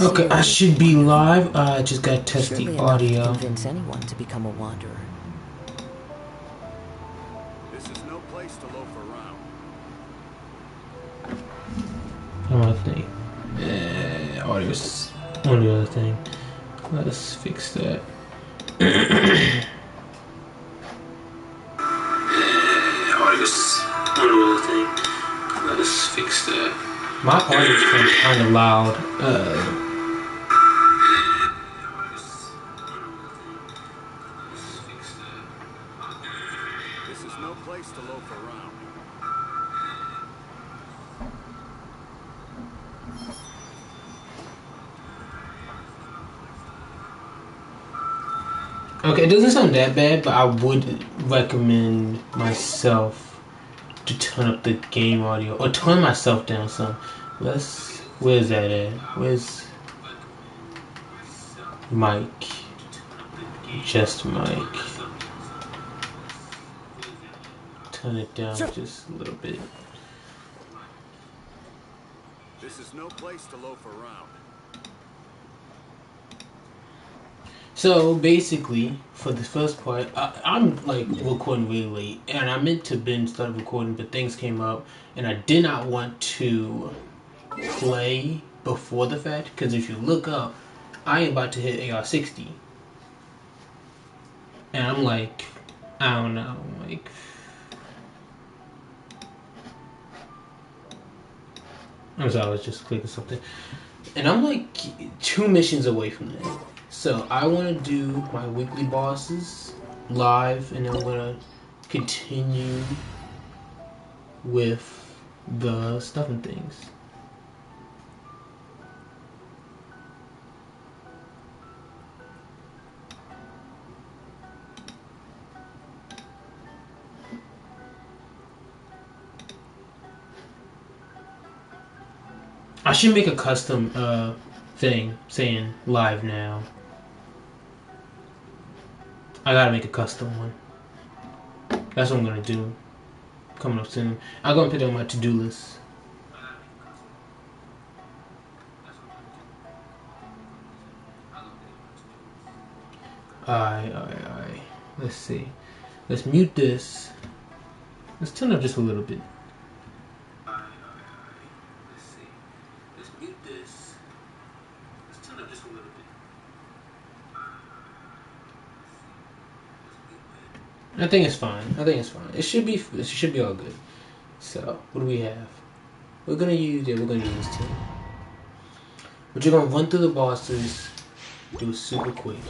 Okay, I should be live. I just gotta test Surely the enough to audio. convince anyone to become a wanderer. This is no place to loaf around. One more thing. Audio's on the other thing. Let's fix that. Audio's on the other thing. Let's fix that. My audio's kind of loud. This is no place to loaf around. Okay, it doesn't sound that bad, but I would recommend myself to turn up the game audio or turn myself down some. Where's that at? Where's mic? Just mic. Turn it down just a little bit. This is no place to loaf around. So basically, for the first part, I'm like recording really late, and I meant to start recording, but things came up, and I did not want to play before the fact, because if you look up, I am about to hit AR 60, and I'm like, I don't know, like, I'm sorry, I was just clicking something, and I'm like 2 missions away from that. So I want to do my weekly bosses live, and then I'm going to continue with the stuff and things. I should make a custom thing saying live now. I gotta make a custom one. That's what I'm gonna do. Coming up soon. I'm gonna put it on my to-do list. Alright. Let's see. Let's mute this. Let's turn up just a little bit. Let's see. Let's mute this. Let's turn up just a little bit. I think it's fine. It should be all good. So, what do we have? We're gonna use this team. But you're gonna run through the bosses, do it super quick.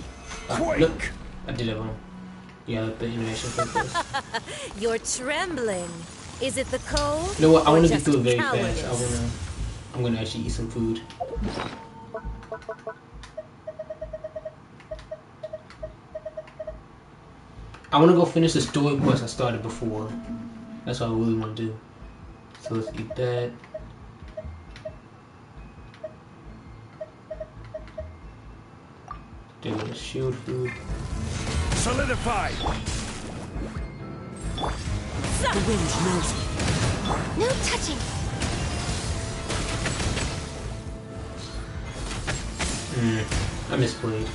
Look, I did it wrong. Yeah, let the animation take place. You're trembling. Is it the cold? You know what? I want to get just through it very cowardice? fast. I'm gonna actually eat some food. I want to go finish the story quest I started before. That's what I really want to do. So let's eat that. Do a shield food. Solidify! The wind knows it. No touching. I misplayed.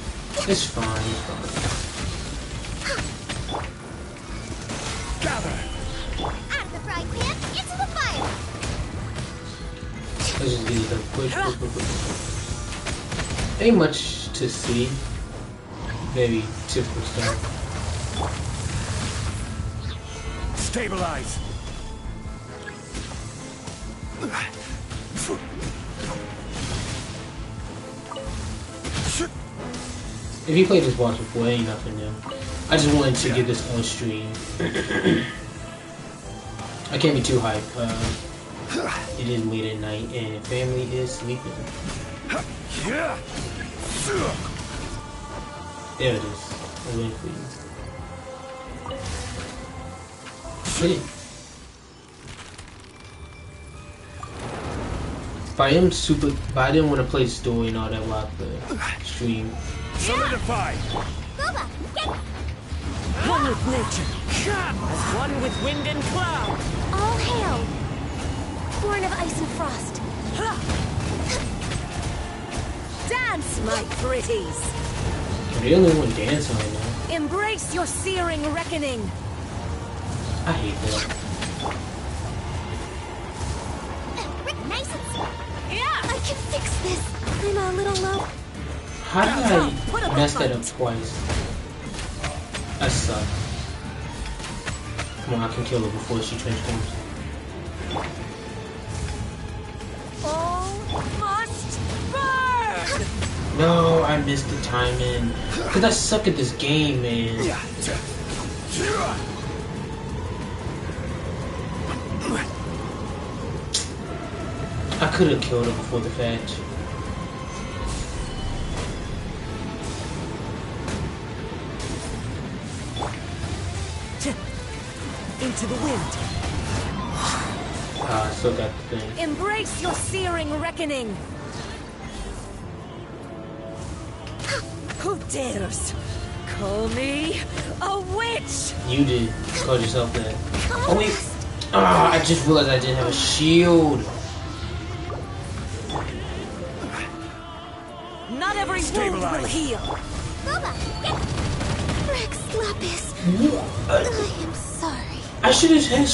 It's fine. Gather! Out of the frying pan, into the fire. Let's just get it done quick. Ain't much to see. Very typical stuff. Stabilize! If you played this boss before, it ain't nothing new. I just wanted to get this on stream. I can't be too hyped. It is late at night and family is sleeping. There it is. I went for you. Hit it. If I didn't want to play story and all that while I play stream. Solidify! Boba, get One with nature, as one with wind and cloud. all hail. Born of ice and frost. my pretties. You're the only one dancing right now. Embrace your searing reckoning. I hate that. Nice. Yeah, I can fix this. I'm a little low. How did I mess that up twice? I suck. Come on, I can kill her before she transforms. All must burn! No, I missed the timing. Cause I suck at this game, man. I could have killed her before the fetch. Into the wind. Ah, I still got the thing. Embrace your searing reckoning. Who dares call me a witch? You did. You called yourself that. Oh wait. Ah, I just realized I didn't have a shield. Not every wound will heal. Boba, Rex Lapis. I am sorry. I should have had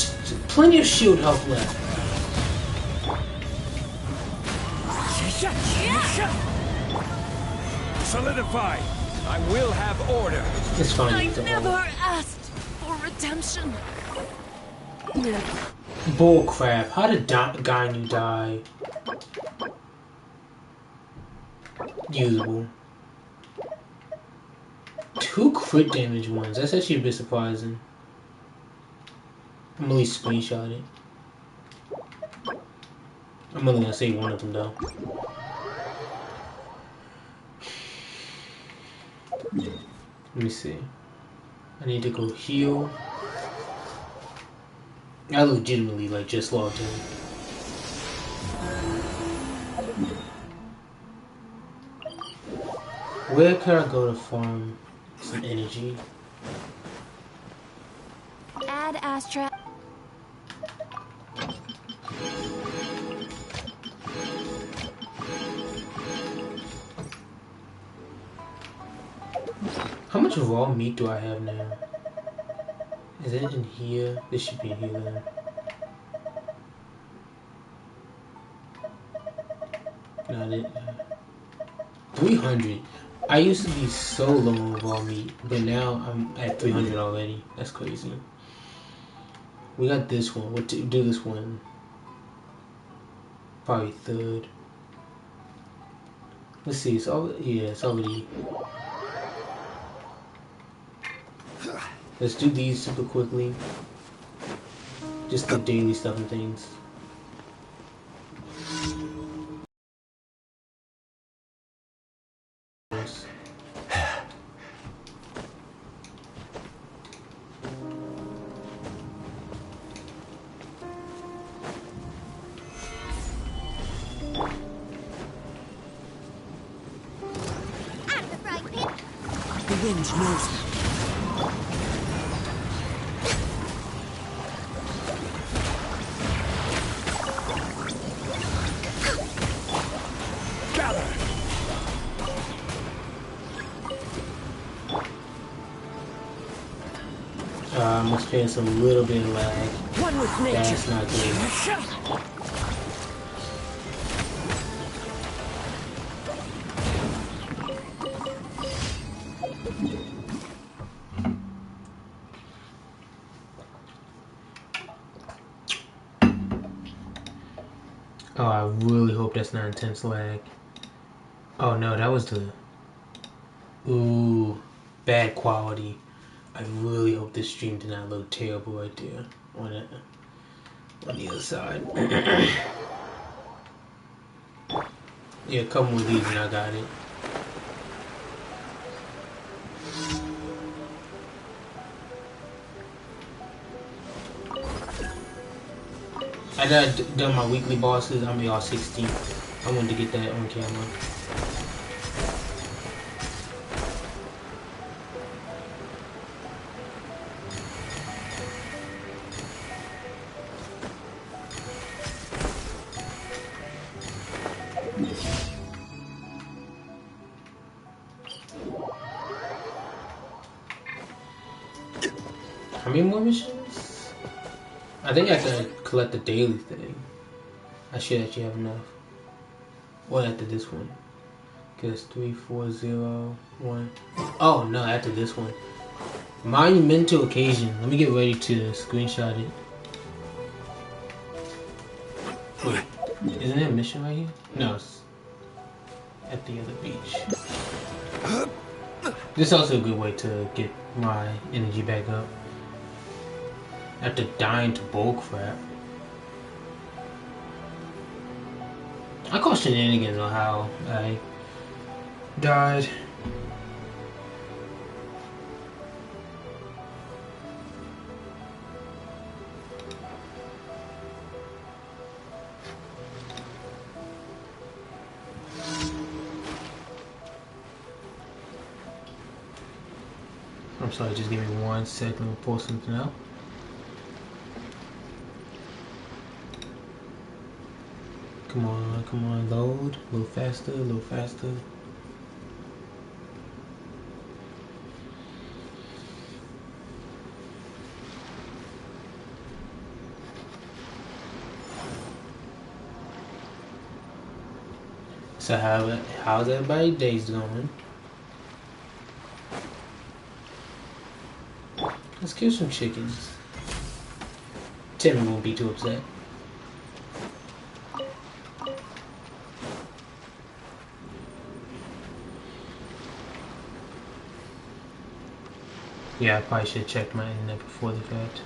plenty of shield health left. Solidify. I will have order. It's fine. I it's all never right. asked for redemption. Bull crap. How did Gainu die? Usable. 2 crit damage ones. That's actually a bit surprising. I'm gonna at least screenshot it. I'm only gonna save one of them though. Let me see. I need to go heal. I legitimately like just logged in. Where can I go to farm some energy? Add Astra. How much raw meat do I have now? Is it in here? This should be in here then. Not it. 300. I used to be so low on raw meat, but now I'm at 300 already. That's crazy. We got this one. What to do this one? Probably third. Let's see. It's all it's already. Let's do these super quickly. Just the daily stuff and things. At the frying pan. The wind knows me. Gather. I'm experiencing a little bit of lag. One with nature. That's not good. Oh, I really hope that's not intense lag. Oh no, that was the... Ooh, bad quality. I really hope this stream did not look terrible right there on it, on the other side. Yeah, a couple more of these and I got it. I done my weekly bosses. I'm all 16. I wanted to get that on camera. How many more missions? I think I have to collect the daily thing. I should actually have enough. What after this one? Because 3, 4, 0, 1. Oh no, after this one. Monumental occasion. Let me get ready to screenshot it. Wait, isn't there a mission right here? No, it's at the other beach. This is also a good way to get my energy back up. After dying to bull crap. I call shenanigans on how I died. I'm sorry, just give me 1 second to pull something out. Come on, load. A little faster, a little faster. So how's everybody's days going? Let's kill some chickens. Timmy won't be too upset. Yeah, I probably should have checked my internet before the fact.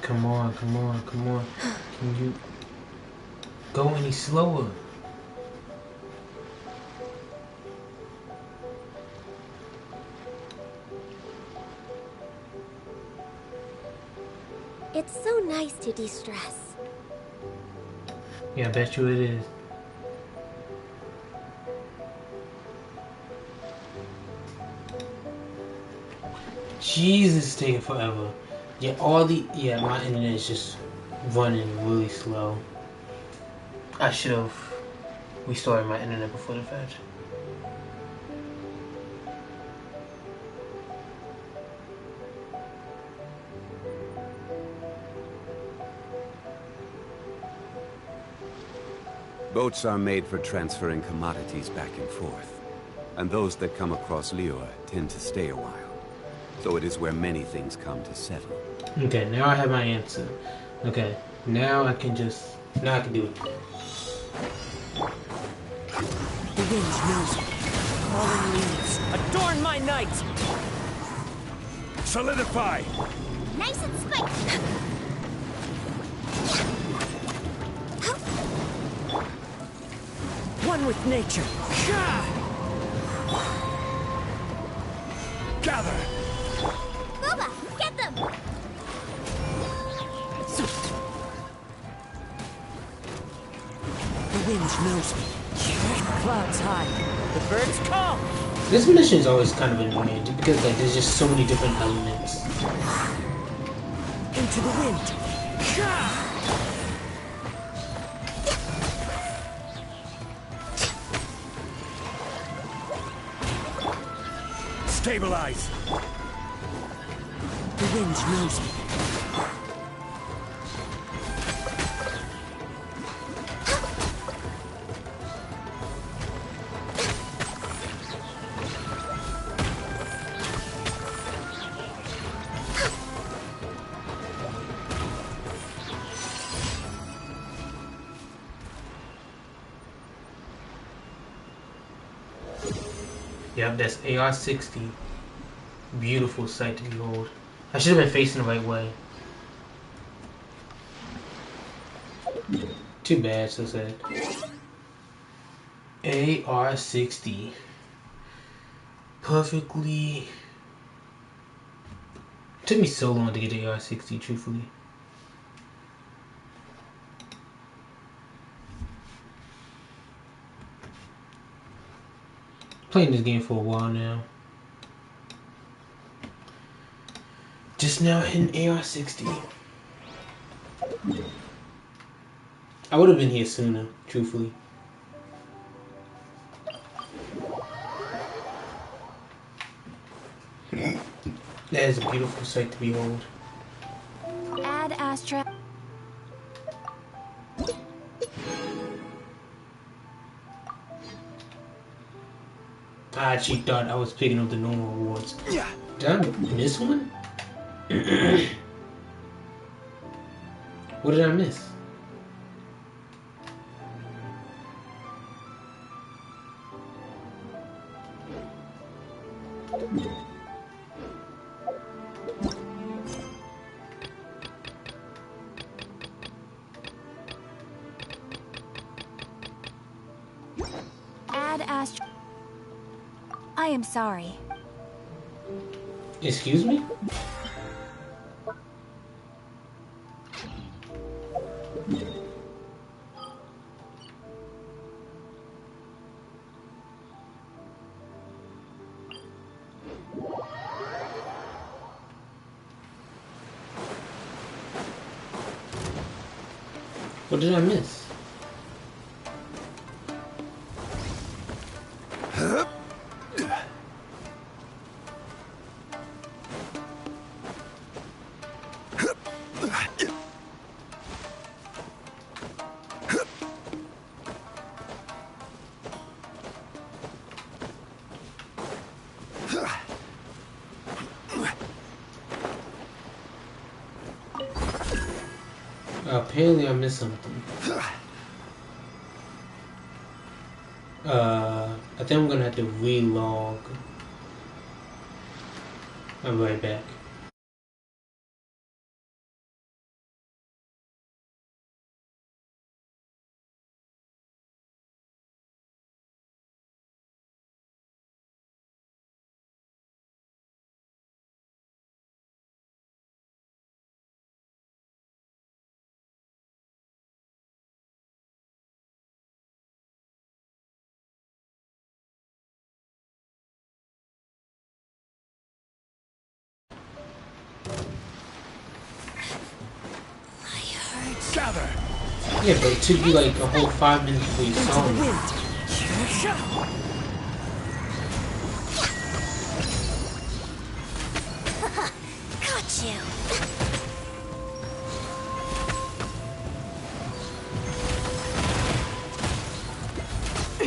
Come on. Can you go any slower? It's so nice to de-stress. Yeah, I bet you it is. Jesus, it's taking forever. Yeah, my internet is just running really slow. I should have restarted my internet before the fact. Boats are made for transferring commodities back and forth. And those that come across Lior tend to stay a while. So it is where many things come to settle. Okay, now I have my answer. Okay, now I can do it. The wind knows me. Falling leaves. Adorn my night! Solidify! Nice and spiky. One with nature. Gather! Booba, get them! The wind knows me. Clouds high. The birds call. This mission is always kind of annoying because like there's just so many different elements. Into the wind. Stabilize! The wind knows me. Yep, that's AR-60. Beautiful sight to behold. I should have been facing the right way. Too bad, so sad. AR-60. Perfectly. Took me so long to get the AR-60, truthfully. Plus playing this game for a while now. Just now hitting AR-60. I would have been here sooner, truthfully. That is a beautiful sight to behold. Add Astra. I actually thought I was picking up the normal awards. Did I miss one? What did I miss? Add Astra. I am sorry. Excuse me? What did I miss? Apparently I missed something. I think I'm gonna have to relog. I'll be right back. Gather! Yeah, but it took you like a whole 5 minutes before you saw me. Got you.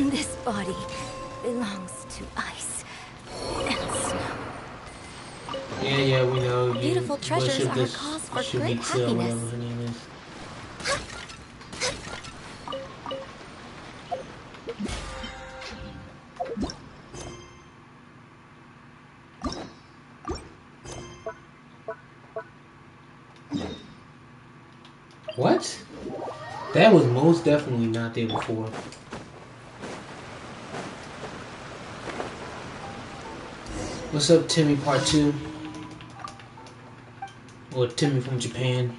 This body belongs to ice and snow. Yeah, we know. You Beautiful treasures worship are a this cause for Shubitsu great or happiness. whatever her name is. What? That was most definitely not there before. What's up, Timmy Part 2? Or Timmy from Japan.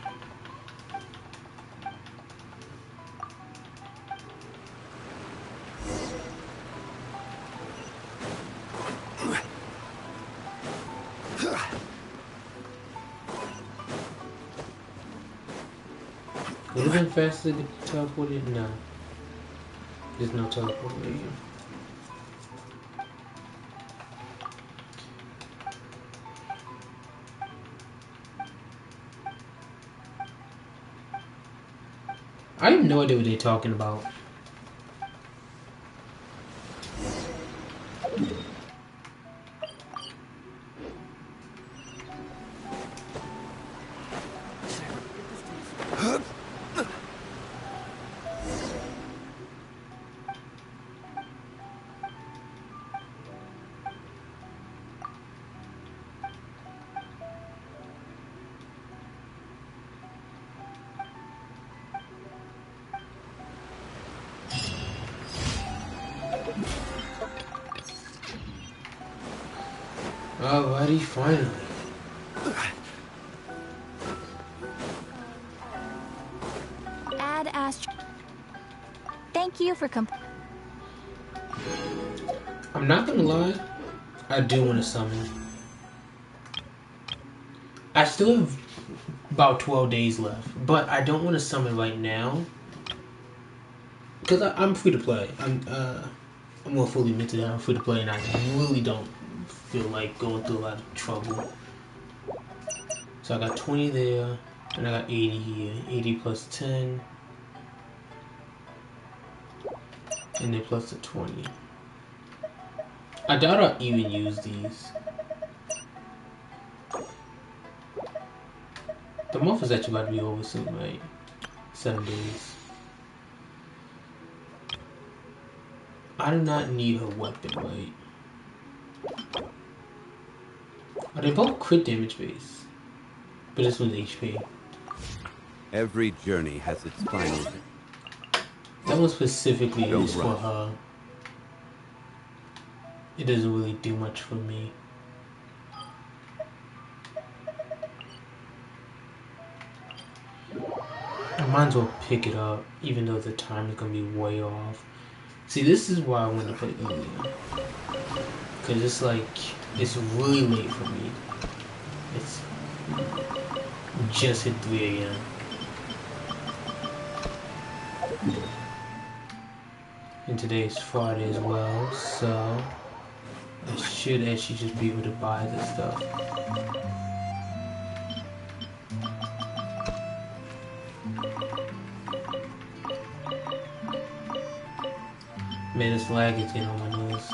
Would it have been faster to get teleported? No. There's no teleport right here. I have no idea what they're talking about. Alrighty, finally. Add Astra. Thank you for I'm not gonna lie, I do want to summon. I still have about 12 days left, but I don't want to summon right now because I'm free to play. I'm more fully admit to that I'm free to play, and I really don't feel like going through a lot of trouble. So I got 20 there, and I got 80 here. 80 plus 10, and then plus the 20. I doubt I'll even use these. The month is actually about to be over soon, right? 7 days. I do not need her weapon, right? Are they both crit damage based? But this one's HP. Every journey has its final. That one specifically Don't is for rush. her. It doesn't really do much for me. I might as well pick it up, even though the time is gonna be way off. See, this is why I wanted to play earlier. Cause it's like, it's really late for me. It's just hit 3 a.m. And today's Friday as well, so I should actually just be able to buy this stuff. Man, this lag is getting on my nerves.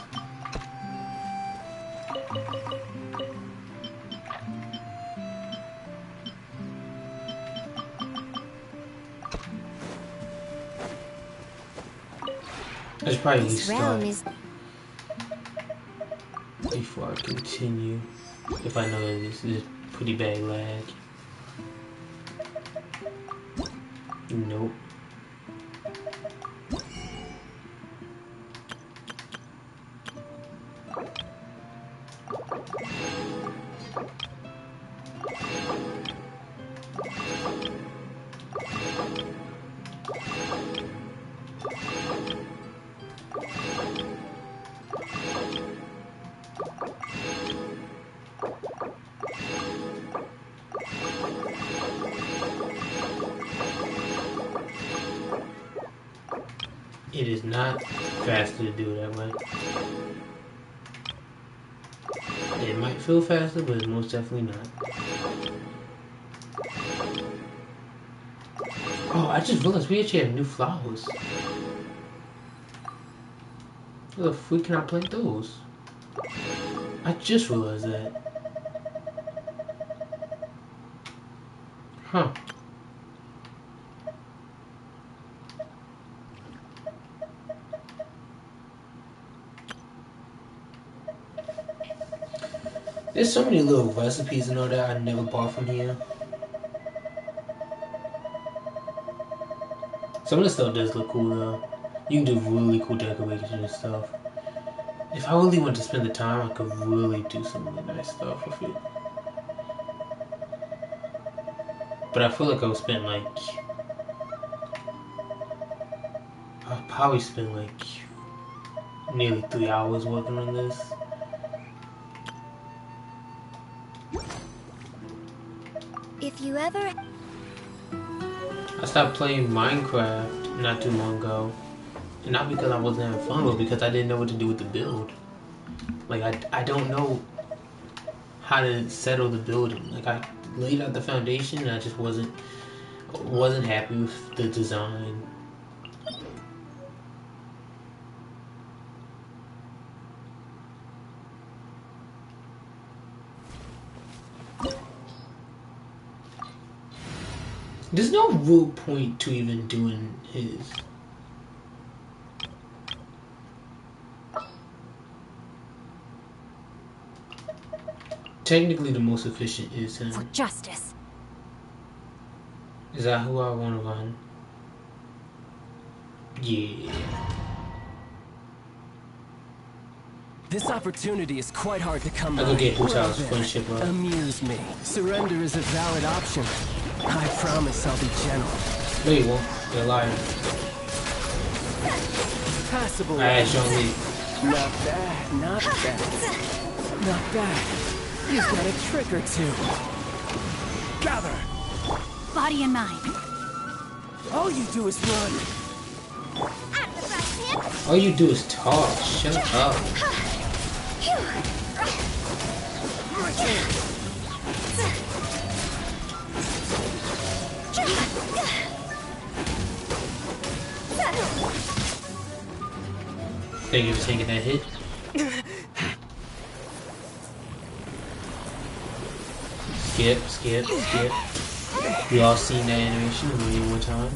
I should probably This realm restart is before I continue. If I know that this is pretty bad lag. Nope. It is not faster to do it that way. It might feel faster, but it's most definitely not. Oh, I just realized we actually have new flowers. Where the freak can I plant those? I just realized that. Huh. There's so many little recipes and all that I never bought from here. Some of the stuff does look cool though. You can do really cool decorations and stuff. If I really want to spend the time, I could really do some really nice stuff with it. But I feel like I would spend like... I'll probably spend like nearly 3 hours working on this. if you ever I stopped playing Minecraft not too long ago. And not because I wasn't having fun, but because I didn't know what to do with the build. Like, I don't know how to settle the building. Like, I laid out the foundation and I just wasn't happy with the design. There's no real point to even doing his. Technically, the most efficient is him. for justice. Is that who I want to run? Yeah. This opportunity is quite hard to come by. I go get Well Hutao's then, friendship up. amuse me. Surrender is a valid option. I promise I'll be gentle. No, you won't. You're lying. Passable. Alright, Jean-Lee. Not bad, not bad. Not bad. He's got a trick or two. Gather! Body and mind. All you do is run. At the front hip. All you do is talk. Shut up. Thank you for taking that hit. Skip. We all seen that animation a million more time.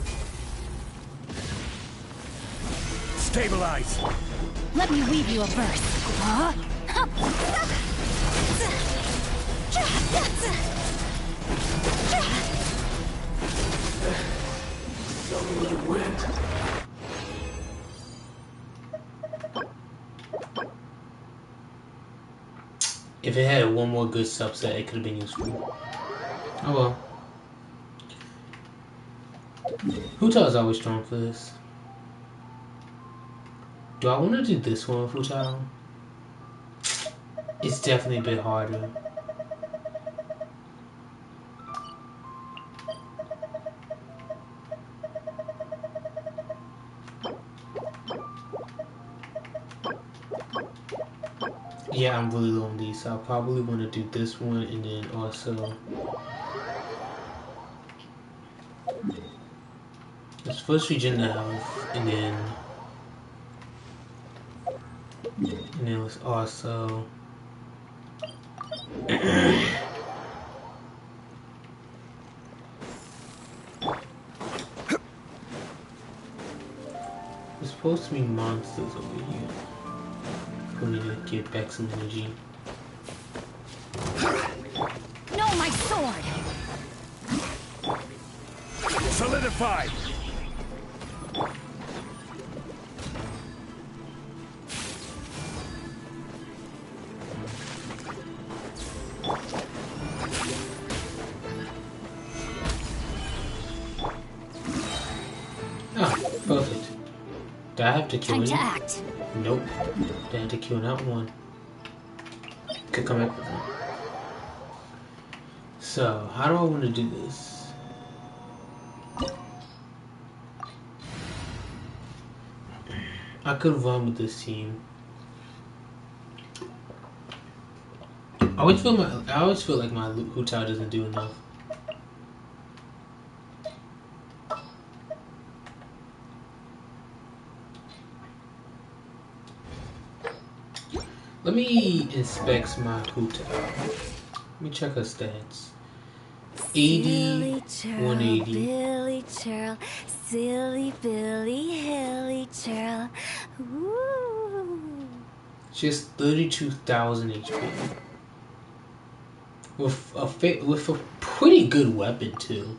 Stabilize! Let me weave you a verse. Huh? If it had one more good subset, it could have been useful. Oh well. Futao is always strong for this. Do I want to do this one, Futao? It's definitely a bit harder. Yeah, I'm really low on these, so I probably want to do this one and then also let's first regen the health and then let's also there's supposed to be monsters over here. We need to get back some energy. No, my sword. Solidify! Ah, perfect. Do I have to kill Time to him? act. Nope. They had to kill that one. Could come back with them. So, how do I want to do this? I could run with this team. I always feel like my Hutao doesn't do enough. Let me inspect my Hutao. Let me check her stats. 80, 180. Billy churl, silly Billy Hilly churl. Ooh. She has 32,000 HP. With a pretty good weapon too.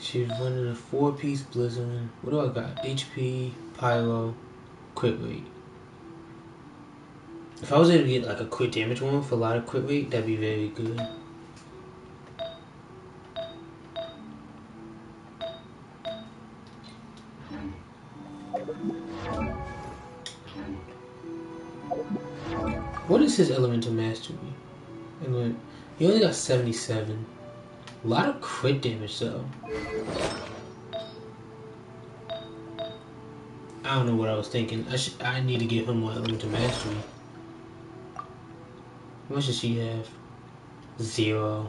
She's running a 4-piece blizzard. What do I got? HP, pyro, crit rate. If I was able to get like a crit damage one for a lot of crit rate, that'd be very good. What is his elemental mastery? He only got 77. A lot of crit damage though. I don't know what I was thinking. I need to give him more elemental mastery. How much does she have? 0.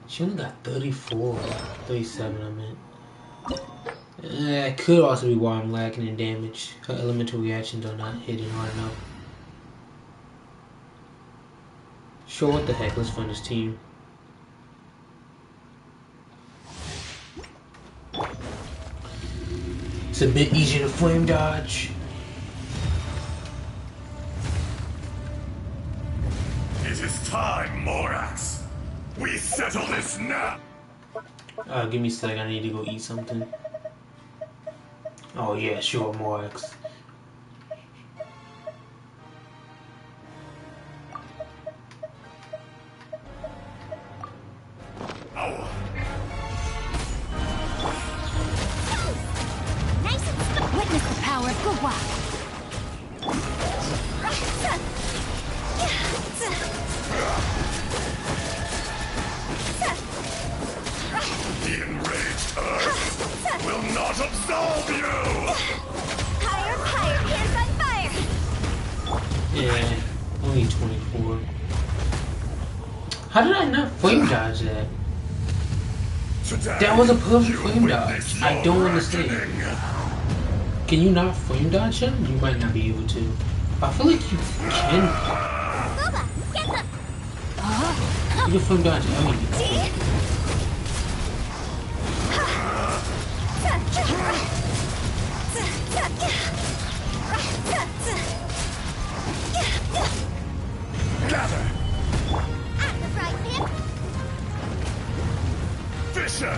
She only got 34. 37 I meant. That could also be why I'm lacking in damage. Her elemental reactions are not hitting hard enough. Sure, what the heck, let's find this team. It's a bit easier to flame dodge. It is time, Morax. We settle this now. Give me a sec, I need to go eat something. Oh yeah, sure, Morax. a whack. The enraged earth will not absolve you! Higher, higher, hands on fire! Yeah, only 24. How did I not flame dodge that? Today, That was a perfect you flame witness dodge. I your don't understand. reckoning. Can you not flame dodge him? You might not be able to. But I feel like you can. Boba, get them! You can flame dodge everything. Gather! At the frying pan! Fisher!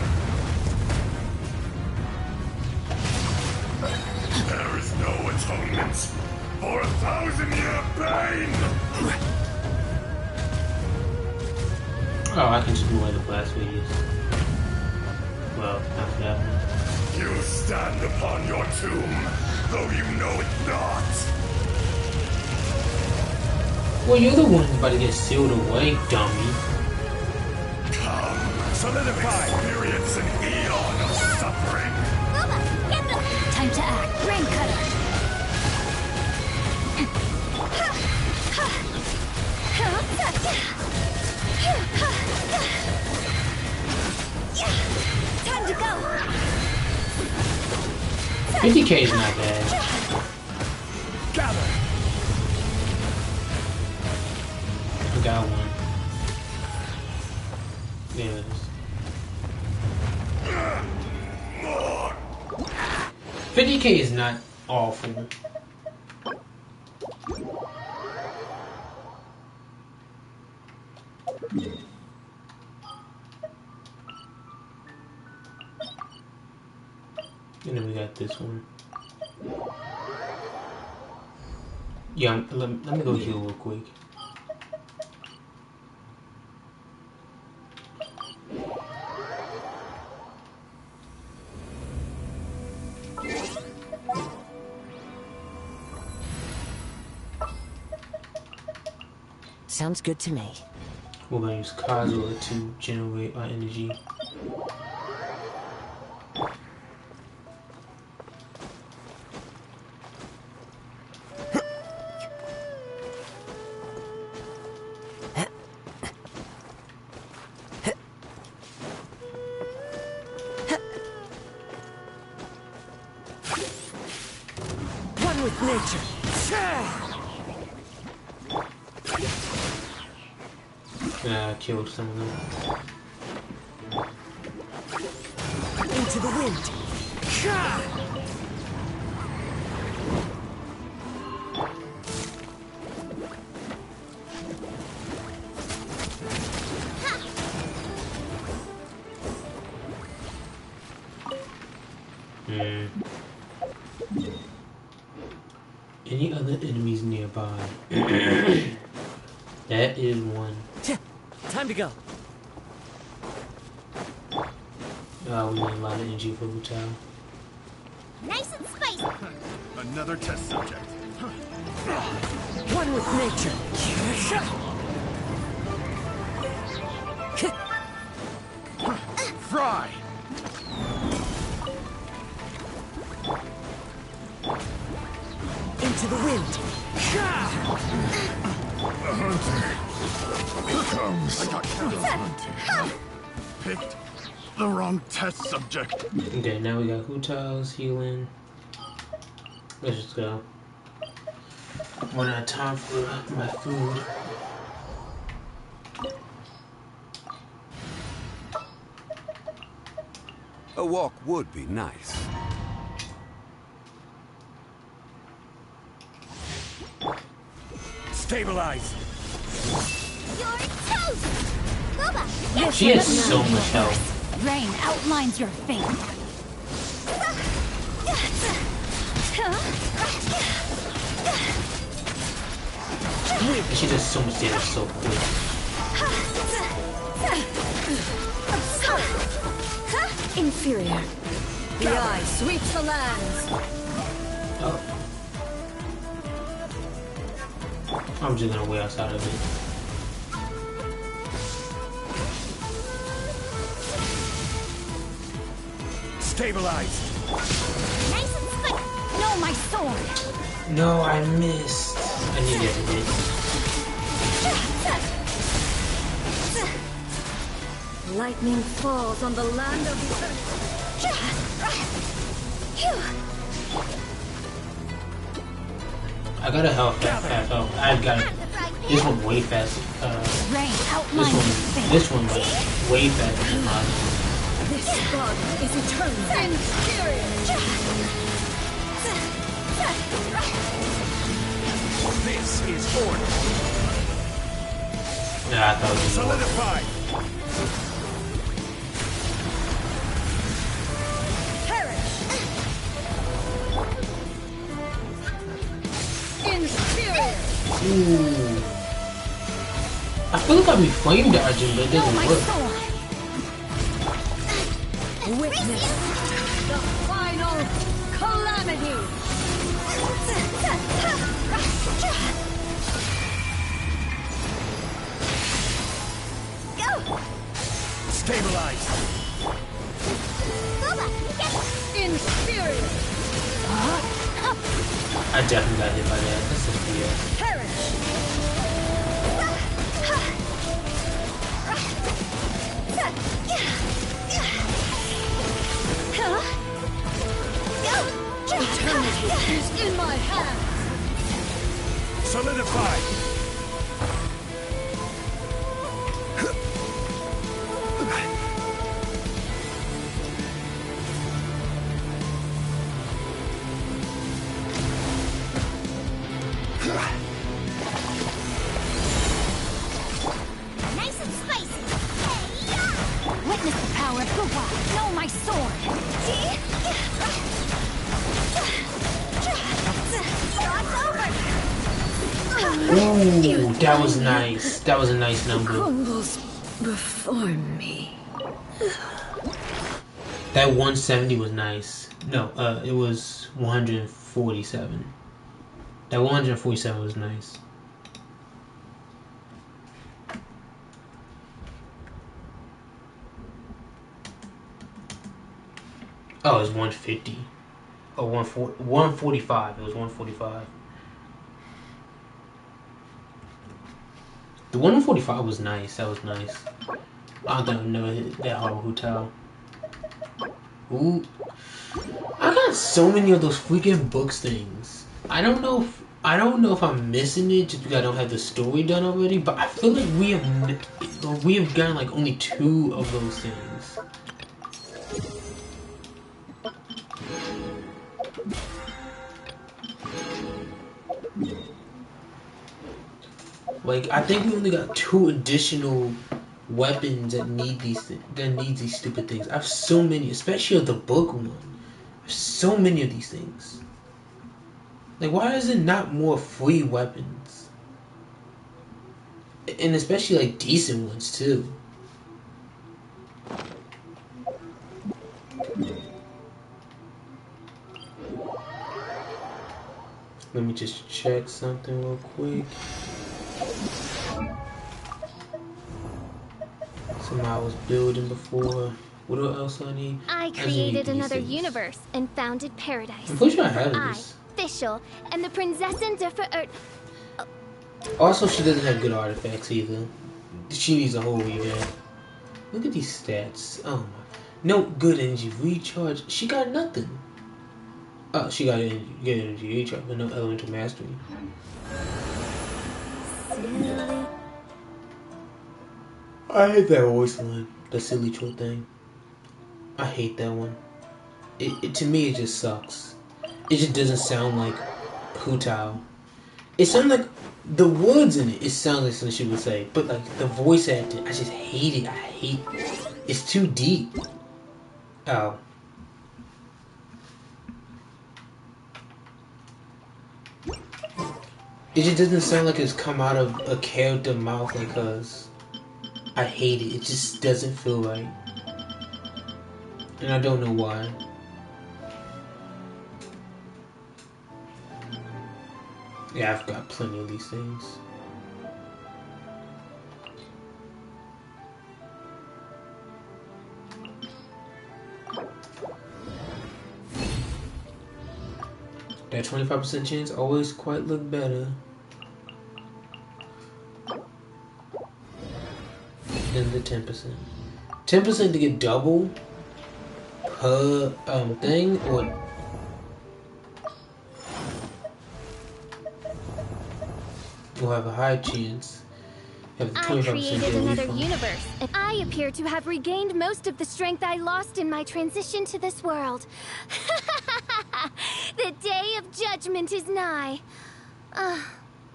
There is no atonement for 1,000-year pain! Oh, I can just do away the blast radius. Well, after that one. You stand upon your tomb, though you know it not. Well, you're the one who's about to get sealed away, dummy. Come, solidify. Experience an eon of suffering. Boba, get them! Time to act. Brain cutter! Time to go! 50k is not bad. Gather! I got one. There it is. 50k is not awful. And then we got this one. Yeah, let me go heal real quick. Sounds good to me. We're gonna use Kazuha to generate our energy. One with nature. I killed some of them. Into the wind. Any other enemies nearby? That is one. Time to go. We need a lot of energy for Hotel. Nice and spicy! Another test subject. One with nature. Fry! Into the wind. A hunter. Here comes. I got hunting. Picked the wrong test subject. Okay, now we got Hutals healing. Let's just go. One out of time for my food. A walk would be nice. Stabilize. You're toast! Boba, get She has so much health. Rain outlines your fate. And she does so much damage so quick. Inferior. The eye sweeps the lands. Oh, I'm just gonna wait outside of it. Stabilized. Nice and quick. No, my sword. No, I missed. I need to get hit. Lightning falls on the land of the earth. I got a health, half health. I got this one way faster. Rain out my This one like way faster than mine. This god is eternal and furious. This is order. Yeah, I thought it was Solidified. Perish. Inferior. Ooh. I feel like I'll be flame dodging, but it doesn't work. Witness the final calamity. Go. Stabilized. Boba, get Inferior. I definitely got hit by that. That's just BS. Perish. Eternity is in my hands. Solidified. nice and spicy. Hey-ya! Witness the power of Hoopa. Know my sword. Ooh, that was nice. That was a nice number. Crumbles before me. That 170 was nice. No, it was 147. That 147 was nice. Oh, it was 150. Oh, 145. It was 145. The 145 was nice. That was nice. I don't think I've never hit that hard with Hotel. Ooh. I got so many of those freaking books things. I don't know if I'm missing it just because I don't have the story done already, but I feel like we have gotten like only 2 of those things. Like I think we only got 2 additional weapons that need these stupid things. I have so many, especially of the book one. I have so many of these things. Like why is it not more free weapons? And especially like decent ones too. Let me just check something real quick. Something I was building before. What else I need? I just created need these another things. universe and founded paradise. I'm pretty sure I have I, this. Fischl, am the Prinzessin der Verirrten. Also, she doesn't have good artifacts either. She needs a whole revamp. Look at these stats. Oh my. No good energy recharge. She got nothing. Oh, she got good energy recharge, but no elemental mastery. Silly. I hate that voice line. The silly troll thing. I hate that one. It to me, it just sucks. It just doesn't sound like Hu Tao. It sounds like the words in it. It sounds like something she would say, but like the voice acting, I just hate it. I hate. It's too deep. Oh. It just doesn't sound like it's come out of a character mouth like hers. I hate it. It just doesn't feel right. And I don't know why. Yeah, I've got plenty of these things. That 25% chance always quite look better than the 10%. 10% to get double per thing, or will have a high chance. Have the I 25% created get a another refund. universe, and I appear to have regained most of the strength I lost in my transition to this world. The day of judgment is nigh.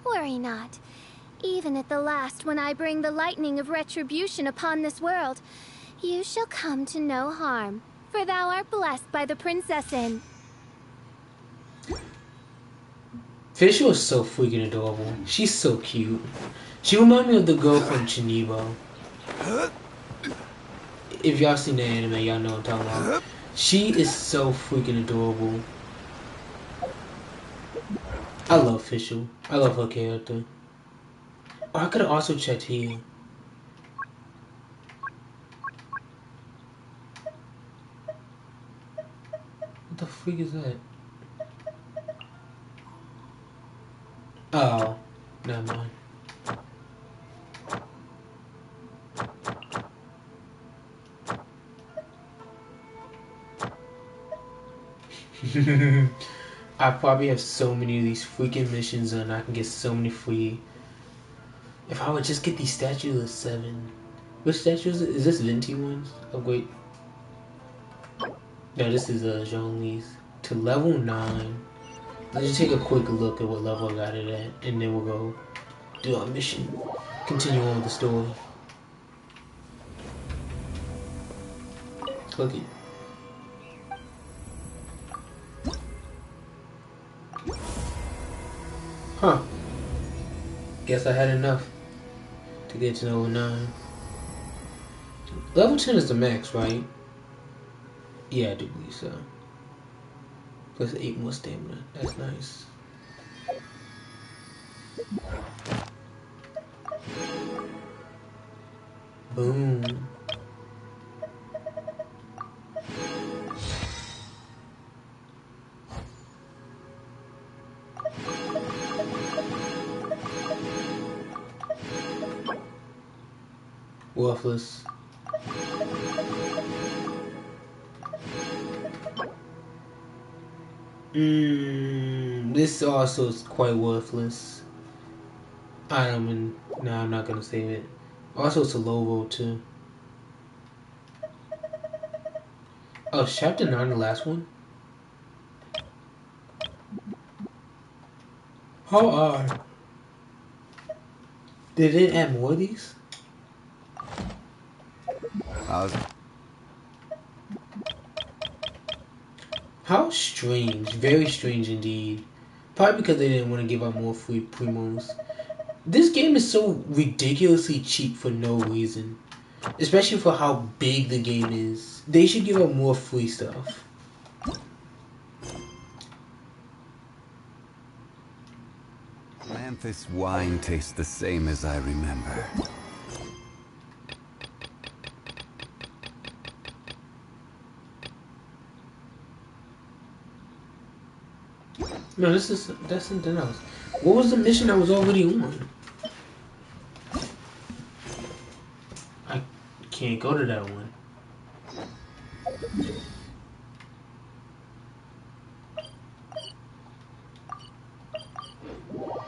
Worry not. Even at the last, when I bring the lightning of retribution upon this world, you shall come to no harm, for thou art blessed by the princessin. Fisher is so freaking adorable. She's so cute. She reminds me of the girl from Chinibo. If y'all seen the anime, y'all know what I'm talking about. She is so freaking adorable. I love Fisher. I love her character. Oh, I could have also checked here. What the freak is that? Oh, never mind. I probably have so many of these freaking missions and I can get so many free. If I would just get these statues of 7. Which statues is this? Venti ones? Oh wait. No, this is Zhongli's. To level 9. Let's just take a quick look at what level I got it at, and then we'll go do our mission. Continue on with the story. Click it. Huh. Guess I had enough to get to level 9. Level 10 is the max, right? Yeah, I do believe so. Plus 8 more stamina. That's nice. Boom. Worthless. This also is quite worthless. Item and no, I'm not gonna save it. Also, it's a low roll too. Oh, is chapter 9 the last one? How odd. Did it add more of these? How strange. Very strange indeed. Probably because they didn't want to give out more free primos. This game is so ridiculously cheap for no reason. Especially for how big the game is. They should give out more free stuff. Manthus wine tastes the same as I remember. No, that's something else. What was the mission I was already on? I can't go to that one.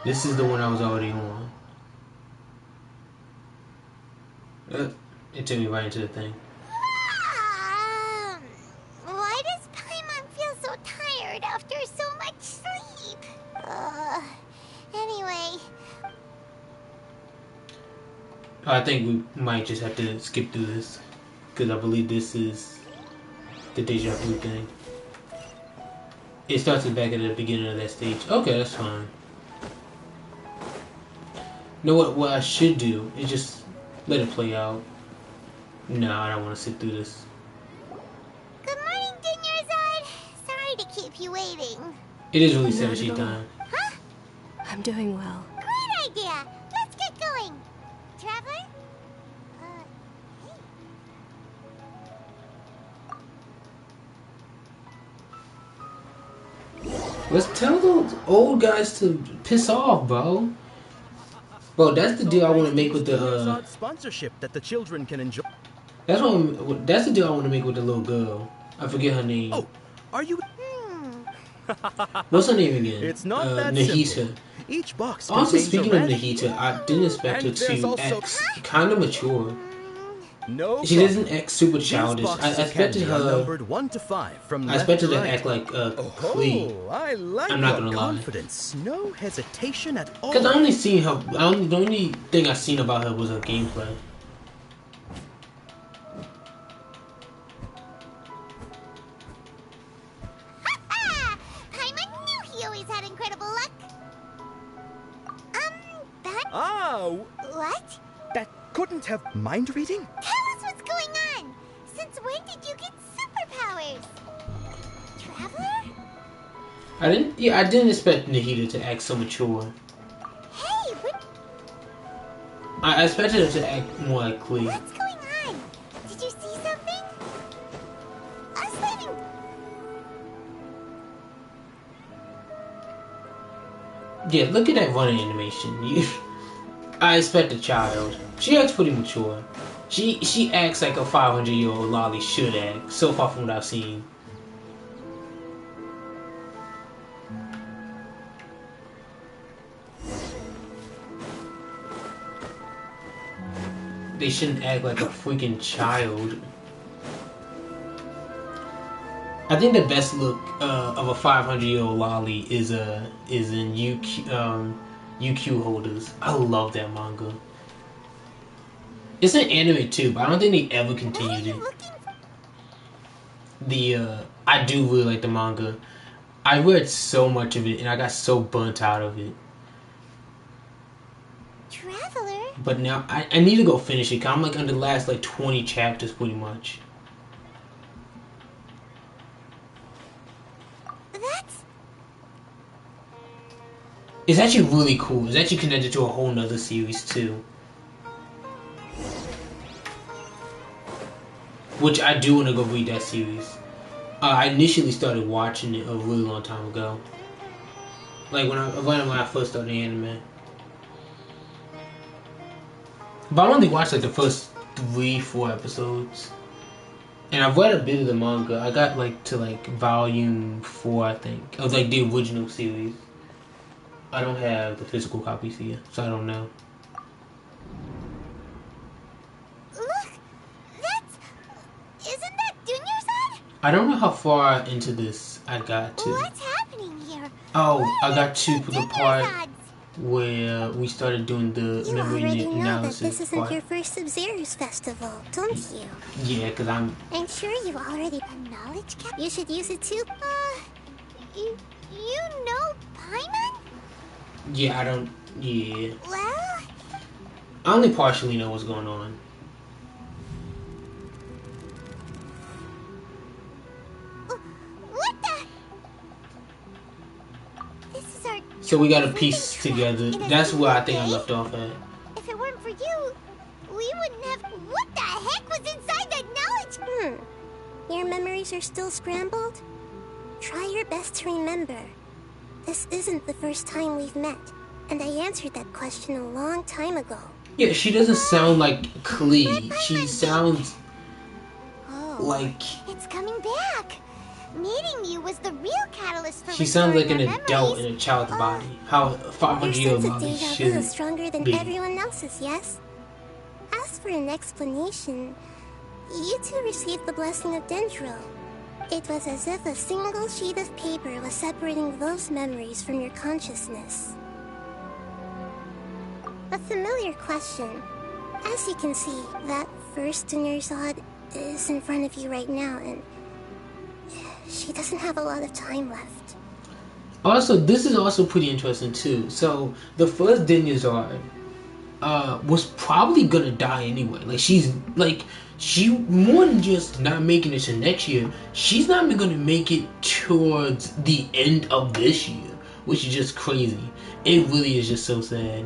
This is the one I was already on. It took me right into the thing. Why does Paimon feel so tired after so much sleep? Anyway. I think we might just have to skip through this. Because I believe this is the deja vu thing. It starts back at the beginning of that stage. Okay, that's fine. You know what I should do is just let it play out. No, I don't want to sit through this. Good morning, Dinyarzad. Sorry to keep you waiting. It is really Not 17 at all. time. Huh? I'm doing well. Great idea. Let's get going. Traveler? Hey. Let's tell those old guys to piss off, bro. Bro, that's the deal I want to make with the sponsorship that the children can enjoy. that's the deal I want to make with the little girl. I forget her name. Oh, are you? What's her name again? It's not that Nahita. simple. Each box Also, contains speaking a of random- Nahita, I didn't expect her And there's to also- act kind of mature. No She problem. doesn't act super These childish. I boxes of expected candy are her. numbered 1 to 5 from I left expected to her right. to act like Klee. Oh, I like I'm not your gonna lie. confidence. No hesitation at all. Cause I only seen her. The only thing I seen about her was her gameplay. Paimon knew he always had incredible luck. That... Oh, What? that couldn't have mind reading? Tell us what's going on. Since when did you get superpowers? Traveler? I didn't expect Nahida to act so mature. Hey, what... I expected her to act more like Klee. What's going on? Did you see something? Us leaving... Yeah, look at that running animation. I expect a child. She acts pretty mature. She acts like a 500-year-old Lolly should act. So far from what I've seen. They shouldn't act like a freaking child. I think the best look of a 500-year-old Lolly is in UQ holders. I love that manga. It's an anime too, but I don't think they ever continued it. I do really like the manga. I read so much of it and I got so burnt out of it. Traveler? But now I need to go finish it. Cause I'm like under the last like 20 chapters pretty much. That's... It's actually really cool. It's actually connected to a whole nother series too. Which I do want to go read that series. I initially started watching it a really long time ago. Like when I first started anime. But I only watched like the first 3-4 episodes. And I've read a bit of the manga. I got like to like volume 4, I think, of like the original series. I don't have the physical copies here, so I don't know. Look! That's... Isn't that Dunyarzad? I don't know how far into this I got to. What's happening here? Oh, What I got to the part Dunyarzads? where we started doing the You memory already know that analysis this isn't part. your first Sub-Zero's festival, don't you? Yeah, because I'm... I'm sure you already... A knowledge cap? You should use it too. You know Paimon? Yeah, I don't... Yeah. Well... I only partially know what's going on. What the... This is our... So we gotta freedom piece track together. in a That's where I single think I day? left off at. If it weren't for you, we wouldn't have... What the heck was inside that knowledge? Your memories are still scrambled? Try your best to remember. This isn't the first time we've met, and I answered that question a long time ago. Yeah, she doesn't sound like Klee. She sounds Oh, like... it's coming back. Meeting you was the real catalyst for She sounds like an restoring our adult memories. in a child's body. How Your 500-year-old sense of Molly deja vu should is stronger than be. everyone else's, yes? As for an explanation, you two received the blessing of Dendro. It was as if a single sheet of paper was separating those memories from your consciousness. A familiar question. As you can see, that first Dunyarzad is in front of you right now, and she doesn't have a lot of time left. Also, this is also pretty interesting too. So the first Dunyarzad was probably gonna die anyway. She more than just not making it to next year. She's not even gonna make it towards the end of this year, which is just crazy. It really is just so sad.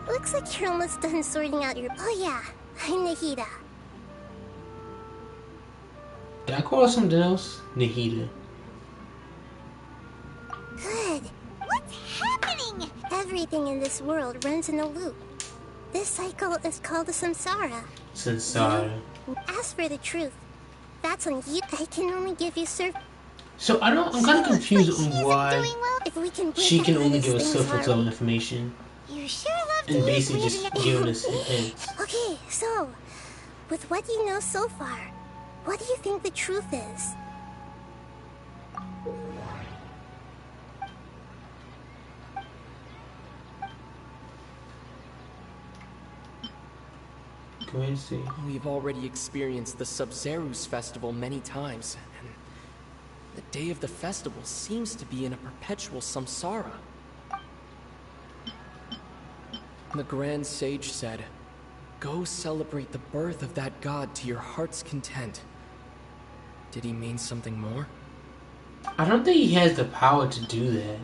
Looks like you're almost done sorting out your... Oh yeah, I'm Nahida. Did I call her something else? Nahida. Everything in this world runs in a loop. This cycle is called the samsara. Samsara. As for the truth, that's on you. I can only give you So I'm kind of confused on why if we can she can only give us things surface level information You sure love to and eat basically weird just giving us hints. Okay, so with what you know so far, what do you think the truth is? Go ahead and see. We've already experienced the Sub-Zeru's festival many times, and the day of the festival seems to be in a perpetual samsara. The Grand Sage said, "Go celebrate the birth of that god to your heart's content." Did he mean something more? I don't think he has the power to do that.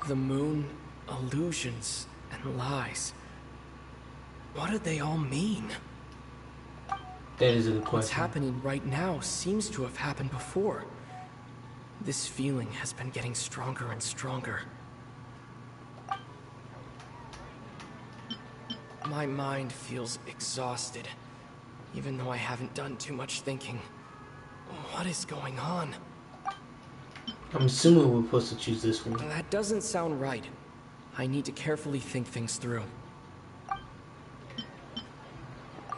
The moon, illusions, and lies. What do they all mean? That is a good What's question. happening right now seems to have happened before. This feeling has been getting stronger and stronger. My mind feels exhausted, even though I haven't done too much thinking. What is going on? I'm assuming we're supposed to choose this one. That doesn't sound right. I need to carefully think things through.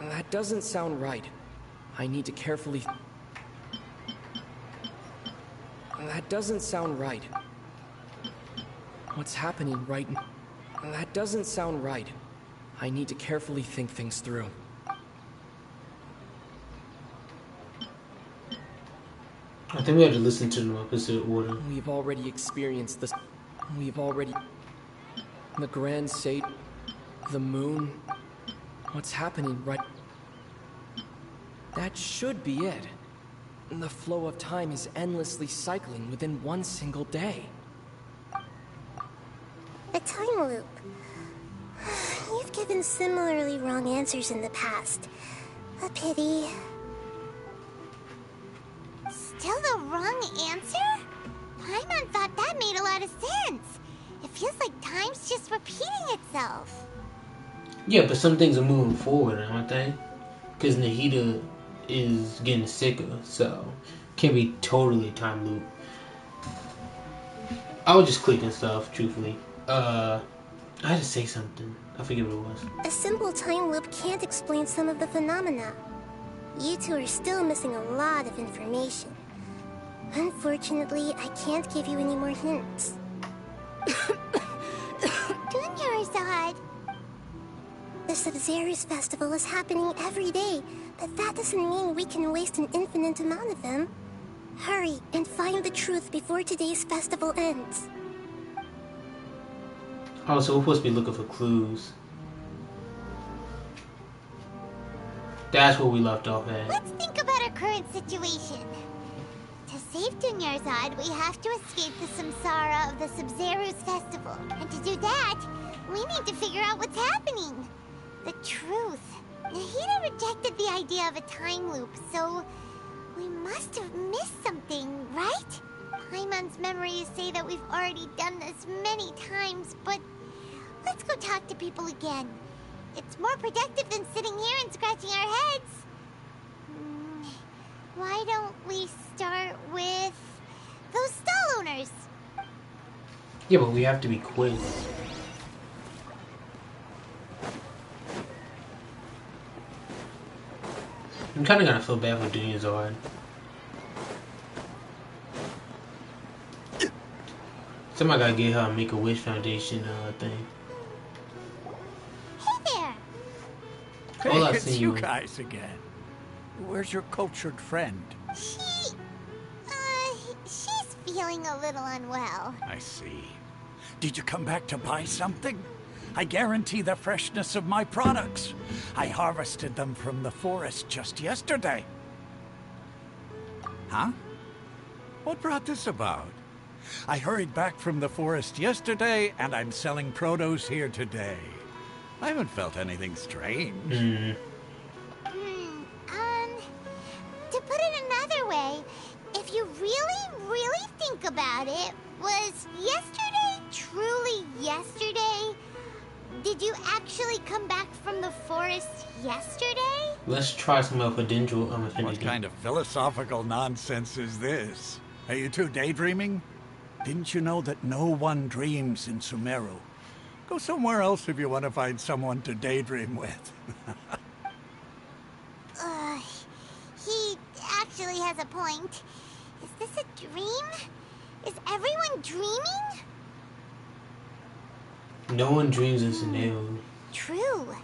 That doesn't sound right. I need to carefully... That doesn't sound right. What's happening right now? That doesn't sound right. I need to carefully think things through. I think we have to listen to them in opposite order. We've already experienced this. We've already... The Grand Sage... The moon... What's happening right... That should be it. The flow of time is endlessly cycling within one single day. A time loop. You've given similarly wrong answers in the past. A pity. Still the wrong answer? Paimon thought that made a lot of sense. It feels like time's just repeating itself. Yeah, but some things are moving forward, aren't they? Because Nahida is getting sicker, so can't be totally time loop. I was just clicking stuff, truthfully. I had to say something. I forget what it was. A simple time loop can't explain some of the phenomena. You two are still missing a lot of information. Unfortunately, I can't give you any more hints. Dunyarzad. The Sub-Zeru's festival is happening every day, but that doesn't mean we can waste an infinite amount of them. Hurry and find the truth before today's festival ends. Oh, so we're supposed to be looking for clues. That's where we left off at. Let's think about our current situation. To save Dunyarzad, we have to escape the samsara of the Sub-Zeru's festival. And to do that, we need to figure out what's happening. The truth. Nahida rejected the idea of a time loop, so we must have missed something, right? Paimon's memories say that we've already done this many times, but let's go talk to people again. It's more productive than sitting here and scratching our heads. Why don't we start with those stall owners? Yeah, but we have to be quick. I'm kind of gonna feel bad for Dunyarzad. Somebody gotta get her a Make-A-Wish Foundation thing. Hey there! Hey, All I it's see you was- guys again. Where's your cultured friend? She's feeling a little unwell. I see. Did you come back to buy something? I guarantee the freshness of my products. I harvested them from the forest just yesterday. Huh? What brought this about? I hurried back from the forest yesterday, and I'm selling produce here today. I haven't felt anything strange. To put it another way, if you really think about it, was yesterday truly yesterday? you actually come back from the forest yesterday? Let's try some of a Dendro What affinity. kind of philosophical nonsense is this? Are you two daydreaming? Didn't you know that no one dreams in Sumeru? Go somewhere else if you want to find someone to daydream with. He actually has a point. Is this a dream? Is everyone dreaming? No one dreams in Sumeru. True.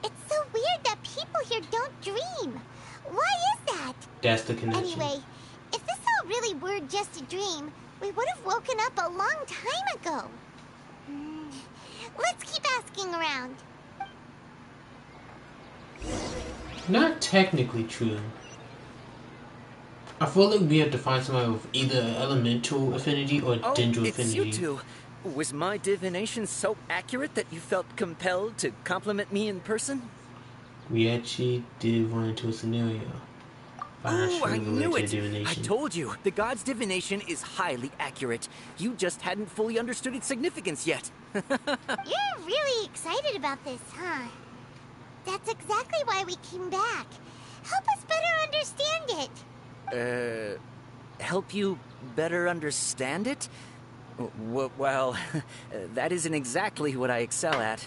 It's so weird that people here don't dream. Why is that? That's the connection. Anyway, if this all really were just a dream, we would have woken up a long time ago. Let's keep asking around. Not technically true. I feel like we have to find somebody with either elemental affinity or Dendro it's affinity. you two. Was my divination so accurate that you felt compelled to compliment me in person? We actually did run into a scenario. Oh, I knew it! I Divination. told you, the god's divination is highly accurate. You just hadn't fully understood its significance yet. You're really excited about this, huh? That's exactly why we came back. Help us better understand it. Help you better understand it? Well, that isn't exactly what I excel at.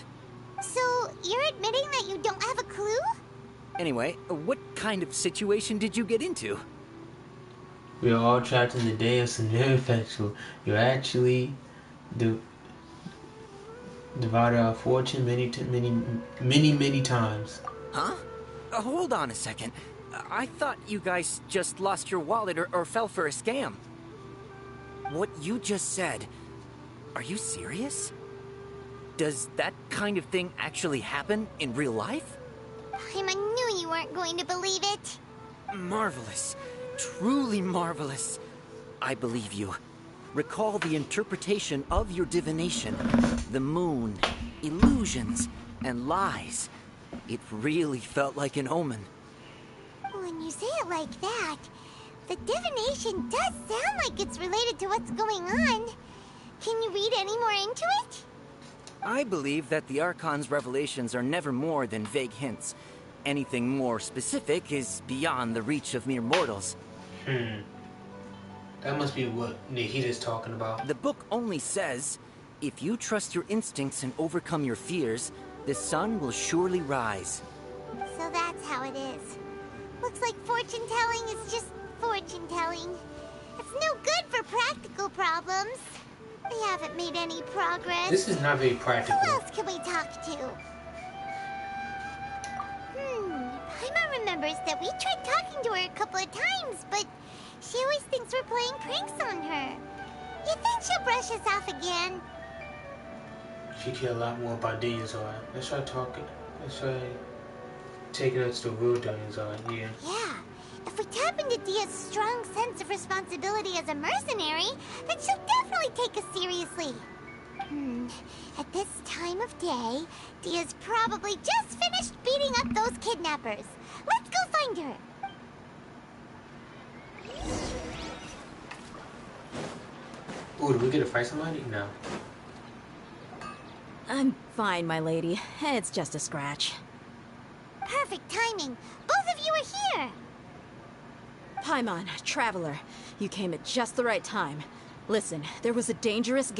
So, you're admitting that you don't have a clue? Anyway, what kind of situation did you get into? We are all trapped in the day of Sumeru Festival. You actually divided our fortune many times. Huh? Hold on a second. I thought you guys just lost your wallet or fell for a scam. What you just said, are you serious? Does that kind of thing actually happen in real life? I knew you weren't going to believe it. Marvelous. Truly marvelous. I believe you. Recall the interpretation of your divination. The moon, illusions, and lies. It really felt like an omen. When you say it like that, the divination does sound like it's related to what's going on. Can you read any more into it? I believe that the Archon's revelations are never more than vague hints. Anything more specific is beyond the reach of mere mortals. That must be what Nahita's talking about. The book only says, if you trust your instincts and overcome your fears, the sun will surely rise. So that's how it is. Looks like fortune-telling is just fortune-telling. It's no good for practical problems. We haven't made any progress. This is not very practical. Who else can we talk to? Paimon remembers that we tried talking to her a couple of times, but she always thinks we're playing pranks on her. You think she'll brush us off again? She cares a lot more about Danielzard. Let's try talking. Let's try taking us to real Danielzard. Yeah. Yeah. If we tap into Dia's strong sense of responsibility as a mercenary, then she'll definitely take us seriously. At this time of day, Dia's probably just finished beating up those kidnappers. Let's go find her. Ooh, did we get to fight somebody? No. I'm fine, my lady. It's just a scratch. Perfect timing. Both of you are here. Paimon, Traveler, you came at just the right time. Listen, there was a dangerous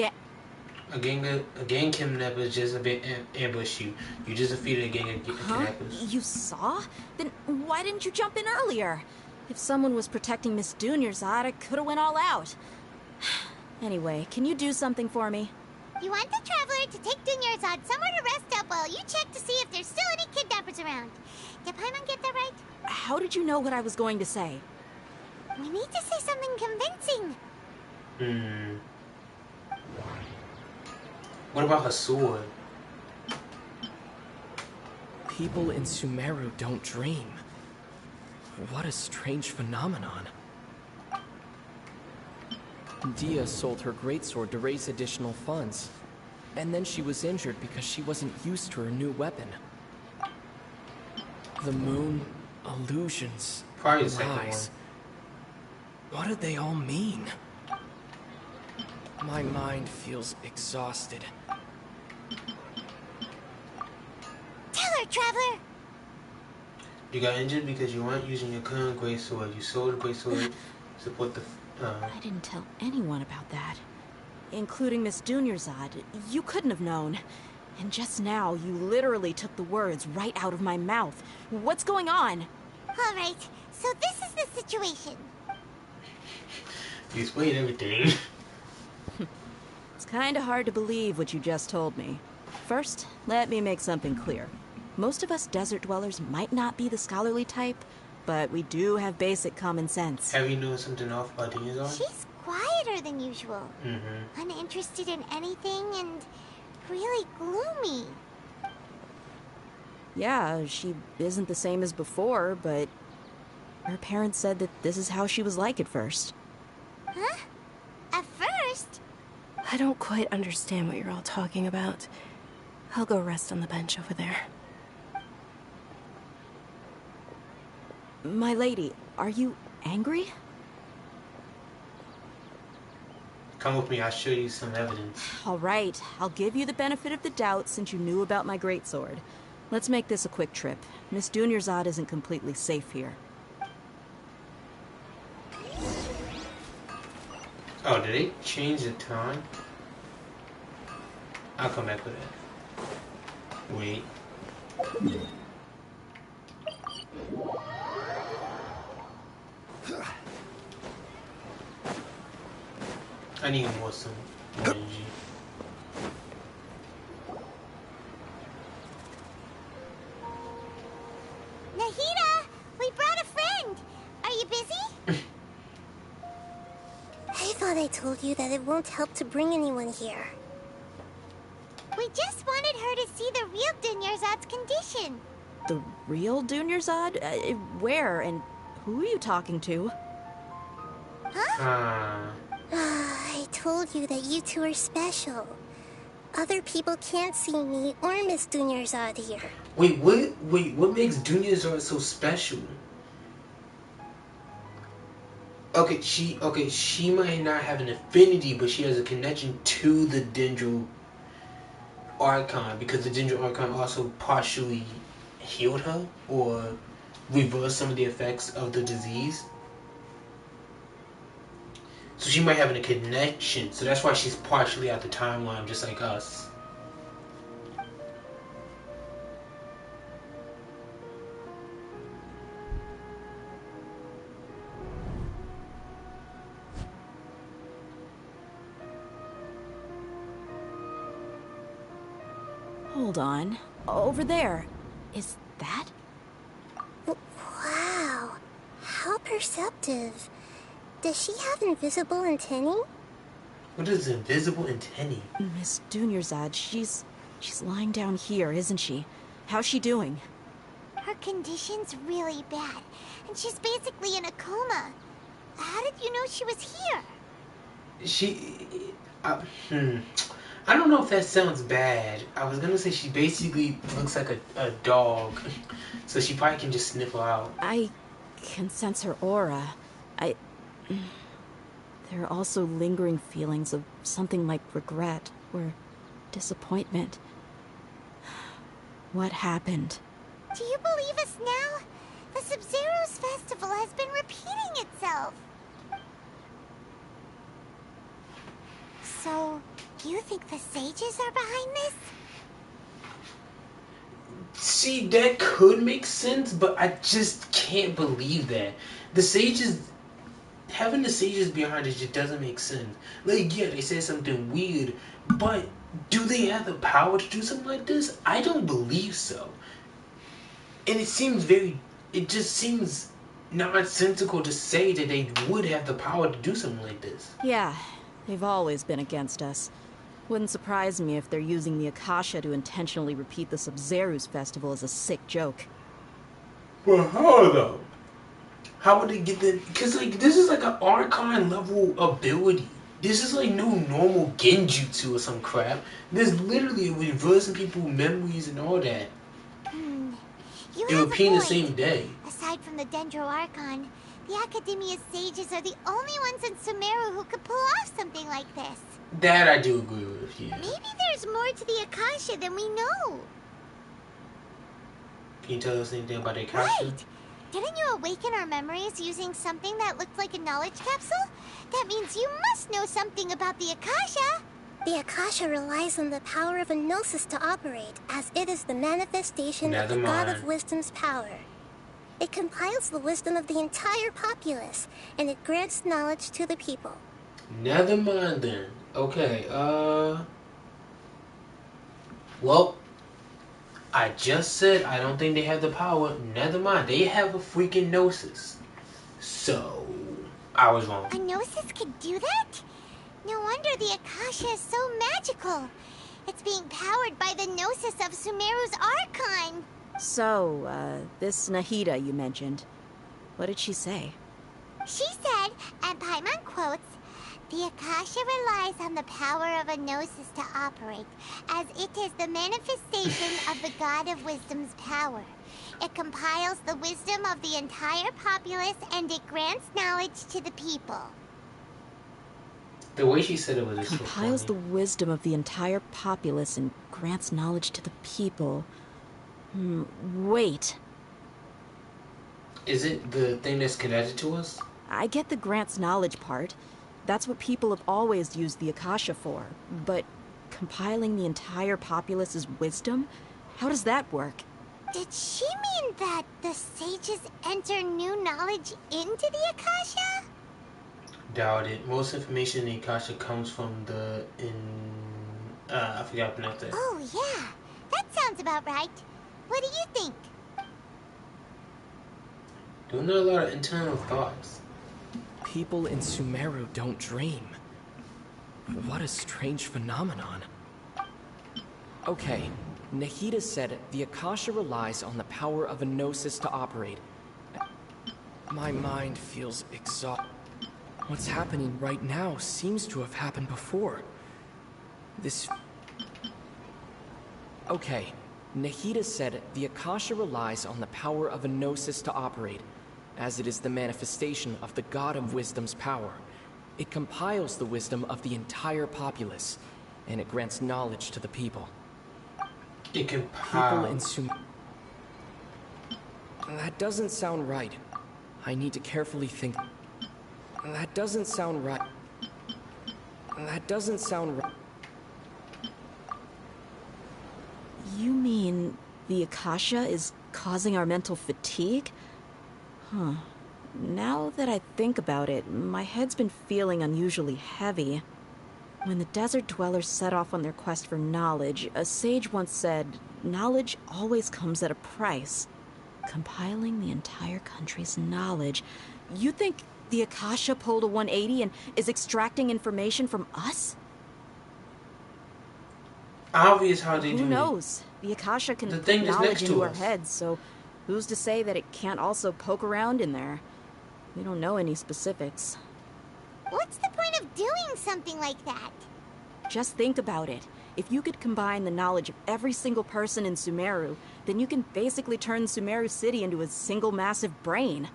A gang kidnappers just a bit ambush you. You just defeated a gang of kidnappers. You saw? Then why didn't you jump in earlier? If someone was protecting Miss Dunyarzad, I could have went all out. Anyway, can you do something for me? You want the Traveler to take Dunyarzad somewhere to rest up while you check to see if there's still any kidnappers around. Did Paimon get that right? How did you know what I was going to say? We need to say something convincing. What about her sword? People in Sumeru don't dream. What a strange phenomenon. Dia sold her greatsword to raise additional funds. And then she was injured because she wasn't used to her new weapon. The moon, illusions, Probably the second lies. What do they all mean? My mind feels exhausted. traveler? You got injured because you weren't using your current great sword. You sold the great sword. Support the. I didn't tell anyone about that. Including Miss Dunyarzad. You couldn't have known. And just now, you literally took the words right out of my mouth. What's going on? All right, so this is the situation. You explained everything. It's kinda hard to believe what you just told me. First, let me make something clear. Most of us desert dwellers might not be the scholarly type, but we do have basic common sense. Have you noticed something off about Dunyarzad? She's quieter than usual. Mm-hmm. Uninterested in anything and really gloomy. Yeah, she isn't the same as before, but her parents said that this is how she was like at first. Huh? At first? I don't quite understand what you're all talking about. I'll go rest on the bench over there. My lady, are you angry? Come with me, I'll show you some evidence. All right, I'll give you the benefit of the doubt since you knew about my greatsword. Let's make this a quick trip. Miss Dunyarzad isn't completely safe here. Oh, did they change the time? I'll come back with that. Wait. I need more energy. Nahida, we brought a friend. Are you busy? I thought I told you that it won't help to bring anyone here. We just wanted her to see the real Dunyarzad's condition. The real Dunyarzad? Where and who are you talking to? Huh? I told you that you two are special. Other people can't see me or Miss Dunyarzad here. Wait, what makes Dunyarzad so special? Okay, she might not have an affinity, but she has a connection to the Dendro Archon, because the Dendro Archon also partially healed her or reversed some of the effects of the disease. So she might have a connection. So that's why she's partially out the timeline, just like us. Hold on. Over there. Is that? Wow. How perceptive. Does she have invisible antennae? What is invisible antennae? Miss Dunyarzad, she's lying down here, isn't she? How's she doing? Her condition's really bad, and she's basically in a coma. How did you know she was here? I don't know if that sounds bad. I was gonna say she basically looks like a dog, so she probably can just sniff her out. I can sense her aura. There are also lingering feelings of something like regret or disappointment. What happened? Do you believe us now? The Sub-Zero's festival has been repeating itself. So, you think the sages are behind this? See, that could make sense, but I just can't believe that. The sages... Having the sages behind it just doesn't make sense. Like, yeah, they said something weird, but do they have the power to do something like this? I don't believe so. And it just seems nonsensical to say that they would have the power to do something like this. Yeah, they've always been against us. Wouldn't surprise me if they're using the Akasha to intentionally repeat the Sub-Zero's festival as a sick joke. Well, how though? How would they get the... Because, like, this is like an Archon level ability. This is like no normal genjutsu or some crap. There's literally reversing people's memories and all that. You It repeating the same day. Aside from the Dendro Archon, the Academia's sages are the only ones in Sumeru who could pull off something like this. That I do agree with, yeah. Maybe there's more to the Akasha than we know. Can you tell us anything about the Akasha? Right! Didn't you awaken our memories using something that looked like a knowledge capsule? That means you must know something about the Akasha! The Akasha relies on the power of a gnosis to operate, as it is the manifestation of the God of Wisdom's power. It compiles the wisdom of the entire populace, and it grants knowledge to the people. Never mind then. Okay, well, I just said I don't think they have the power. Never mind, they have a freaking gnosis. So, I was wrong. A gnosis could do that? No wonder the Akasha is so magical. It's being powered by the gnosis of Sumeru's archon. So, this Nahida you mentioned, what did she say? She said, and Paimon quotes, "The Akasha relies on the power of a gnosis to operate, as it is the manifestation of the God of Wisdom's power. It compiles the wisdom of the entire populace, and it grants knowledge to the people." The way she said it was just Compiles so the funny. wisdom of the entire populace and grants knowledge to the people. Wait. Is it the thing that's connected to us? I get the grants knowledge part. That's what people have always used the Akasha for. But compiling the entire populace's wisdom? How does that work? Did she mean that the sages enter new knowledge into the Akasha? Doubt it. Most information in the Akasha comes from I forgot to pronounce that. Oh, yeah. That sounds about right. What do you think? Don't know a lot of internal thoughts. People in Sumeru don't dream. What a strange phenomenon. Okay, Nahida said the Akasha relies on the power of a gnosis to operate. My mind feels exhausted. What's happening right now seems to have happened before. Okay, Nahida said the Akasha relies on the power of a gnosis to operate, as it is the manifestation of the God of Wisdom's power. It compiles the wisdom of the entire populace, and it grants knowledge to the people. It People compiles. in That doesn't sound right. I need to carefully think. That doesn't sound right. That doesn't sound right. You mean the Akasha is causing our mental fatigue? Huh. Now that I think about it, my head's been feeling unusually heavy. When the desert dwellers set off on their quest for knowledge, a sage once said, knowledge always comes at a price. Compiling the entire country's knowledge. You think the Akasha pulled a 180 and is extracting information from us? Obvious how they do Who it. knows? The Akasha can The put thing that's knowledge next to into our us. heads, so who's to say that it can't also poke around in there? We don't know any specifics. What's the point of doing something like that? Just think about it. If you could combine the knowledge of every single person in Sumeru, then you can basically turn Sumeru City into a single massive brain.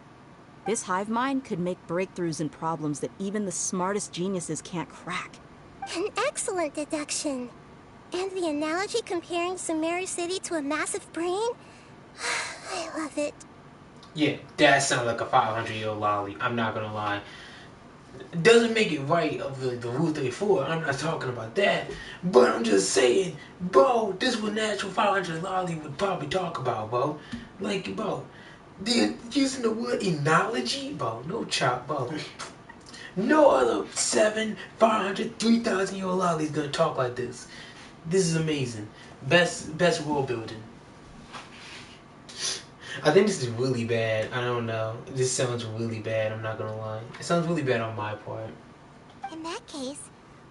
This hive mind could make breakthroughs in problems that even the smartest geniuses can't crack. An excellent deduction. And the analogy comparing Sumeru City to a massive brain? I love it. Yeah, that sounds like a 500-year-old lolly. I'm not gonna lie. It doesn't make it right of the Rule 34. I'm not talking about that. But I'm just saying, bro, this is what natural 500 lolly would probably talk about, bro. Like, bro, they're using the word analogy, bro. No chop, bro. No other 500, 3,000-year-old lolly is gonna talk like this. This is amazing. Best world building. I think this is really bad. I don't know. This sounds really bad. I'm not gonna lie. It sounds really bad on my part. In that case,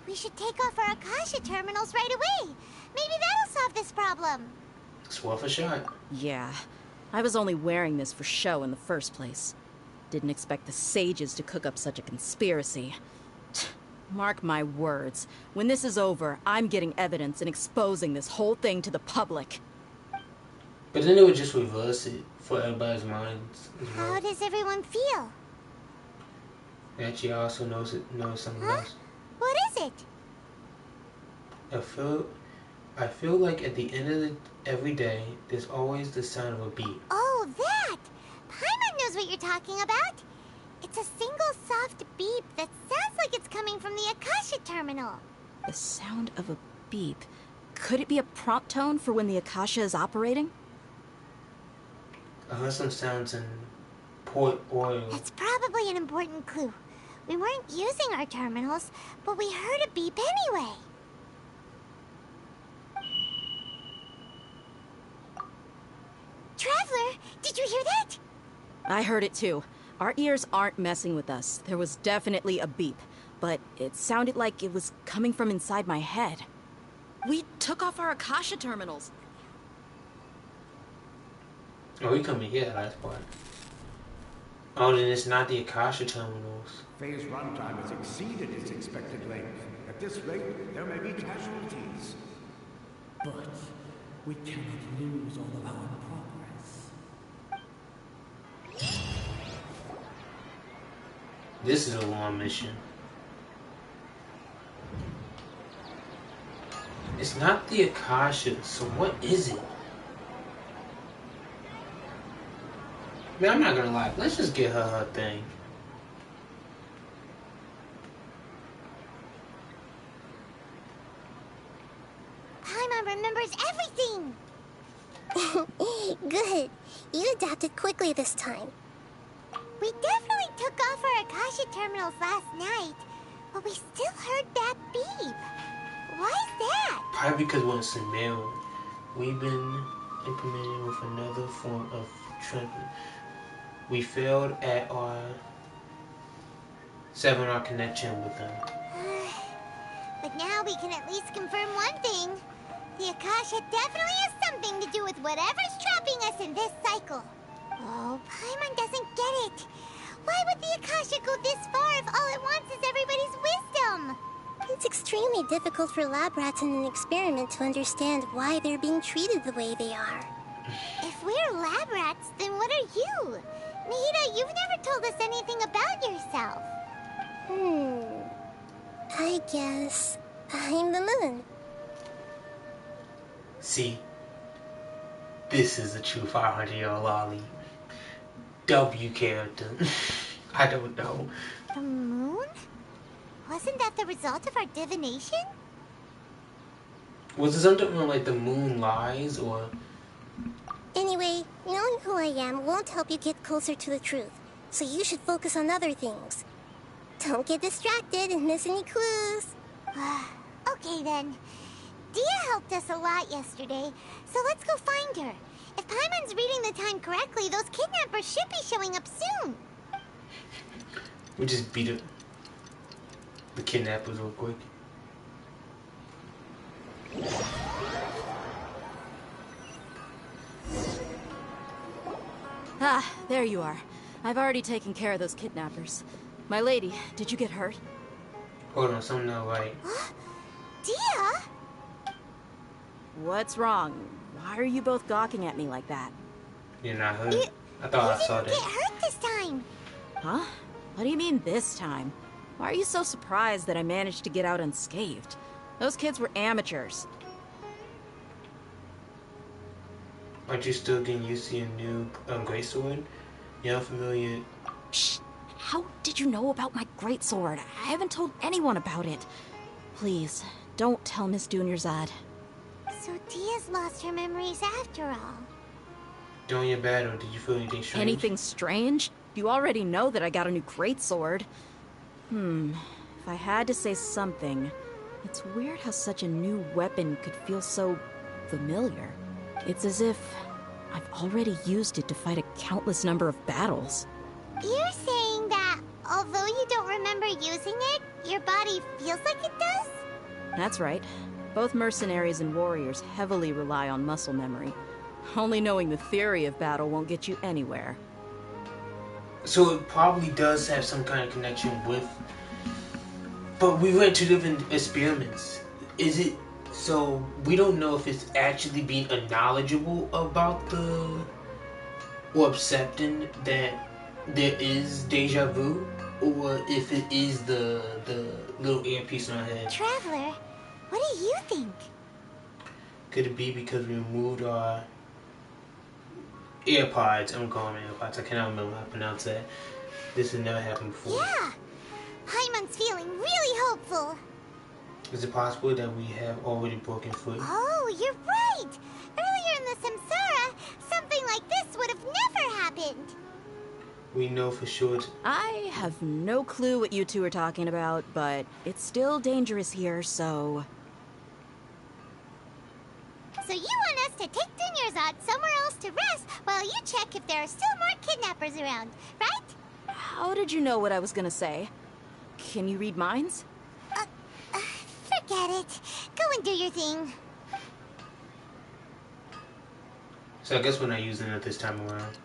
we should take off our Akasha terminals right away. Maybe that'll solve this problem. It's worth a shot. Yeah, I was only wearing this for show in the first place. Didn't expect the sages to cook up such a conspiracy. Mark my words. When this is over, I'm getting evidence and exposing this whole thing to the public. But then it would just reverse it for everybody's minds as well. How does everyone feel? Actually, I also knows something else. What is it? I feel I feel like at the end of every day, there's always the sound of a beep. Oh, that! Paimon knows what you're talking about. It's a single soft beep that sounds like it's coming from the Akasha terminal. The sound of a beep. Could it be a prompt tone for when the Akasha is operating? I heard some sounds in Port Oil. That's probably an important clue. We weren't using our terminals, but we heard a beep anyway. Traveler, did you hear that? I heard it too. Our ears aren't messing with us. There was definitely a beep, but it sounded like it was coming from inside my head. We took off our Akasha terminals. Oh, we come in here, last part. Oh, then it's not the Akasha terminals. Phase runtime has exceeded its expected length. At this rate, there may be casualties. But we cannot lose all of our progress. This is a long mission. It's not the Akasha, so what is it? Man, I'm not gonna lie. Let's just get her thing. Paimon remembers everything! Good. You adapted quickly this time. We definitely took off our Akasha terminals last night, but we still heard that beep. Why is that? Probably because we're in Sumeru. We've been implemented with another form of treatment. We failed at our severing our connection with them. But now we can at least confirm one thing. The Akasha definitely has something to do with whatever's trapping us in this cycle. Oh, Paimon doesn't get it. Why would the Akasha go this far if all it wants is everybody's wisdom? It's extremely difficult for lab rats in an experiment to understand why they're being treated the way they are. If we're lab rats, then what are you? Nahida, you've never told us anything about yourself. I guess I'm the moon. See, this is a true 500-year lolly. W character. I don't know. The moon? Wasn't that the result of our divination? Was it something like the moon lies or? Anyway, knowing who I am won't help you get closer to the truth, so you should focus on other things. Don't get distracted and miss any clues. Okay then. Dia helped us a lot yesterday, so let's go find her. If Paimon's reading the time correctly, those kidnappers should be showing up soon. We just beat it. The kidnappers real quick. Ah, there you are. I've already taken care of those kidnappers. My lady, did you get hurt? Hold on, something not right. Dia? What's wrong? Why are you both gawking at me like that? You're not hurt? I thought I saw that. You didn't get hurt this time. Huh? What do you mean this time? Why are you so surprised that I managed to get out unscathed? Those kids were amateurs. Aren't you still getting used to your new greatsword? You're unfamiliar. Shh! How did you know about my greatsword? I haven't told anyone about it. Please, don't tell Miss Dunyarzad. So Dia's lost her memories after all. During your battle, did you feel anything strange? Anything strange? You already know that I got a new greatsword. If I had to say something, it's weird how such a new weapon could feel so familiar. It's as if I've already used it to fight a countless number of battles. You're saying that although you don't remember using it, your body feels like it does? That's right. Both mercenaries and warriors heavily rely on muscle memory. Only knowing the theory of battle won't get you anywhere. So it probably does have some kind of connection with... But we went to different experiments. Is it... So we don't know if it's actually being knowledgeable about the... Or accepting that there is deja vu, or if it is the little earpiece in our head. Traveler, what do you think? Could it be because we removed our AirPods? I'm calling them AirPods. I cannot remember how to pronounce that. This has never happened before. Yeah. Paimon's feeling really hopeful. Is it possible that we have already broken free? Oh, you're right. Earlier in the Samsara, something like this would have never happened. We know for sure. I have no clue what you two are talking about, but it's still dangerous here, so... So you want us to take Dunyarzad somewhere else to rest while you check if there are still more kidnappers around, right? How did you know what I was gonna say? Can you read minds? Forget it. Go and do your thing. So I guess we're not using it this time around.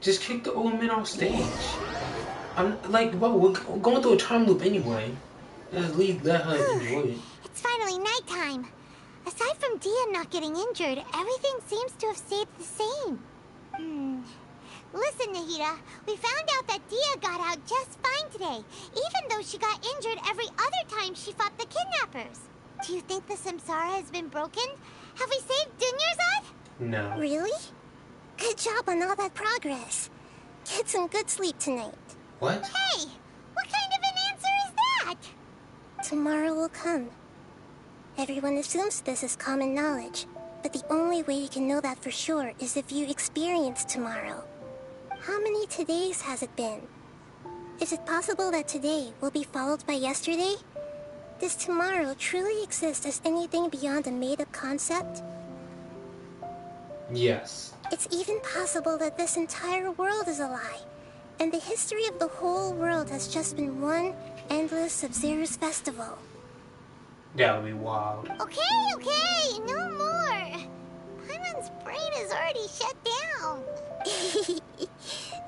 Just kick the old men off stage. I'm like, well, we're going through a time loop anyway. Just let her enjoy it. It's finally nighttime. Aside from Dia not getting injured, everything seems to have stayed the same. Listen, Nahida, we found out that Dia got out just fine today, even though she got injured every other time she fought the kidnappers. Do you think the Samsara has been broken? Have we saved Dunyarzad? No. Really? Good job on all that progress. Get some good sleep tonight. What? Hey, what kind of an answer is that? Tomorrow will come. Everyone assumes this is common knowledge, but the only way you can know that for sure is if you experience tomorrow. How many todays has it been? Is it possible that today will be followed by yesterday? Does tomorrow truly exist as anything beyond a made-up concept? Yes. It's even possible that this entire world is a lie, and the history of the whole world has just been one endless Sub-Zero's festival. That would be wild. Okay, no more. Paimon's brain is already shut down.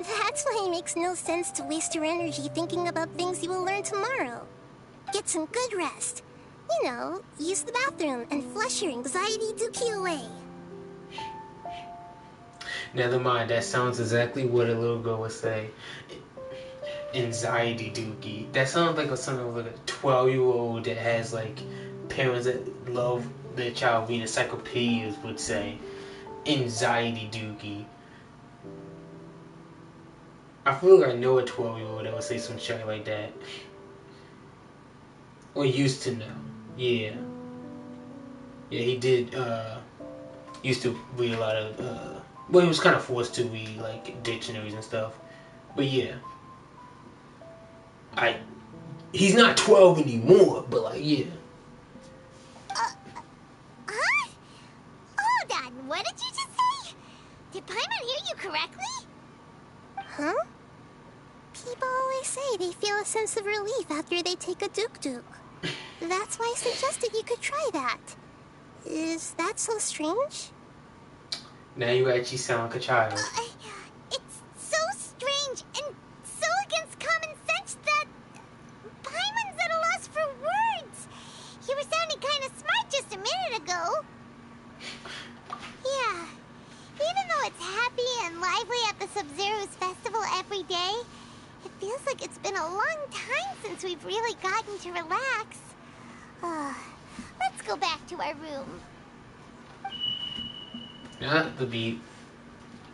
That's why it makes no sense to waste your energy thinking about things you will learn tomorrow. Get some good rest. You know, use the bathroom and flush your anxiety dookie away. Never mind, that sounds exactly what a little girl would say. Anxiety dookie. That sounds like something like a 12-year-old that has like parents that love their child reading encyclopedias would say. Anxiety dookie. I feel like I know a 12-year-old that would say some shit like that. Or used to know. Yeah. Yeah, he did used to read a lot of well, he was kind of forced to read like dictionaries and stuff. But yeah. He's not 12 anymore, but like, yeah. Huh? Hold on, what did you just say? Did Paimon hear you correctly? Huh? People always say they feel a sense of relief after they take a duk-duk. That's why I suggested you could try that. Is that so strange? Now you actually sound like a child. It's so strange and so against common sense that Paimon's at a loss for words. You were sounding kind of smart just a minute ago. Yeah, even though it's happy and lively at the Sub-Zero's festival every day, it feels like it's been a long time since we've really gotten to relax. Let's go back to our room. Not the beat.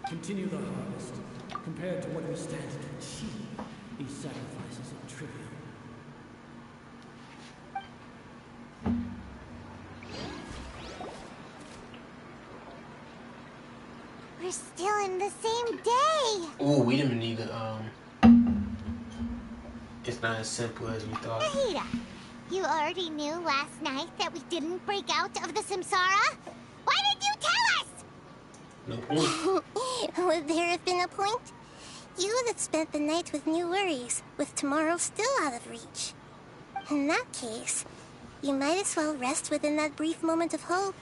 Continue the harvest. Compared to what we stand to achieve, these sacrifices are trivial. We're still in the same day. Oh, we didn't either. It's not as simple as we thought. Nahida, you already knew last night that we didn't break out of the Samsara? Why did you tell us? No point. Would there have been a point? You would have spent the night with new worries, with tomorrow still out of reach. In that case, you might as well rest within that brief moment of hope.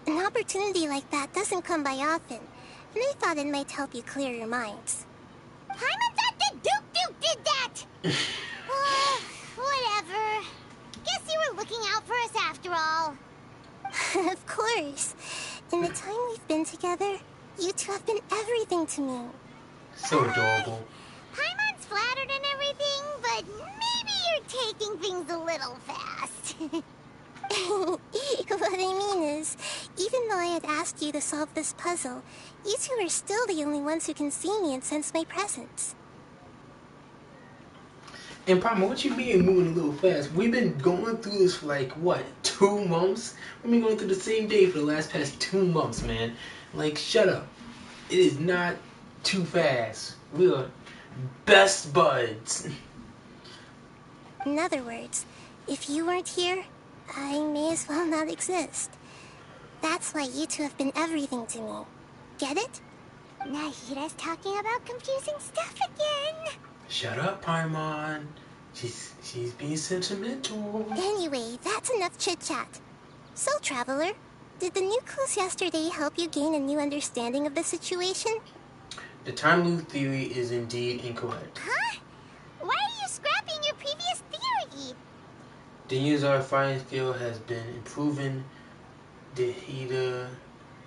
An opportunity like that doesn't come by often, and I thought it might help you clear your minds. Paimon thought that Duke did that! Whatever. Guess you were looking out for us after all. Of course. In the time we've been together, you two have been everything to me. So adorable. Paimon's flattered and everything, but maybe you're taking things a little fast. What I mean is, even though I had asked you to solve this puzzle, you two are still the only ones who can see me and sense my presence. And Palmer, what you mean moving a little fast? We've been going through this for like, what, 2 months? We've been going through the same day for the past 2 months, man. Like, shut up. It is not too fast. We are best buds. In other words, if you weren't here, I may as well not exist. That's why you two have been everything to me. Get it? Nahida's talking about confusing stuff again. Shut up, Paimon. She's being sentimental. Anyway, that's enough chit-chat. So, Traveler, did the new clues yesterday help you gain a new understanding of the situation? The time loop theory is indeed incorrect. Huh? Why are you scrapping your previous theory? Denyuzar's fighting skill has been improving. Nahida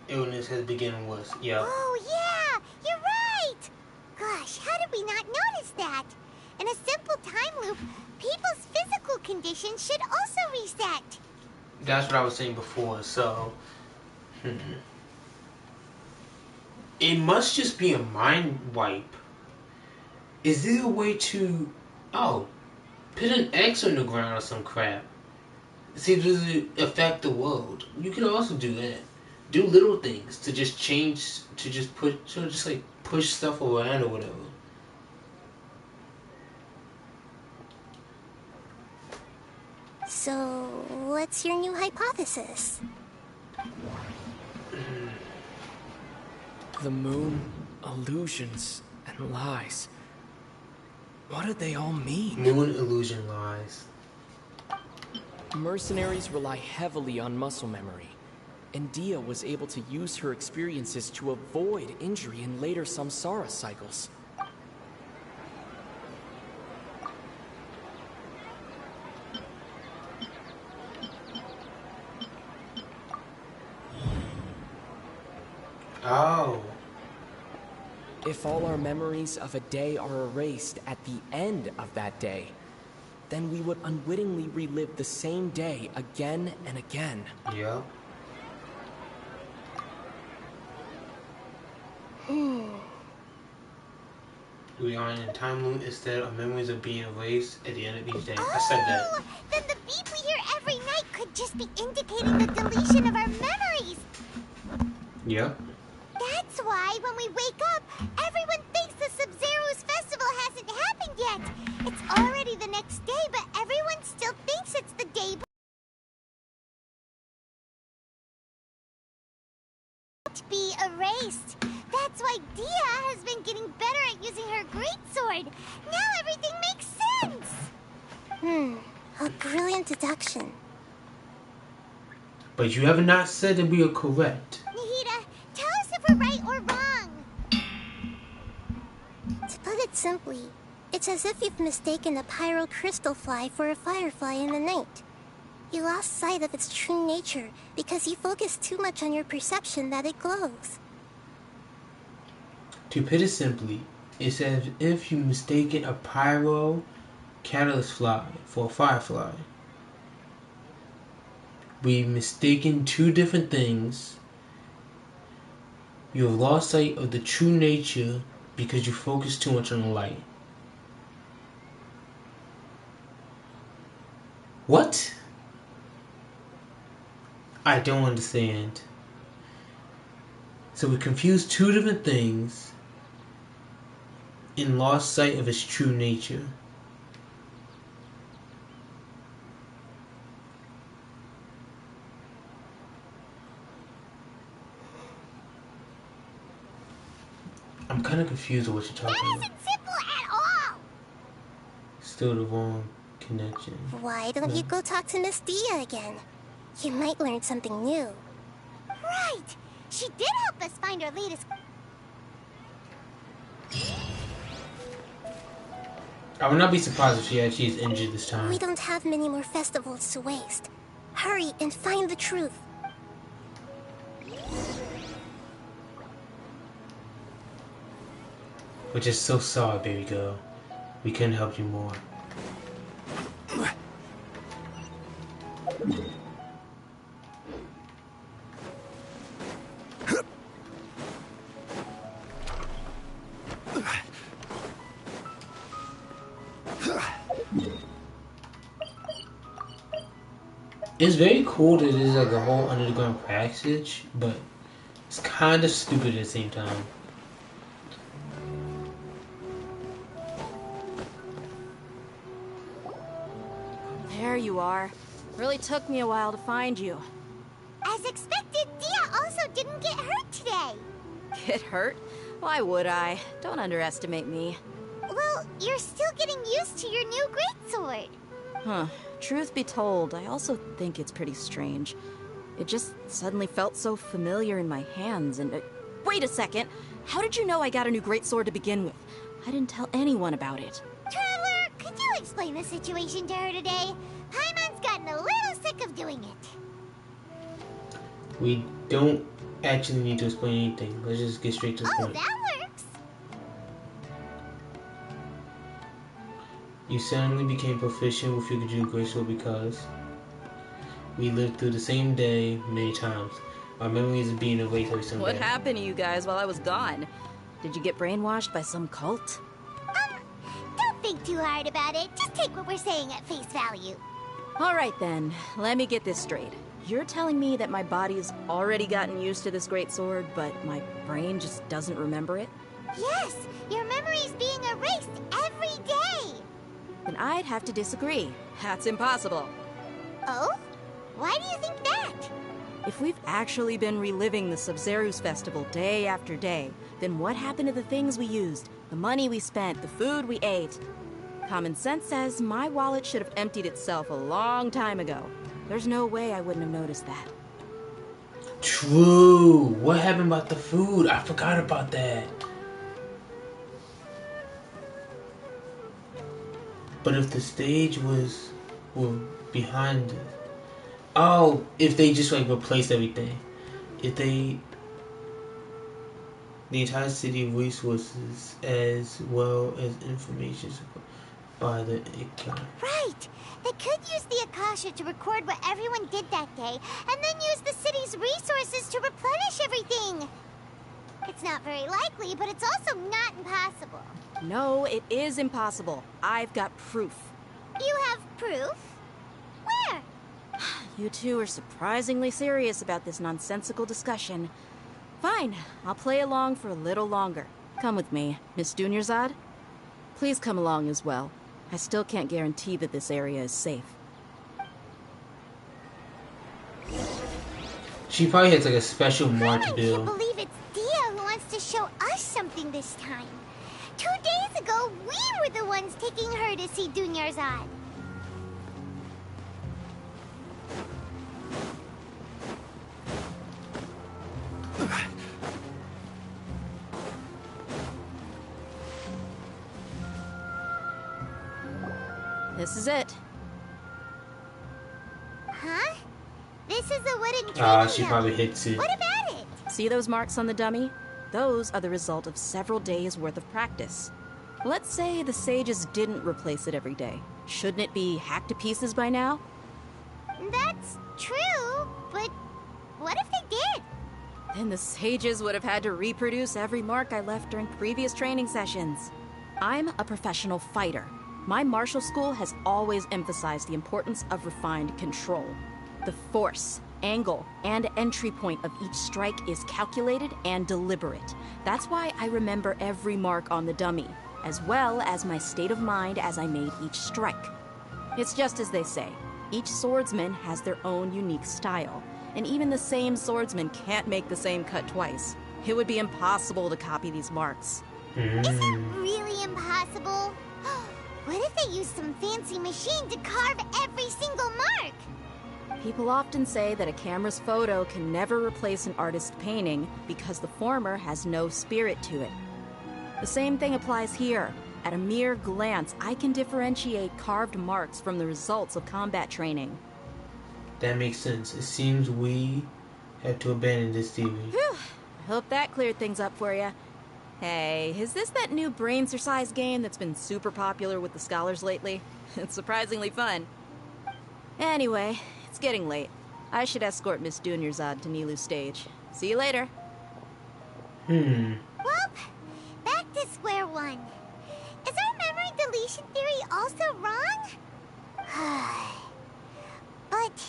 illness has begun worse. Yeah. Oh, yeah! You're right! Gosh, how did we not notice that? In a simple time loop, people's physical conditions should also reset. That's what I was saying before, so... It must just be a mind wipe. Is there a way to... Oh, put an X on the ground or some crap? See, does it affect the world? You can also do that. Do little things to just change, to just push, just like push stuff around or whatever. So, what's your new hypothesis? The moon, illusions, and lies. What do they all mean? Moon, illusion, lies. Mercenaries rely heavily on muscle memory, and Dia was able to use her experiences to avoid injury in later samsara cycles. Oh. If all our memories of a day are erased at the end of that day, then we would unwittingly relive the same day again and again. Yeah. We are in a time loop instead of memories of being erased at the end of each day. I said that. Then the beep we hear every night could just be indicating the deletion of our memories. Yeah. That's why when we wake up, everyone thinks the Sub-Zero's festival hasn't happened yet. It's already the next day, but everyone still thinks it's the day to be erased. That's why Dia has been getting better at using her greatsword. Now everything makes sense. A brilliant deduction. But you have not said that we are correct. Nahida, tell us if we're right or wrong. To put it simply, it's as if you've mistaken a pyro crystal fly for a firefly in the night. You lost sight of its true nature because you focused too much on your perception that it glows. To put it simply, it's as if you mistaken a pyro catalyst fly for a firefly. We've mistaken two different things. You have lost sight of the true nature because you focus too much on the light. What? I don't understand. So we confused two different things and lost sight of its true nature. I'm kind of confused with what you're talking about. That isn't simple at all. Still the wrong connection. Why don't you go talk to Miss Dia again? You might learn something new. Right. She did help us find our latest... I would not be surprised if she actually is injured this time. We don't have many more festivals to waste. Hurry and find the truth. We're just so sorry, baby girl. We couldn't help you more. It's very cool that there's like a whole underground passage, but it's kind of stupid at the same time. There you are. Really took me a while to find you. As expected, Dia also didn't get hurt today. Get hurt? Why would I? Don't underestimate me. Well, you're still getting used to your new greatsword. Huh. Truth be told, I also think it's pretty strange. It just suddenly felt so familiar in my hands and... wait a second! How did you know I got a new greatsword to begin with? I didn't tell anyone about it. Traveler, could you explain the situation to her today? Paimon's gotten a little sick of doing it. We don't actually need to explain anything. Let's just get straight to the point. That works. You suddenly became proficient with your new greatsword because we lived through the same day many times. Our memories of being erased every single What day. happened to you guys while I was gone? Did you get brainwashed by some cult? Don't think too hard about it. Just take what we're saying at face value. Alright then, let me get this straight. You're telling me that my body's already gotten used to this greatsword, but my brain just doesn't remember it? Yes, your memory's being erased every day. Then I'd have to disagree. That's impossible. Oh? Why do you think that? If we've actually been reliving the Sub-Zero's festival day after day, then what happened to the things we used, the money we spent, the food we ate? Common sense says my wallet should have emptied itself a long time ago. There's no way I wouldn't have noticed that. True. What happened about the food? I forgot about that. But if the stage were behind it. Oh, if they just like replaced everything. If they the entire city of resources as well as information by the account. Right. They could use the Akasha to record what everyone did that day, and then use the city's resources to replenish everything. It's not very likely, but it's also not impossible. No, it is impossible. I've got proof. You have proof? Where? You two are surprisingly serious about this nonsensical discussion. Fine, I'll play along for a little longer. Come with me, Miss Dunyarzad. Please come along as well. I still can't guarantee that this area is safe. She probably has like a special mark to I do. can't believe it's Dia who wants to show us something this time. 2 days ago, we were the ones taking her to see Dunyarzad. This is it. Huh? This is a wooden She probably hits it. What about it? See those marks on the dummy? Those are the result of several days' worth of practice. Let's say the sages didn't replace it every day. Shouldn't it be hacked to pieces by now? That's true, but what if they did? Then the sages would have had to reproduce every mark I left during previous training sessions. I'm a professional fighter. My martial school has always emphasized the importance of refined control. The force, angle, and entry point of each strike is calculated and deliberate. That's why I remember every mark on the dummy, as well as my state of mind as I made each strike. It's just as they say, each swordsman has their own unique style, and even the same swordsman can't make the same cut twice. It would be impossible to copy these marks. Is it really impossible? What if they used some fancy machine to carve every single mark? People often say that a camera's photo can never replace an artist's painting because the former has no spirit to it. The same thing applies here. At a mere glance, I can differentiate carved marks from the results of combat training. That makes sense. It seems we have to abandon this theory. Whew. I hope that cleared things up for you. Hey, is this that new brain exercise game that's been super popular with the scholars lately? It's surprisingly fun. Anyway, it's getting late. I should escort Miss Dunyarzad to Nilu's stage. See you later. Well, back to square one. Is our memory deletion theory also wrong? But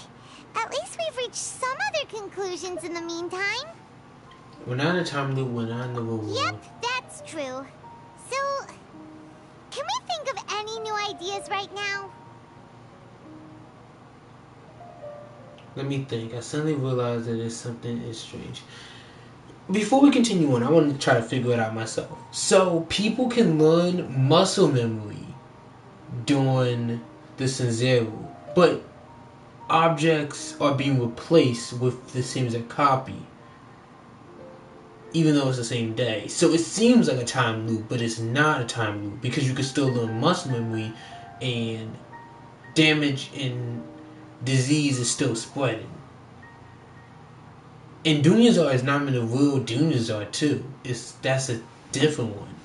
at least we've reached some other conclusions in the meantime. We're not in a time loop, we're not in the real world. Yep, that's true. So, can we think of any new ideas right now? Let me think. I suddenly realized that there's something is strange. Before we continue on, I want to try to figure it out myself. So, people can learn muscle memory during the Sinzeru, but objects are being replaced with the same exact copy, even though it's the same day. So it seems like a time loop, but it's not a time loop because you can still learn muscle memory and damage and disease is still spreading. And Dunyarzad is not in the real Dunyarzad too. That's a different one.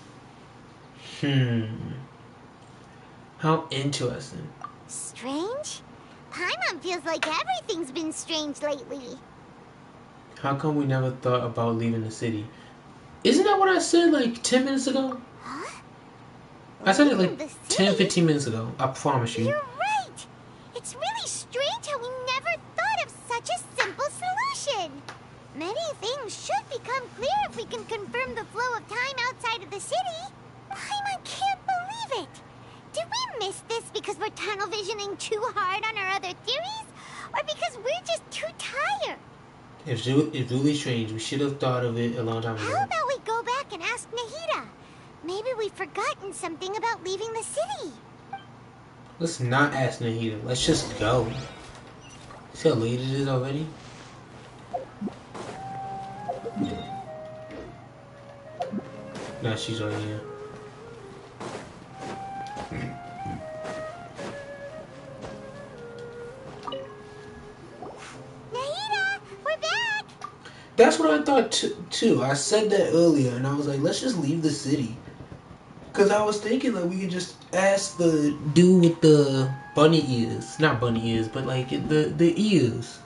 How interesting. Strange? Paimon feels like everything's been strange lately. How come we never thought about leaving the city? Isn't that what I said like 10 minutes ago? Huh? I said it like 10-15 minutes ago. I promise you. You're right! It's really strange how we never thought of such a simple solution. Many things should become clear if we can confirm the flow of time outside of the city. Paimon can't believe it. Did we miss this because we're tunnel visioning too hard on our other theories? Or because we're just too tired? It's really strange. We should have thought of it a long time ago. How about we go back and ask Nahida? Maybe we've forgotten something about leaving the city. Let's not ask Nahida. Let's just go. See how late it is already? Nah, she's already here. That's what I thought too. I said that earlier, and I was like, let's just leave the city. Because I was thinking that we could just ask the dude with the bunny ears. Not bunny ears, but like the ears.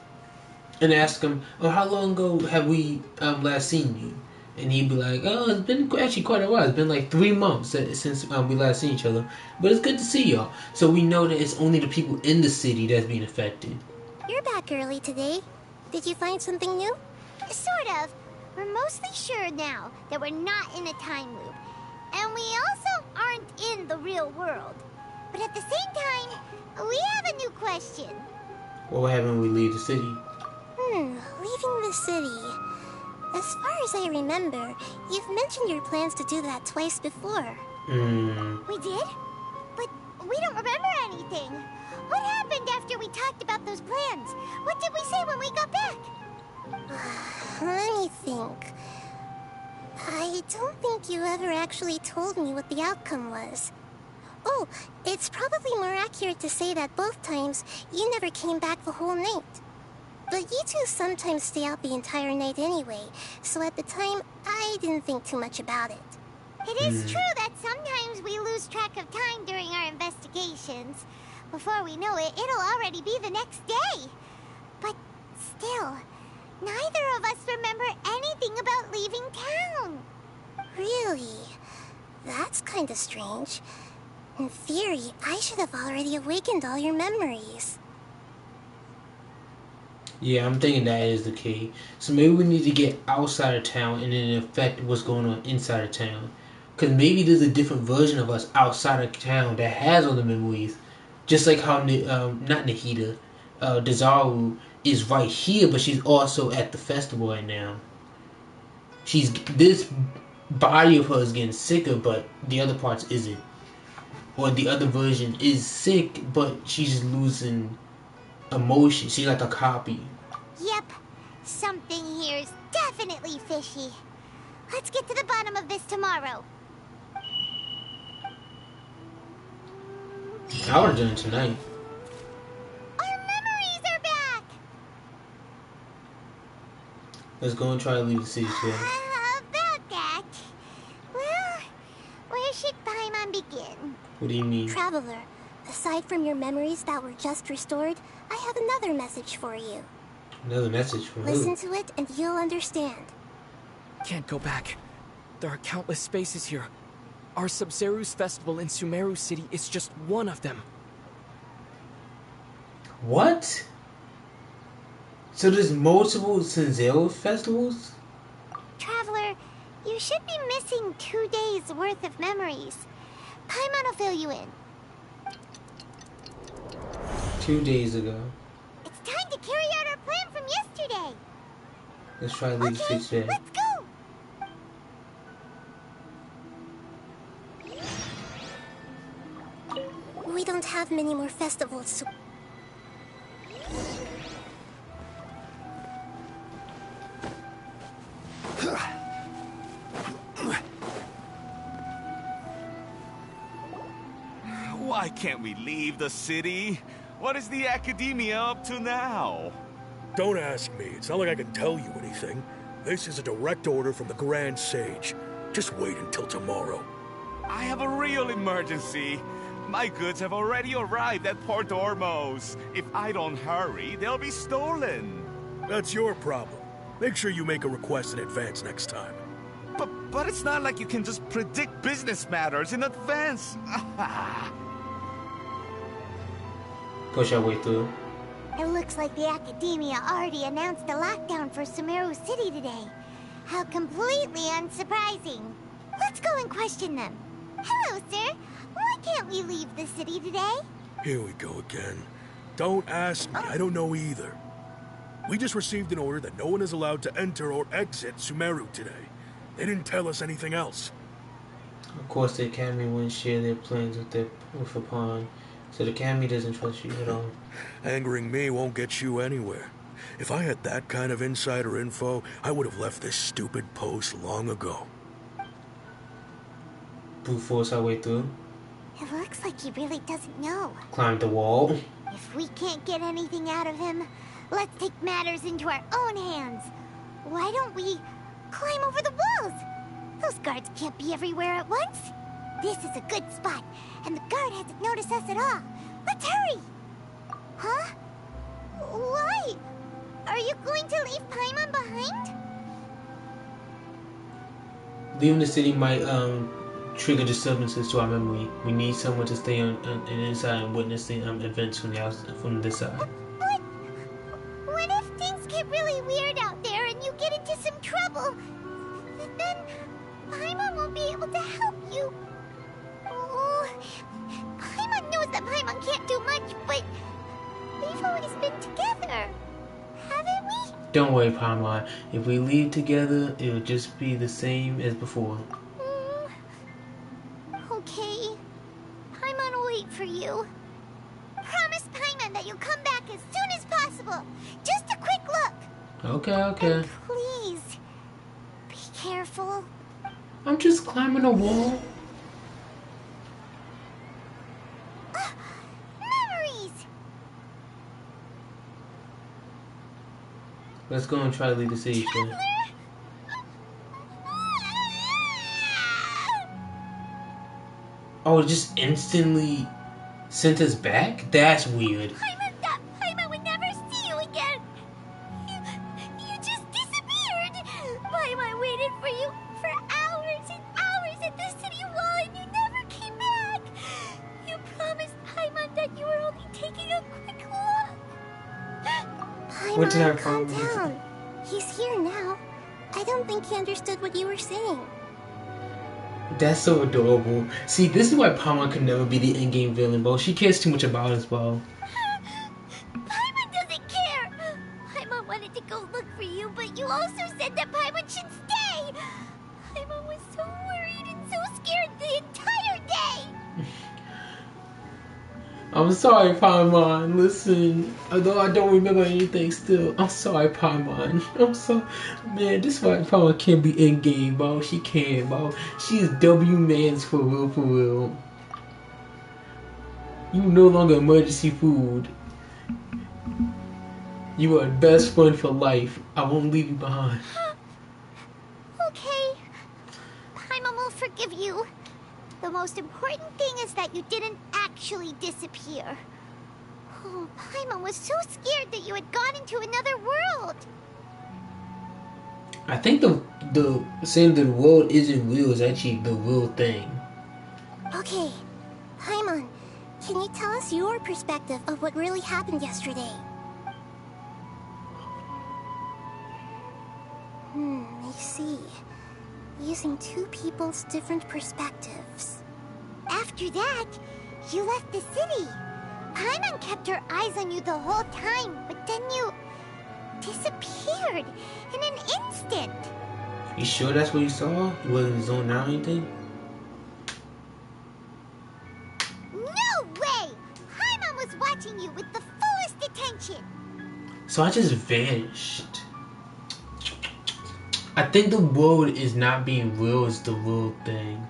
And ask him, oh, how long ago have we last seen you? And he'd be like, oh, it's been actually quite a while. It's been like 3 months since we last seen each other. But it's good to see y'all. So we know that it's only the people in the city that's being affected. You're back early today. Did you find something new? Sort of. We're mostly sure now that we're not in a time loop. And we also aren't in the real world. But at the same time, we have a new question. What will happen when we leave the city? Leaving the city. As far as I remember, you've mentioned your plans to do that twice before. We did? But we don't remember anything. What happened after we talked about those plans? What did we say when we got back? Let me think. I don't think you ever actually told me what the outcome was. Oh, it's probably more accurate to say that both times you never came back the whole night. But you two sometimes stay out the entire night anyway, so at the time, I didn't think too much about it. It is true that sometimes we lose track of time during our investigations. Before we know it, it'll already be the next day. But still, neither of us remember anything about leaving town. Really? That's kinda strange. In theory, I should have already awakened all your memories. Yeah, I'm thinking that is the key. So maybe we need to get outside of town and then affect what's going on inside of town. Because maybe there's a different version of us outside of town that has all the memories. Just like how, not Nahida, Dezaru is right here, but she's also at the festival right now. This body of hers getting sicker, but the other parts isn't. Or the other version is sick, but she's losing emotion. She's like a copy. Yep. Something here is definitely fishy. Let's get to the bottom of this tomorrow. I would have done it tonight. Our memories are back! Let's go and try to leave the city today. About that, What do you mean? Traveler, aside from your memories that were just restored, I have another message for you. Another message from Listen who? to it and you'll understand. Can't go back. There are countless spaces here. Our Sub-Zero's festival in Sumeru City is just one of them. What? So there's multiple Sub-Zero festivals? Traveler, you should be missing 2 days worth of memories. Paimon will fill you in. 2 days ago. It's time to carry out our plan from yesterday. Let's try to leave the city today. Let's go. We don't have many more festivals, so... Why can't we leave the city? What is the Academia up to now? Don't ask me. It's not like I can tell you anything. This is a direct order from the Grand Sage. Just wait until tomorrow. I have a real emergency. My goods have already arrived at Port Ormos. If I don't hurry, they'll be stolen. That's your problem. Make sure you make a request in advance next time. But it's not like you can just predict business matters in advance. Push our way through. It looks like the Academia already announced a lockdown for Sumeru City today. How completely unsurprising. Let's go and question them. Hello, sir. Why can't we leave the city today? Here we go again. Don't ask me. I don't know either. We just received an order that no one is allowed to enter or exit Sumeru today. They didn't tell us anything else. Of course, the Academy wouldn't share their plans with a pawn, so the Academy doesn't trust you at all. Angering me won't get you anywhere. If I had that kind of insider info, I would have left this stupid post long ago. Brute force our way through. It looks like he really doesn't know. Climb the wall. If we can't get anything out of him, let's take matters into our own hands. Why don't we climb over the walls? Those guards can't be everywhere at once. This is a good spot, and the guard hasn't noticed us at all. Let's hurry! Huh? Why? Are you going to leave Paimon behind? Leaving the city might trigger disturbances to our memory. We need someone to stay on inside and witness the events from the outside, from this side. But what if things get really weird out there and you get into some trouble? Then Paimon won't be able to help you. Oh, Paimon knows that Paimon can't do much, but we've always been together, haven't we? Don't worry, Paimon. If we leave together, it will just be the same as before. Okay. Paimon will wait for you. Promise Paimon that you'll come back as soon as possible. Just a quick look. Okay. And please, be careful. I'm just climbing a wall. Memories! Let's go and try to leave the city. Oh, it just instantly sent us back? That's weird. Paimon would never see you again. You just disappeared. Paimon waited for you for hours and hours at the city wall and you never came back. You promised Paimon that you were only taking a quick walk. What did I Paimon, calm promise? down. He's here now. I don't think he understood what you were saying. That's so adorable. See, this is why Paimon could never be the in-game villain, bro. She cares too much about us, bro. Paimon doesn't care. Paimon wanted to go look for you, but you also said that Paimon should stay. Paimon was so worried and so scared the entire day. I'm sorry, Paimon. Listen, although I don't remember anything still, I'm sorry, Paimon. I'm sorry. Man, this is why Paimon can't be in-game, bro. She can, bro. She is W-mans for real, for real. You no longer emergency food. You are best friend for life. I won't leave you behind. Okay. Paimon will forgive you. The most important thing is that you didn't actually disappear. Oh, Paimon was so scared that you had gone into another world. I think the saying that the world isn't real is actually the real thing. Okay, Paimon, can you tell us your perspective of what really happened yesterday? I see. Using two people's different perspectives. After that, you left the city. Paimon kept her eyes on you the whole time, but then you disappeared in an instant. You sure that's what you saw? You wasn't zoned out or anything? No way! Paimon was watching you with the fullest attention. So I just vanished. I think the world is not being real is the real thing.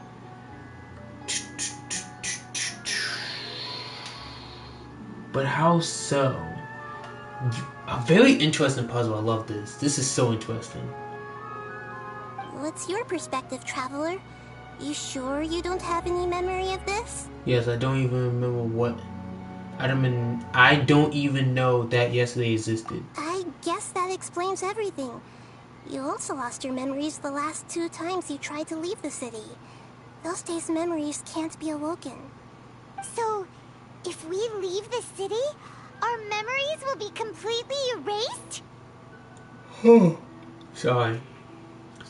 But how so? A very interesting puzzle. I love this. This is so interesting. What's your perspective, Traveler? You sure you don't have any memory of this? Yes, I don't even remember what. I don't even know that yesterday existed. I guess that explains everything. You also lost your memories the last 2 times you tried to leave the city. Those days' memories can't be awoken. So, if we leave the city, our memories will be completely erased? Sorry.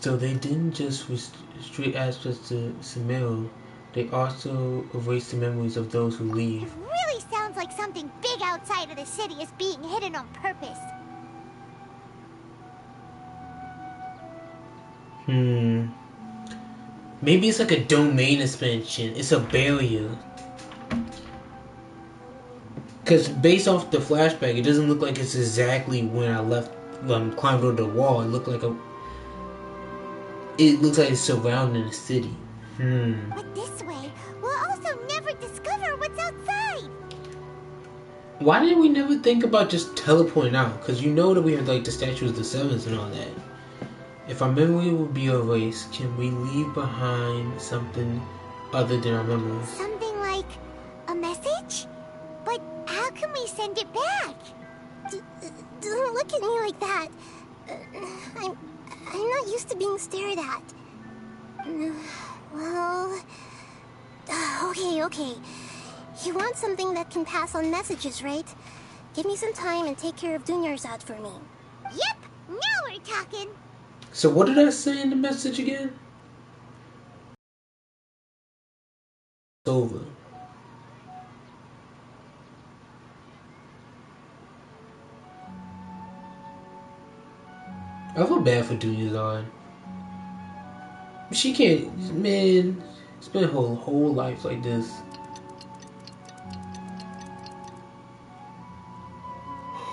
So they didn't just restrict access to Sumeru, they also erased the memories of those who leave. It really sounds like something big outside of the city is being hidden on purpose. Maybe it's like a domain expansion. It's a barrier. Because based off the flashback, it doesn't look like it's exactly when I left, climbed over the wall. It looks like it's surrounding the city. But this way, we'll also never discover what's outside. Why did we never think about just teleporting out? Because you know that we have like the statues of the sevens and all that. If our memory will be erased, can we leave behind something other than our memories? Something like a message? But how can we send it back? Don't look at me like that. I'm not used to being stared at. Well... Okay. You want something that can pass on messages, right? Give me some time and take care of Dunyarzad for me. Yep! Now we're talking! So what did I say in the message again? It's over. I feel bad for Dunyarzad. She can't, man, spend her whole life like this.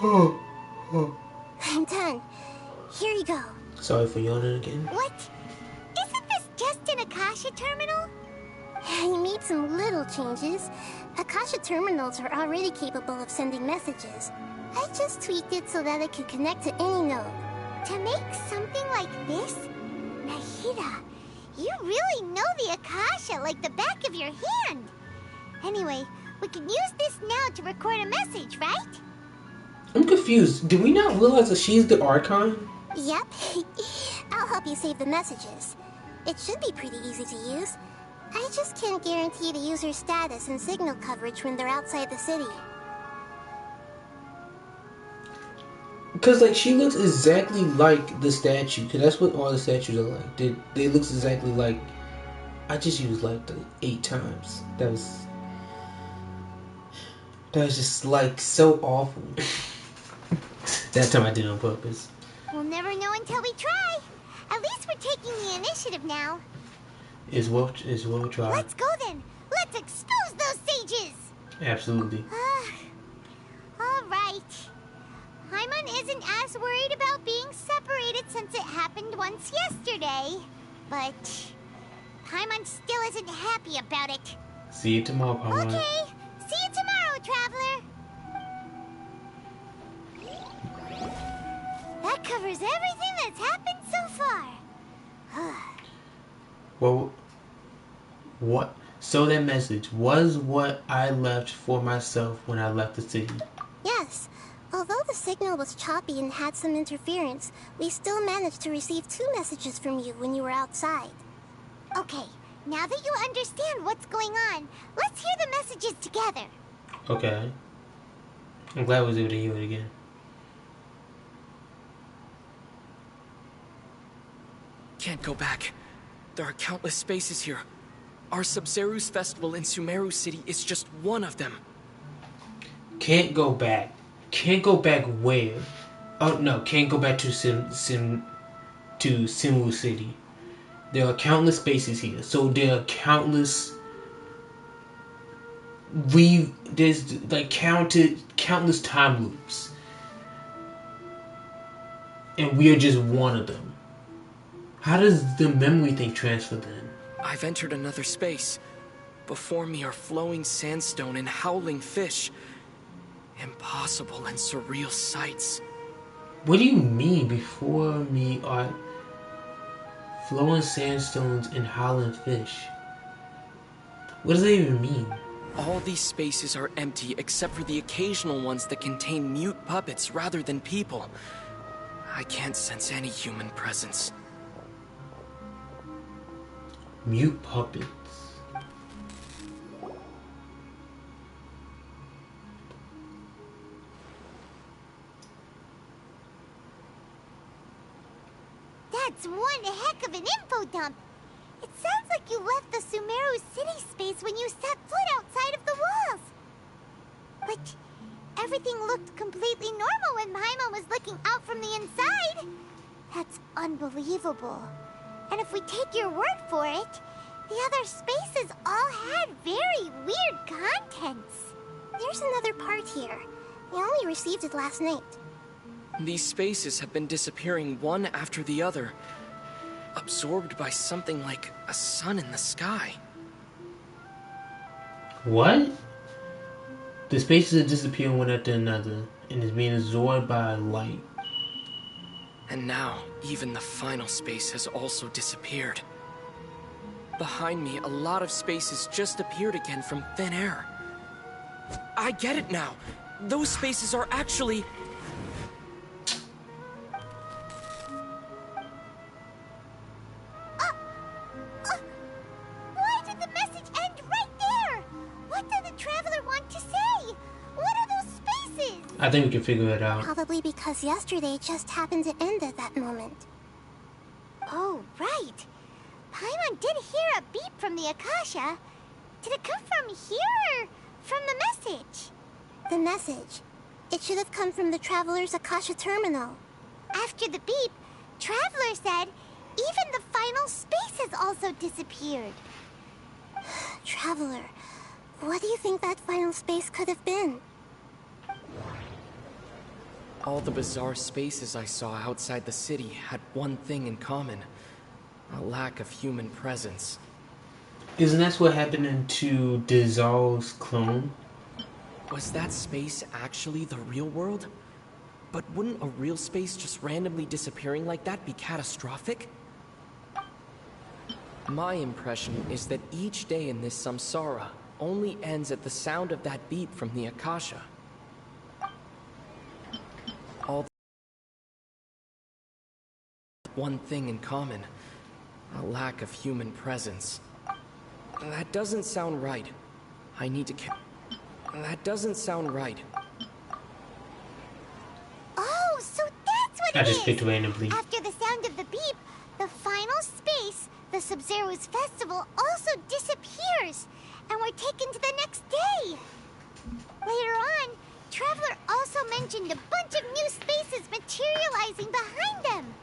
I'm done. Here you go. Sorry for yawning again. What? Isn't this just an Akasha terminal? I made some little changes. Akasha terminals are already capable of sending messages. I just tweaked it so that it could connect to any node. To make something like this? Nahida, you really know the Akasha like the back of your hand. Anyway, we can use this now to record a message, right? I'm confused. Did we not realize that she's the Archon? Yep. I'll help you save the messages. It should be pretty easy to use. I just can't guarantee the user's status and signal coverage when they're outside the city. Because, like, she looks exactly like the statue. Because that's what all the statues are like. They look exactly like... I just used, like, 8 times. That was just, like, so awful. That time I did it on purpose. We'll never know until we try. At least we're taking the initiative now. It's what we try. Let's go then. Let's expose those sages. Absolutely. All right. Paimon isn't as worried about being separated since it happened once yesterday. But Paimon still isn't happy about it. See you tomorrow, Paimon. Okay. See you tomorrow, Traveler. That covers everything that's happened so far. Well, what? So that message was what I left for myself when I left the city. Yes. Although the signal was choppy and had some interference, we still managed to receive 2 messages from you when you were outside. Okay, now that you understand what's going on, let's hear the messages together. Okay. I'm glad I was able to hear it again. Can't go back. There are countless spaces here. Our Sub-Zeru's festival in Sumeru City is just one of them. Can't go back. Can't go back where? Oh no, can't go back to Simu City. There are countless spaces here. So there are countless there's like countless time loops. And we are just one of them. How does the memory thing transfer then? I've entered another space. Before me are flowing sandstone and howling fish. Impossible and surreal sights. What do you mean before me are flowing sandstones and howling fish? What does that even mean? All these spaces are empty except for the occasional ones that contain mute puppets rather than people. I can't sense any human presence. Mute puppets. That's one heck of an info dump. It sounds like you left the Sumeru city space when you set foot outside of the walls. But everything looked completely normal when Paimon was looking out from the inside. That's unbelievable. And if we take your word for it, the other spaces all had very weird contents. There's another part here. We only received it last night. These spaces have been disappearing one after the other, absorbed by something like a sun in the sky. What? The spaces are disappearing one after another, and is being absorbed by light. And now, even the final space has also disappeared. Behind me, a lot of spaces just appeared again from thin air. I get it now. Those spaces are actually... Why did the message end right there? What did the Traveler want to say? What are those spaces? I think we can figure it out. Probably because yesterday just happened to end at that moment. Oh, right. Paimon did hear a beep from the Akasha. Did it come from here or from the message? The message. It should have come from the Traveler's Akasha terminal. After the beep, Traveler said even the final space has also disappeared. Traveler, what do you think that final space could have been? All the bizarre spaces I saw outside the city had one thing in common. A lack of human presence. Isn't that what happened to Dizal's clone? Was that space actually the real world? But wouldn't a real space just randomly disappearing like that be catastrophic? My impression is that each day in this samsara only ends at the sound of that beep from the Akasha. All one thing in common. A lack of human presence. That doesn't sound right. I need to That doesn't sound right. Oh, so that's what I it just is! picked randomly. After the sound of the beep, the final space, the Sub-Zeru's festival, also disappears, and we're taken to the next day. Later on, Traveler also mentioned a bunch of new spaces materializing behind them.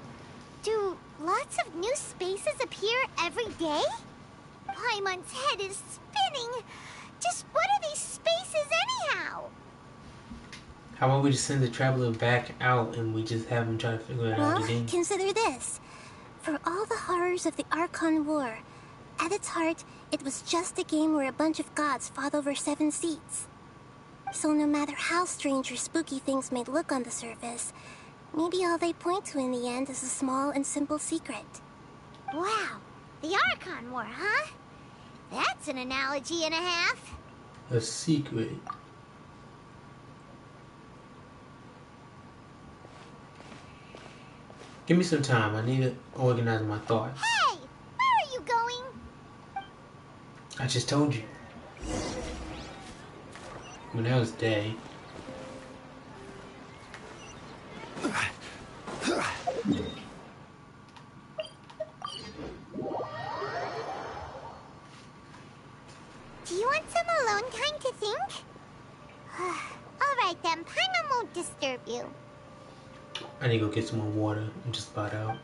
Do lots of new spaces appear every day? Paimon's head is spinning. Just what are these spaces anyhow? How about we just send the Traveler back out and we just have him try to figure it out Well, again? consider this. For all the horrors of the Archon War, at its heart, it was just a game where a bunch of gods fought over 7 seats. So no matter how strange or spooky things may look on the surface, maybe all they point to in the end is a small and simple secret. Wow, the Archon War, huh? That's an analogy and a half. A secret. Give me some time. I need to organize my thoughts. Hey! Where are you going? I just told you. When that was day. Do you want some alone time to think? Alright then, Paimon won't disturb you. I need to go get some more water. I'm just about out.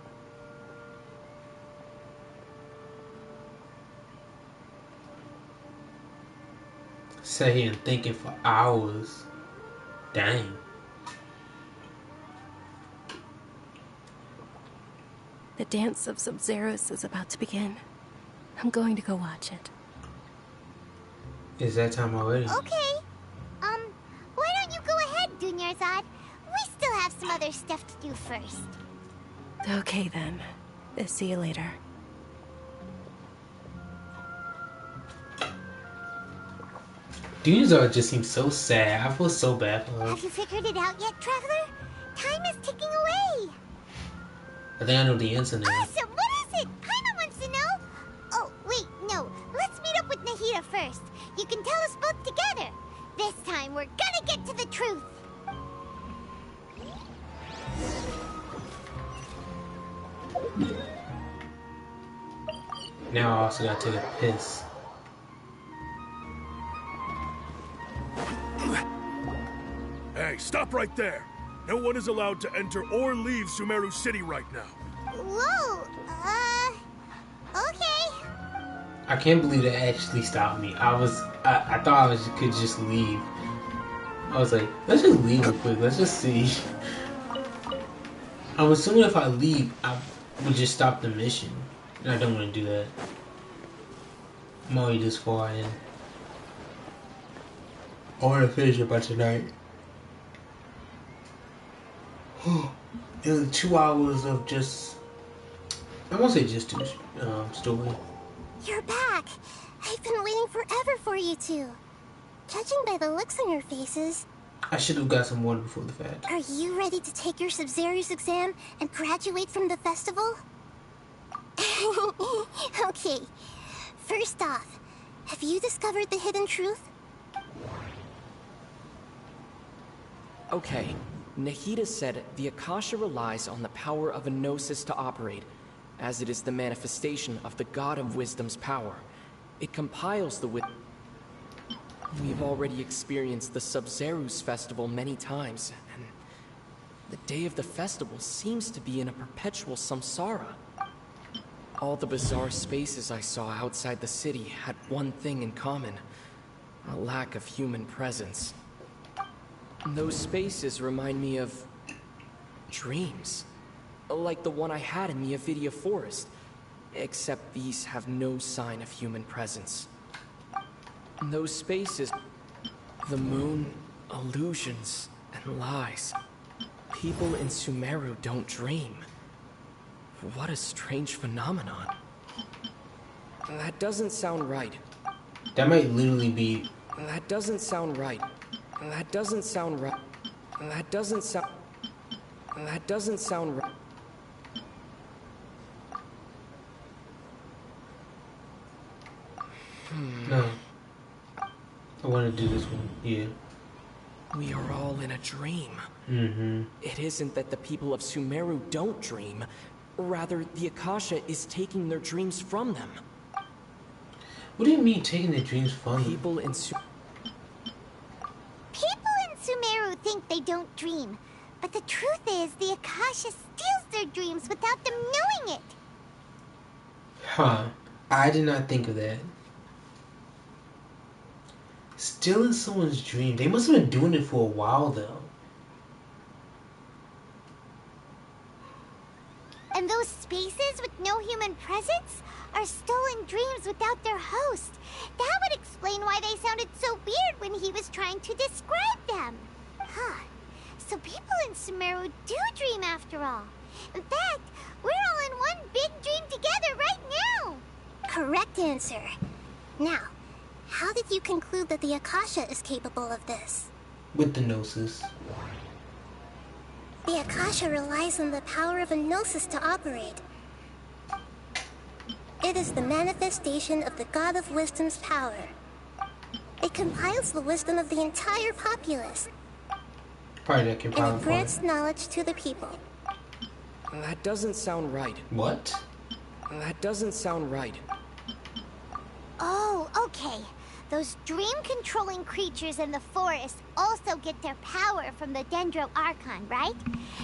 Sat here and thinking for hours. Dang. The dance of Sub-Zeros is about to begin. I'm going to go watch it. Is that time already? Okay. Why don't you go ahead, Dunyarzad? We still have some other stuff to do first. Okay then. See you later. Dunyarzad just seems so sad. I feel so bad for her. Have you figured it out yet, Traveler? Time is ticking away. I think I know the answer now. Awesome! What is it? Paimon wants to know. Oh, wait, no. Let's meet up with Nahida first. You can tell us both together. This time, we're gonna get to the truth. Now I also gotta take a piss. Hey, stop right there! No one is allowed to enter or leave Sumeru City right now. Whoa, okay. I can't believe they actually stopped me. I thought could just leave. I was like, let's just leave real quick. Let's just see. I'm assuming if I leave, I would just stop the mission. And I don't want to do that. I'm already this far in. I want to finish it by tonight. It was 2 hours of just... I won't say just two story. You're back. I've been waiting forever for you two. Judging by the looks on your faces... I should have got some water before the fact. Are you ready to take your Sub-Zero's exam and graduate from the festival? Okay. First off, have you discovered the hidden truth? Okay. Nahida said the Akasha relies on the power of a gnosis to operate, as it is the manifestation of the God of Wisdom's power. It compiles the We've already experienced the Sub-Zeros festival many times, and the day of the festival seems to be in a perpetual samsara. All the bizarre spaces I saw outside the city had one thing in common: a lack of human presence. Those spaces remind me of dreams, like the one I had in the Avidia Forest, except these have no sign of human presence. Those spaces, the moon, illusions, and lies. People in Sumeru don't dream. What a strange phenomenon. That doesn't sound right. That might literally be... That doesn't sound right. That doesn't sound right. That doesn't sound... That doesn't sound right. No. I want to do this one. Yeah. We are all in a dream. Mm-hmm. It isn't that the people of Sumeru don't dream. Rather, the Akasha is taking their dreams from them. What do you mean taking their dreams from them? People in Sumeru think they don't dream, but the truth is the Akasha steals their dreams without them knowing it. Huh. I did not think of that. Stealing someone's dream. They must have been doing it for a while, though. And those spaces with no human presence are stolen dreams without their host. That would explain why they sounded so weird when he was trying to describe them. Huh. So people in Sumeru do dream after all. In fact, we're all in one big dream together right now. Correct answer. Now, how did you conclude that the Akasha is capable of this? With the Gnosis. The Akasha relies on the power of a Gnosis to operate. It is the manifestation of the God of Wisdom's power. It compiles the wisdom of the entire populace. Probably that And compile it grants knowledge to the people. That doesn't sound right. What? That doesn't sound right. Oh, okay. Those dream-controlling creatures in the forest also get their power from the Dendro Archon, right?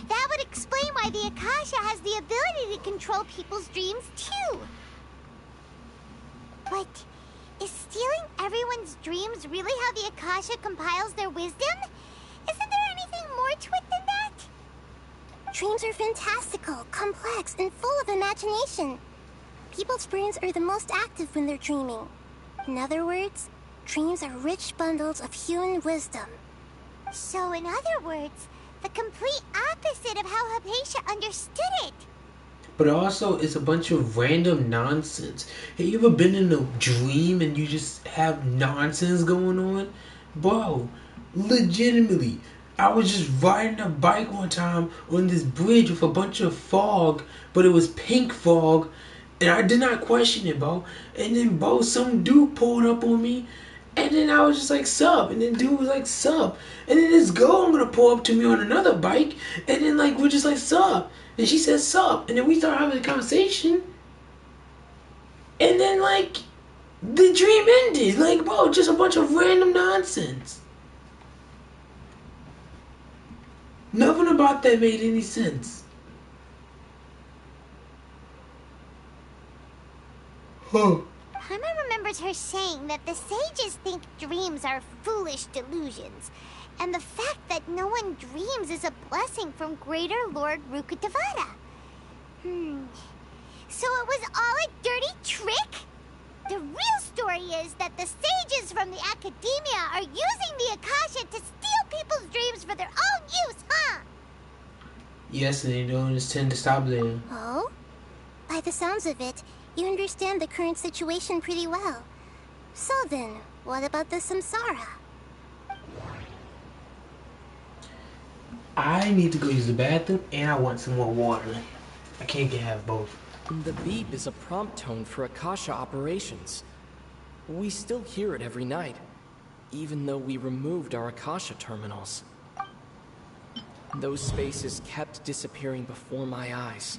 That would explain why the Akasha has the ability to control people's dreams, too. But is stealing everyone's dreams really how the Akasha compiles their wisdom? Isn't there anything more to it than that? Dreams are fantastical, complex, and full of imagination. People's brains are the most active when they're dreaming. In other words, dreams are rich bundles of human wisdom. So in other words, the complete opposite of how Hypatia understood it. But also, it's a bunch of random nonsense. Have you ever been in a dream and you just have nonsense going on? Bro, legitimately, I was just riding a bike one time on this bridge with a bunch of fog, but it was pink fog, and I did not question it, bro. And then, bro, some dude pulled up on me, and then I was just like, sup? And then dude was like, sup? And then this girl I'm gonna pull up to me on another bike, and then, like, we're just like, sup? And she says, sup? And then we start having a conversation, and then, like, the dream ended. Like, bro, just a bunch of random nonsense. Nothing about that made any sense. Huh. Paimon remembers her saying that the sages think dreams are foolish delusions, and the fact that no one dreams is a blessing from Greater Lord Rukkhadevata. So it was all a dirty trick? The real story is that the sages from the academia are using the Akasha to steal people's dreams for their own use, huh? Yes, and they don't intend to stop there. Oh? By the sounds of it, you understand the current situation pretty well. So then, what about the samsara? I need to go use the bathroom, and I want some more water. I can't have both. The beep is a prompt tone for Akasha operations. We still hear it every night, even though we removed our Akasha terminals. Those spaces kept disappearing before my eyes.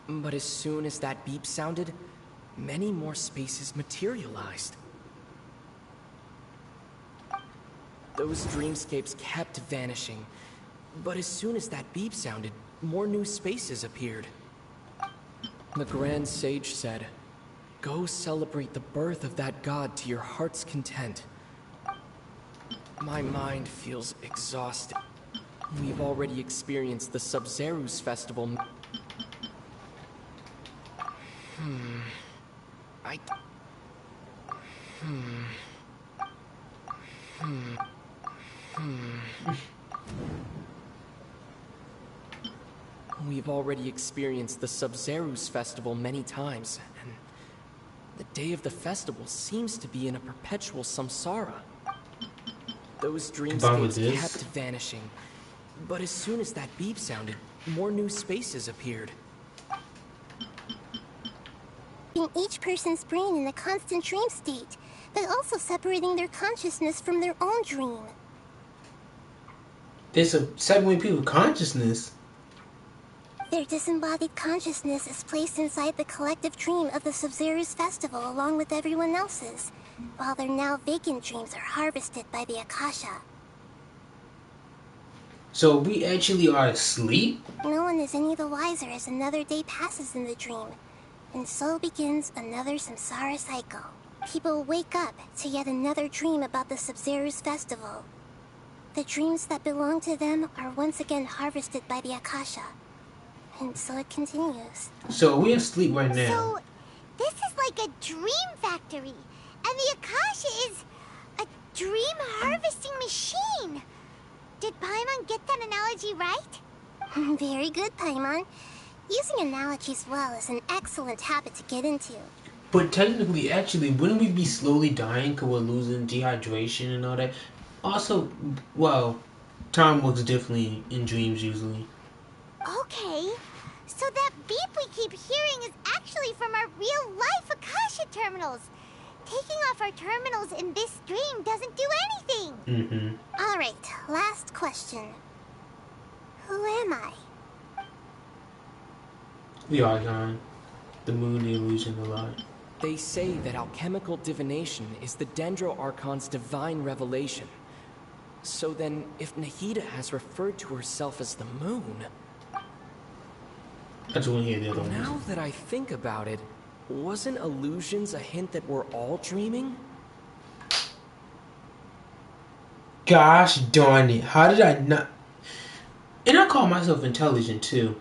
But as soon as that beep sounded, many more spaces materialized. Those dreamscapes kept vanishing, but as soon as that beep sounded, more new spaces appeared. The Grand Sage said, "Go celebrate the birth of that god to your heart's content." My mind feels exhausted. We've already experienced the Sub-Zerus festival. We've already experienced the Sub-Zerus festival many times, and the day of the festival seems to be in a perpetual samsara. Those dreamscapes kept vanishing, but as soon as that beep sounded, more new spaces appeared. In each person's brain in a constant dream state, but also separating their consciousness from their own dream. There's a separating people's consciousness. Their disembodied consciousness is placed inside the collective dream of the Sub-Zerus festival along with everyone else's, while their now vacant dreams are harvested by the Akasha. So we actually are asleep? No one is any the wiser as another day passes in the dream, and so begins another samsara cycle. People wake up to yet another dream about the Sub-Zerus festival. The dreams that belong to them are once again harvested by the Akasha. And so it continues. So we're asleep right now. So, this is like a dream factory, and the Akasha is a dream harvesting machine. Did Paimon get that analogy right? Very good, Paimon. Using analogies well is an excellent habit to get into. But technically, actually, wouldn't we be slowly dying because we're losing dehydration and all that? Also, well, time works differently in dreams usually. Okay, so that beep we keep hearing is actually from our real-life Akasha terminals. Taking off our terminals in this dream doesn't do anything. Mm-hmm. All right, last question. Who am I? The Argon, the moon, the illusion, the light. They say that alchemical divination is the Dendro Archon's divine revelation. So then, if Nahida has referred to herself as the moon... I just want to hear the other one. Now that I think about it, wasn't illusions a hint that we're all dreaming? Gosh darn it. How did I not... And I call myself intelligent too.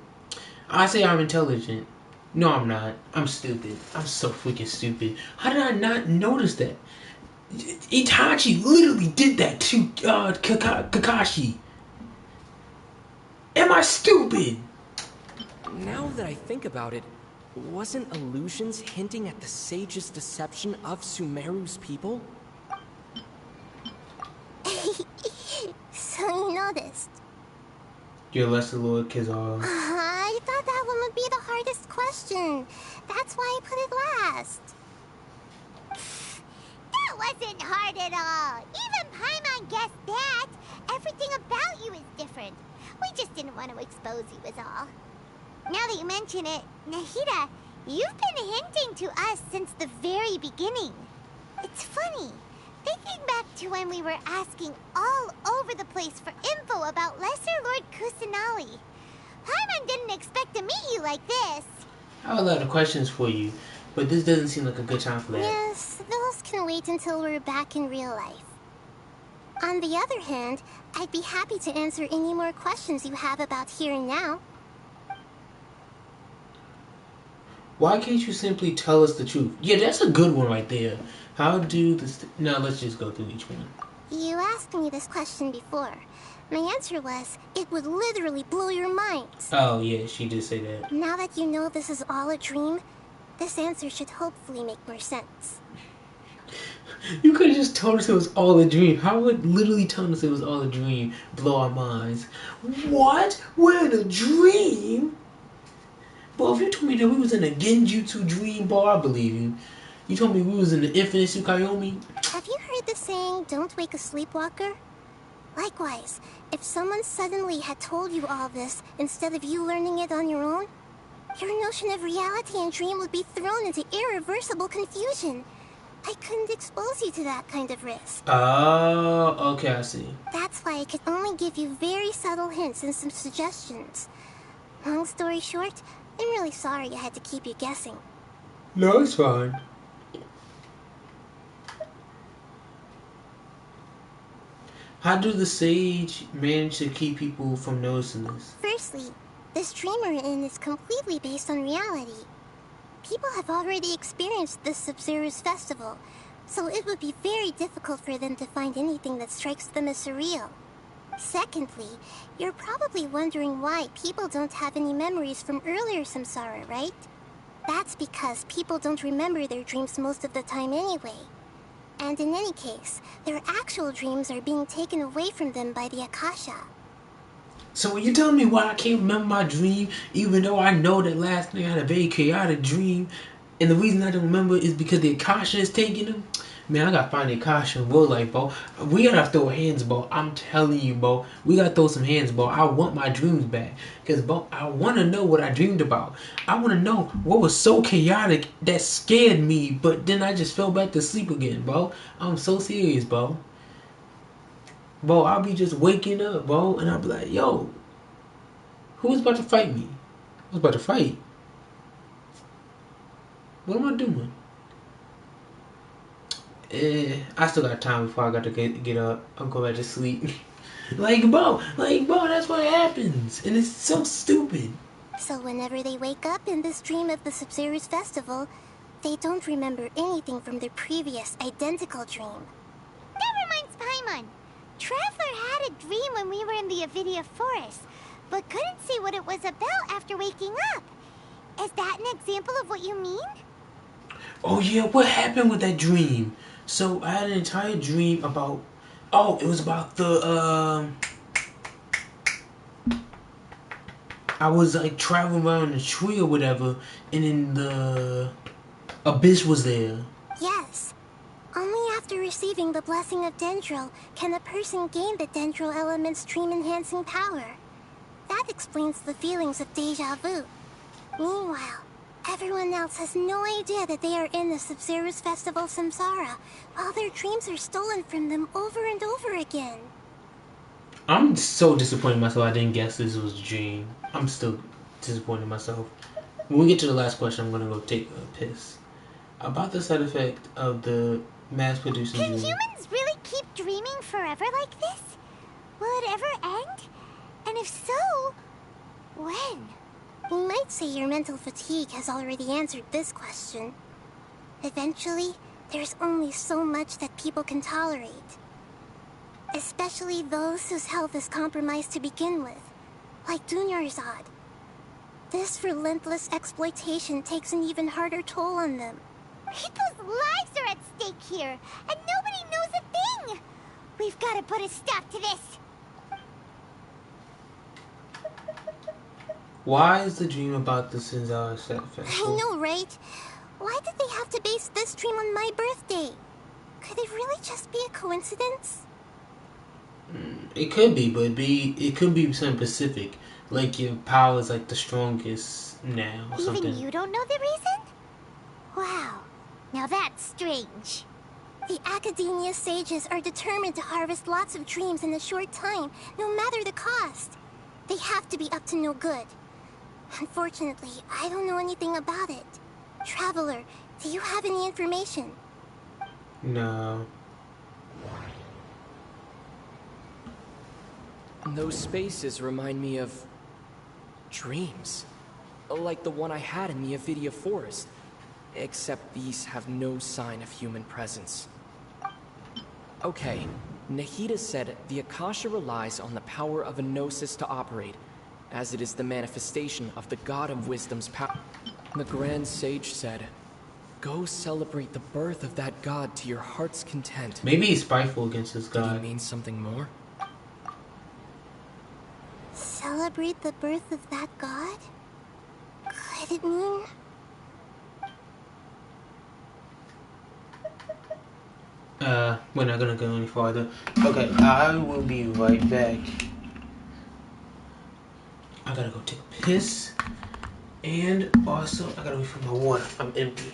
I say I'm intelligent. No, I'm not. I'm stupid. I'm so freaking stupid. How did I not notice that? Itachi literally did that to Kakashi. Am I stupid? Now that I think about it, wasn't illusions hinting at the sage's deception of Sumeru's people? So you noticed. Your lesser Lord Kizar. I thought that one would be the hardest question. That's why I put it last. That wasn't hard at all. Even Paimon guessed that. Everything about you is different. We just didn't want to expose you is all. Now that you mention it, Nahida, you've been hinting to us since the very beginning. It's funny. Thinking back to when we were asking all over the place for info about Lesser Lord Kusanali. Paimon didn't expect to meet you like this. I have a lot of questions for you, but this doesn't seem like a good time for that. Yes, those can wait until we're back in real life. On the other hand, I'd be happy to answer any more questions you have about here and now. Why can't you simply tell us the truth? Yeah, that's a good one right there. How do this... Now, let's just go through each one. You asked me this question before. My answer was, it would literally blow your mind. Oh, yeah, she did say that. Now that you know this is all a dream, this answer should hopefully make more sense. You could have just told us it was all a dream. How would literally telling us it was all a dream blow our minds? What? We're in a dream? Well, if you told me that we was in a Genjutsu dream, boy, I believe you. You told me we was in the Infinite Tsukayomi. Have you heard the saying, don't wake a sleepwalker? Likewise, if someone suddenly had told you all this instead of you learning it on your own, your notion of reality and dream would be thrown into irreversible confusion. I couldn't expose you to that kind of risk. Oh, okay, I see. That's why I could only give you very subtle hints and some suggestions. Long story short, I'm really sorry I had to keep you guessing. No, it's fine. How do the sage manage to keep people from noticing this? Firstly, this dream we're in is completely based on reality. People have already experienced this Sub-Zero's festival, so it would be very difficult for them to find anything that strikes them as surreal. Secondly, you're probably wondering why people don't have any memories from earlier samsara, right? That's because people don't remember their dreams most of the time anyway. And in any case, their actual dreams are being taken away from them by the Akasha. So when you telling me why I can't remember my dream, even though I know that last night I had a very chaotic dream, and the reason I don't remember is because the Akasha is taking them? Man, I gotta find the Akasha in real life, bro. We gotta throw hands, bro. I'm telling you, bro. We gotta throw some hands, bro. I want my dreams back. Because, bro, I want to know what I dreamed about. I want to know what was so chaotic that scared me, but then I just fell back to sleep again, bro. I'm so serious, bro. Bro, I'll be just waking up, bro, and I'll be like, yo, who's about to fight me? Who's about to fight? What am I doing? I still got time before I got to get up. I'm going back to sleep. like, bro, that's what happens. And it's so stupid. So whenever they wake up in this dream of the Sub-Zero's festival, they don't remember anything from their previous identical dream. Never mind, Paimon. Traveler had a dream when we were in the Avidia Forest, but couldn't see what it was about after waking up. Is that an example of what you mean? Oh yeah, what happened with that dream? So I had an entire dream about. Oh, it was about the. I was like traveling around a tree or whatever, and then the abyss was there. Yes. Only after receiving the blessing of Dendril can a person gain the Dendril element's dream-enhancing power. That explains the feelings of deja vu. Meanwhile, everyone else has no idea that they are in the Sub-Zero's Festival Samsara, while their dreams are stolen from them over and over again. I'm so disappointed in myself. I didn't guess this was a dream. I'm still disappointed in myself. When we get to the last question, I'm gonna go take a piss. About the side effect of the mass-producing Can dream. humans really keep dreaming forever like this? Will it ever end? And if so, when? You might say your mental fatigue has already answered this question. Eventually, there's only so much that people can tolerate. Especially those whose health is compromised to begin with, like Dunyarzad. This relentless exploitation takes an even harder toll on them. People's lives are at stake here, and nobody knows a thing! We've got to put a stop to this! Why is the dream about the Sinzara set festival? I know, right? Why did they have to base this dream on my birthday? Could it really just be a coincidence? It could be, but it could be something specific. Like your power is like the strongest now or something. Even you don't know the reason? Wow, now that's strange. The Academia sages are determined to harvest lots of dreams in a short time, no matter the cost. They have to be up to no good. Unfortunately, I don't know anything about it. Traveler, do you have any information? No. Those spaces remind me of dreams. Like the one I had in the Avidia Forest. Except these have no sign of human presence. Okay, Nahida said the Akasha relies on the power of a gnosis to operate, as it is the manifestation of the God of Wisdom's power. The Grand Sage said, "Go celebrate the birth of that God to your heart's content." Maybe he's spiteful against his god. Did he mean something more? Celebrate the birth of that god? Could it mean... We're not gonna go any farther. Okay, I will be right back. I gotta go take a piss. And also, I gotta refill my water. I'm empty.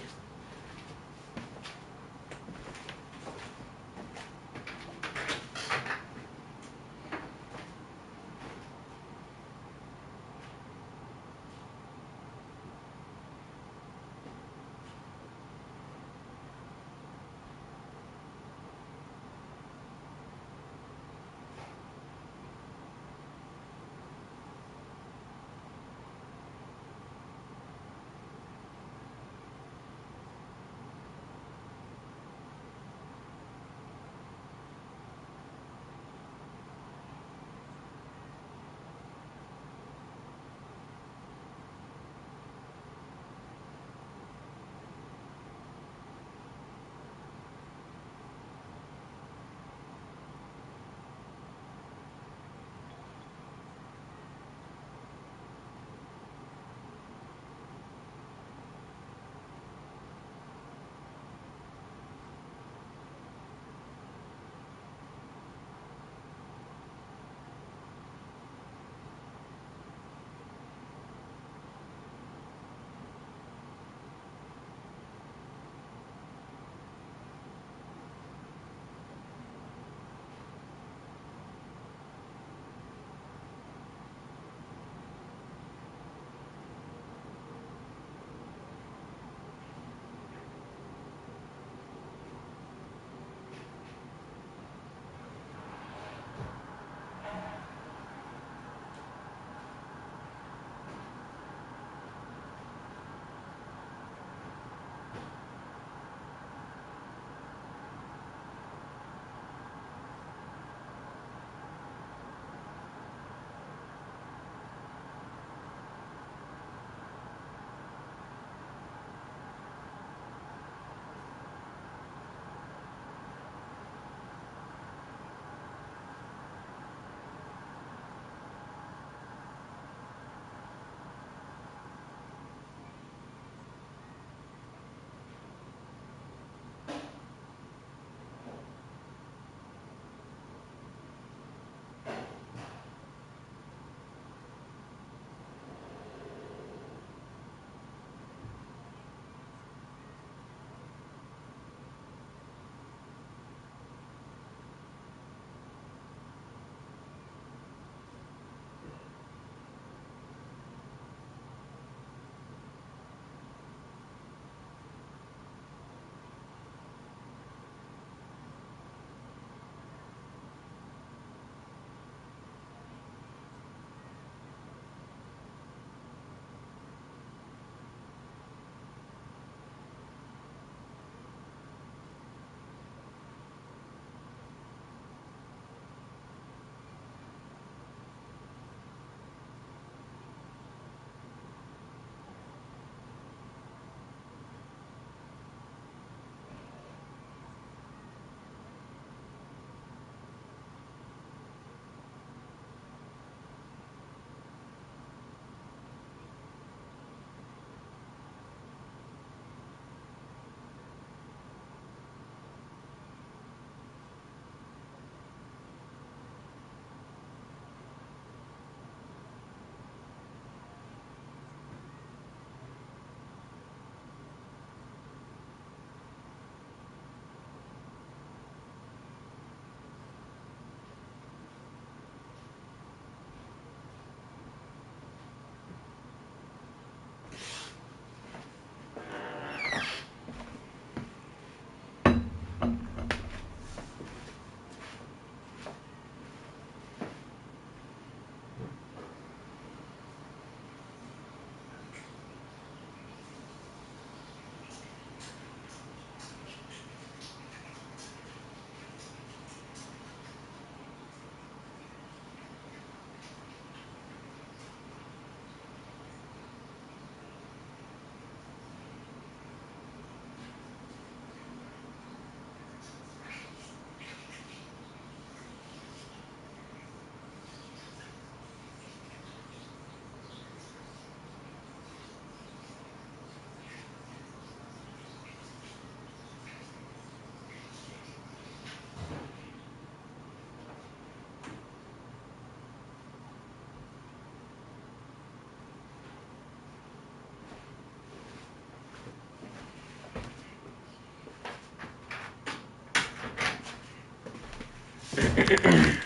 Alright,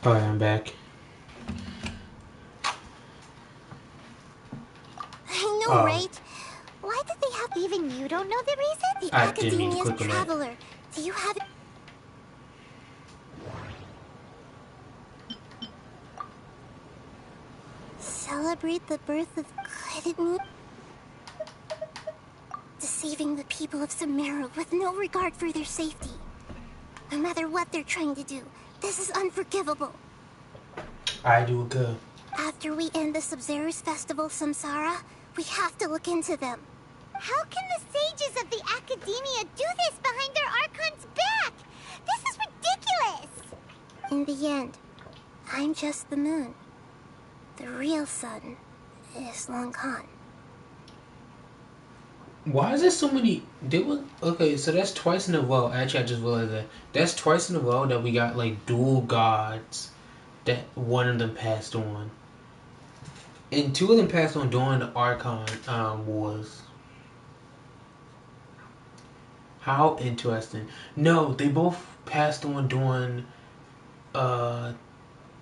I'm back. I know, right? Why did they have... Even you don't know the reason? The I didn't mean to Academia's click on that. traveler. Do you have... Celebrate the birth of good and... Deceiving the people of Sumeru with no regard for their safety. No matter what they're trying to do, this is unforgivable. I do good. After we end the Sabzeruz Festival, Samsara, we have to look into them. How can the sages of the Academia do this behind their Archon's back? This is ridiculous! In the end, I'm just the moon. The real sun is long gone. Why is there so many? Okay, so that's twice in a row. Actually, I just realized that. That's twice in a row that we got like dual gods that one of them passed on. And two of them passed on during the Archon wars. How interesting. No, they both passed on during the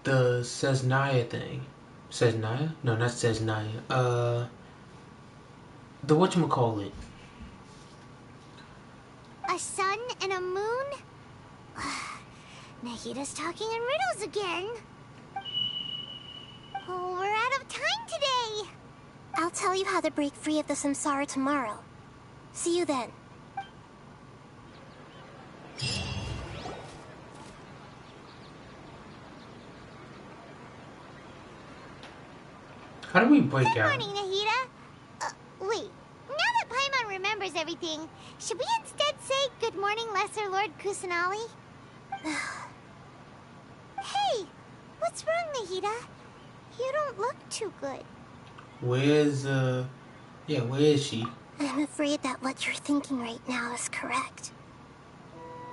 Cesnaya thing. Cesnaya? No, not Cesnaya. The whatchamacallit. A sun and a moon? Nahida's talking in riddles again. Oh, we're out of time today. I'll tell you how to break free of the samsara tomorrow. See you then. How do we break out? Good morning, Nahida. Wait. Now that Paimon remembers everything, should we instead say good morning, Lesser Lord Kusanali? Hey! What's wrong, Nahida? You don't look too good. Where is she? I'm afraid that what you're thinking right now is correct.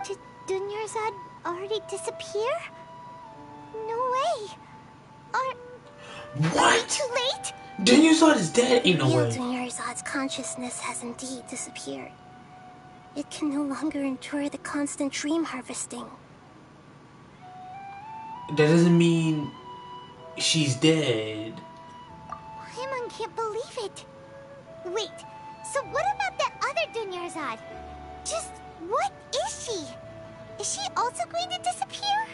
Did Dunyarzad already disappear? No way! What? Are we too late? Dunyarzad is dead? Ain't no way. Dunyarzad's consciousness has indeed disappeared. It can no longer endure the constant dream harvesting. That doesn't mean she's dead. Paimon can't believe it. Wait, so what about that other Dunyarzad? Just what is she? Is she also going to disappear?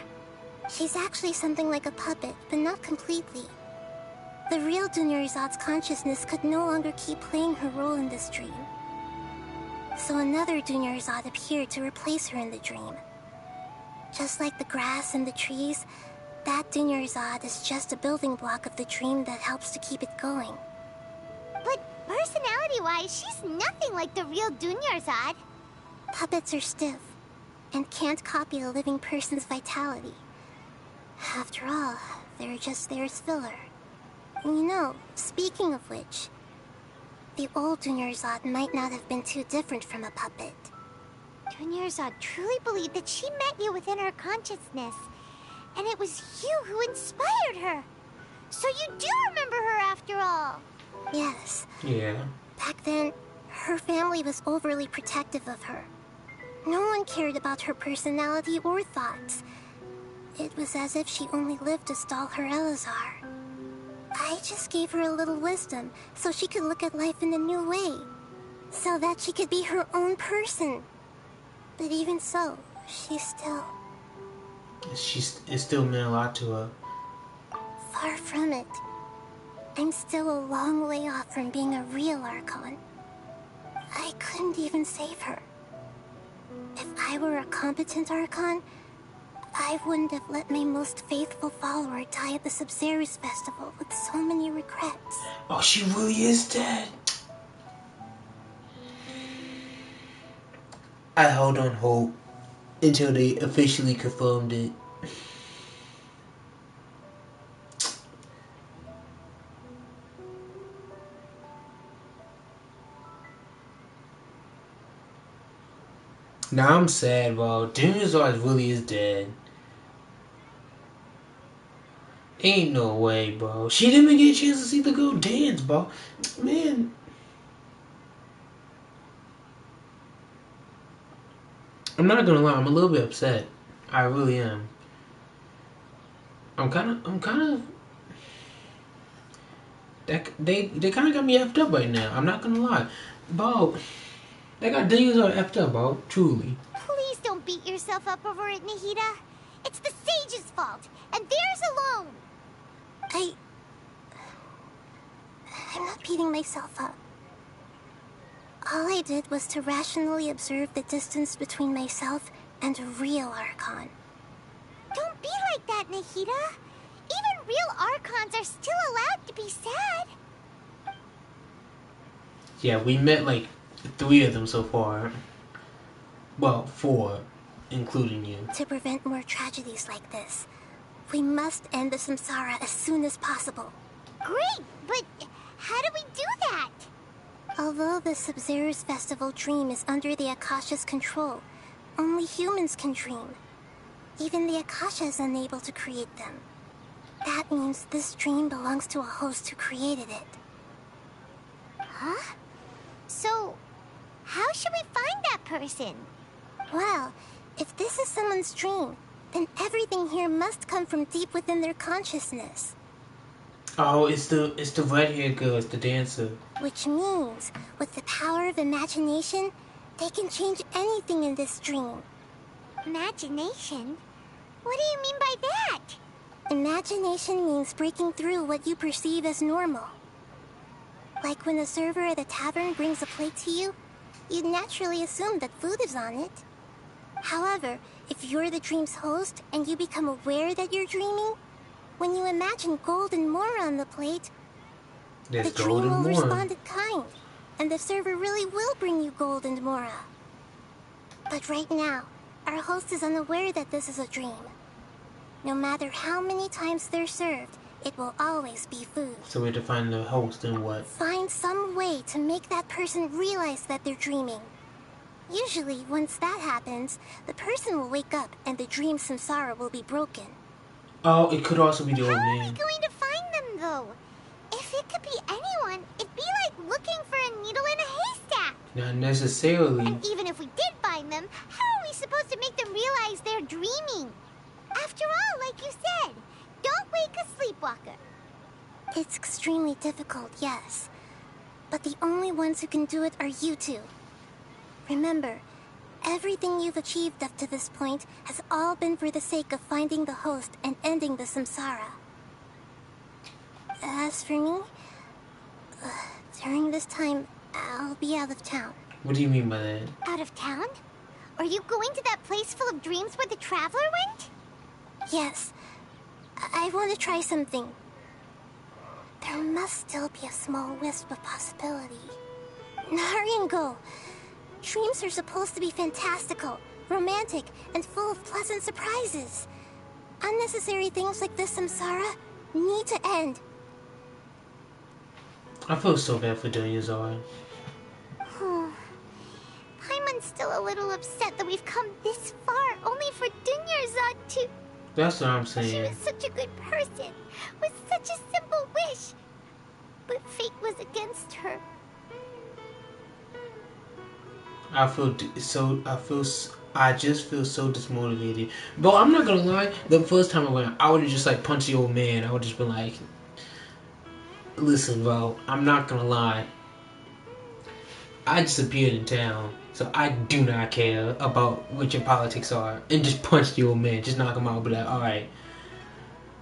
She's actually something like a puppet, but not completely. The real Dunyarzad's consciousness could no longer keep playing her role in this dream. So another Dunyarzad appeared to replace her in the dream. Just like the grass and the trees, that Dunyarzad is just a building block of the dream that helps to keep it going. But personality-wise, she's nothing like the real Dunyarzad. Puppets are stiff, and can't copy a living person's vitality. After all, they're just there as filler. You know, speaking of which, the old Dunyarzad might not have been too different from a puppet. Dunyarzad truly believed that she met you within her consciousness, and it was you who inspired her. So you do remember her after all. Yes. Yeah. Back then, her family was overly protective of her. No one cared about her personality or thoughts. It was as if she only lived to stall her Elazar. I just gave her a little wisdom so she could look at life in a new way. So that she could be her own person. But even so, it still meant a lot to her. Far from it. I'm still a long way off from being a real Archon. I couldn't even save her. If I were a competent Archon, I wouldn't have let my most faithful follower die at the Sabzeruz Festival with so many regrets. Oh, she really is dead. I held on hope until they officially confirmed it. Now I'm sad, bro. Dunyarzad really is dead. Ain't no way, bro. She didn't even get a chance to see the girl dance, bro. Man. I'm not gonna lie, I'm a little bit upset. I really am. I'm kind of. They kind of got me effed up right now. I'm not gonna lie, Bo. They got Daniels all effed up, Bo. Truly. Please don't beat yourself up over it, Nahida. It's the sage's fault, and theirs alone. I'm not beating myself up. All I did was to rationally observe the distance between myself and a real Archon. Don't be like that, Nahida. Even real Archons are still allowed to be sad. Yeah, we met like 3 of them so far. Well, 4, including you. To prevent more tragedies like this, we must end the samsara as soon as possible. Great, but how do we do that? Although the Sub-Zero's festival dream is under the Akasha's control, only humans can dream. Even the Akasha is unable to create them. That means this dream belongs to a host who created it. Huh? So, how should we find that person? Well, if this is someone's dream, then everything here must come from deep within their consciousness. Oh, it's the red-haired girl, it's the dancer. Which means, with the power of imagination, they can change anything in this dream. Imagination? What do you mean by that? Imagination means breaking through what you perceive as normal. Like when the server at the tavern brings a plate to you, you'd naturally assume that food is on it. However, if you're the dream's host and you become aware that you're dreaming, when you imagine gold and more on the plate, the dream will respond in kind, and the server really will bring you gold and mora. But right now, our host is unaware that this is a dream. No matter how many times they're served, it will always be food. So we have to find the host and what? Find some way to make that person realize that they're dreaming. Usually, once that happens, the person will wake up and the dream samsara will be broken. Oh, it could also be the old man. How are we going to find them, though? If it could be anyone, it'd be like looking for a needle in a haystack. Not necessarily. And even if we did find them, how are we supposed to make them realize they're dreaming? After all, like you said, don't wake a sleepwalker. It's extremely difficult, yes. But the only ones who can do it are you two. Remember, everything you've achieved up to this point has all been for the sake of finding the host and ending the samsara. As for me, during this time, I'll be out of town. What do you mean by that? Out of town? Are you going to that place full of dreams where the traveler went? Yes. I want to try something. There must still be a small wisp of possibility. Hurry and go. Dreams are supposed to be fantastical, romantic, and full of pleasant surprises. Unnecessary things like this samsara need to end. I feel so bad for Dunyazar. Paimon's still a little upset that we've come this far only for Dunyarzad to... That's what I'm She saying. was such a good person, with such a simple wish. But fate was against her. I just feel so dismotivated. But I'm not gonna lie, the first time I went, I would have just like punched the old man. I would just been like, listen, bro, I'm not gonna lie. I just appeared in town, so I do not care about what your politics are. And just punch the old man, just knock him out, be like, alright,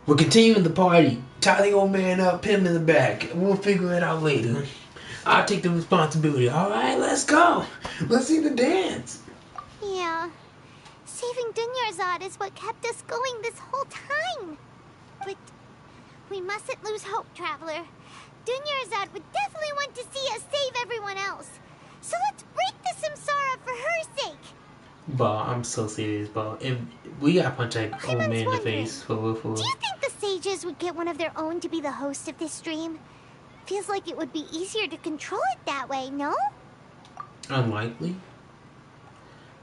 we're continuing the party. Tie the old man up, pin him in the back. We'll figure it out later. I'll take the responsibility. Alright, let's go. Let's see the dance. Yeah. Saving Dunyarzad is what kept us going this whole time. But we mustn't lose hope, Traveler. Dunyarzad would definitely want to see us save everyone else. So let's break the samsara for her sake. Bro, I'm so serious, bro. If we got punch that old man in the face, for real, for real. Do you think the sages would get one of their own to be the host of this stream? Feels like it would be easier to control it that way, no? Unlikely.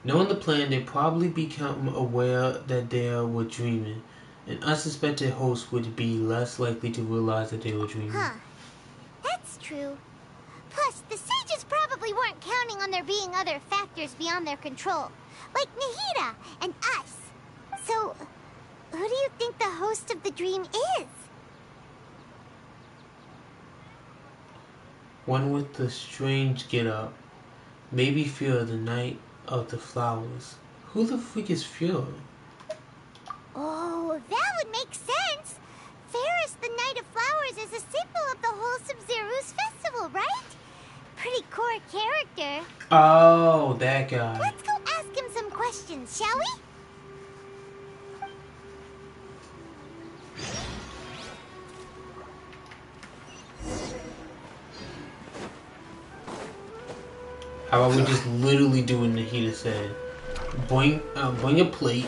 Knowing the plan, they probably become aware that they were dreaming. An unsuspected host would be less likely to realize that they were dreaming. Huh. That's true. Plus, the sages probably weren't counting on there being other factors beyond their control, like Nahida and us. So, who do you think the host of the dream is? One with the strange get-up. Maybe Fiora, the Knight of the Flowers. Who the freak is Fiora? Oh, that would make sense. Ferris, the Knight of Flowers, is a symbol of the whole Sub-Zero's festival, right? Pretty core character. Oh, that guy. Let's go ask him some questions, shall we? How about we just literally do what Nahida said? Bring a plate,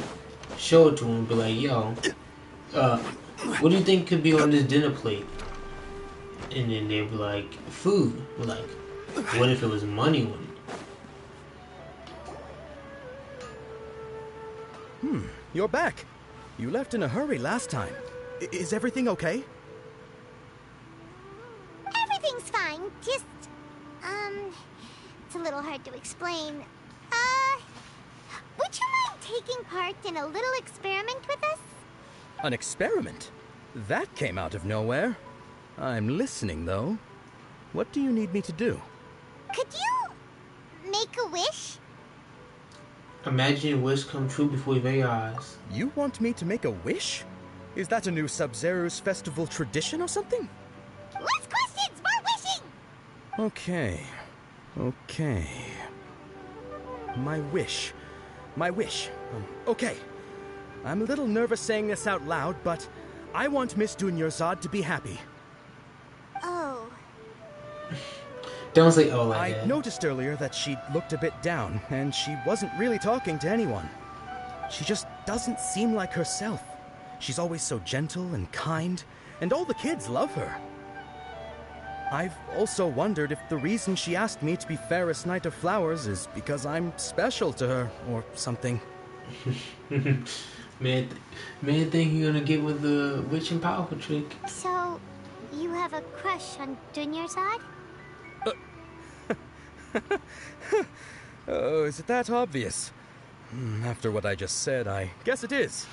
show it to him, be like, yo, what do you think could be on this dinner plate? And then they'll be like, food. We're like, what if it was money on it? You're back. You left in a hurry last time. Is everything okay? Everything's fine. Just, it's a little hard to explain. Would you mind taking part in a little experiment with us? An experiment? That came out of nowhere. I'm listening, though. What do you need me to do? Could you make a wish? Imagine your wish come true before your very eyes. You want me to make a wish? Is that a new Sub-Zero's festival tradition or something? Less questions, more wishing! Okay. My wish. Okay. I'm a little nervous saying this out loud, but I want Miss Dunyarzad to be happy. Oh. Don't say oh like that. I noticed earlier that she looked a bit down, and she wasn't really talking to anyone. She just doesn't seem like herself. She's always so gentle and kind, and all the kids love her. I've also wondered if the reason she asked me to be Ferris Knight of Flowers is because I'm special to her, or something. Man think you're gonna get with the witch and powerful trick. So, you have a crush on Dunyarzad? Oh, is it that obvious? After what I just said, I guess it is.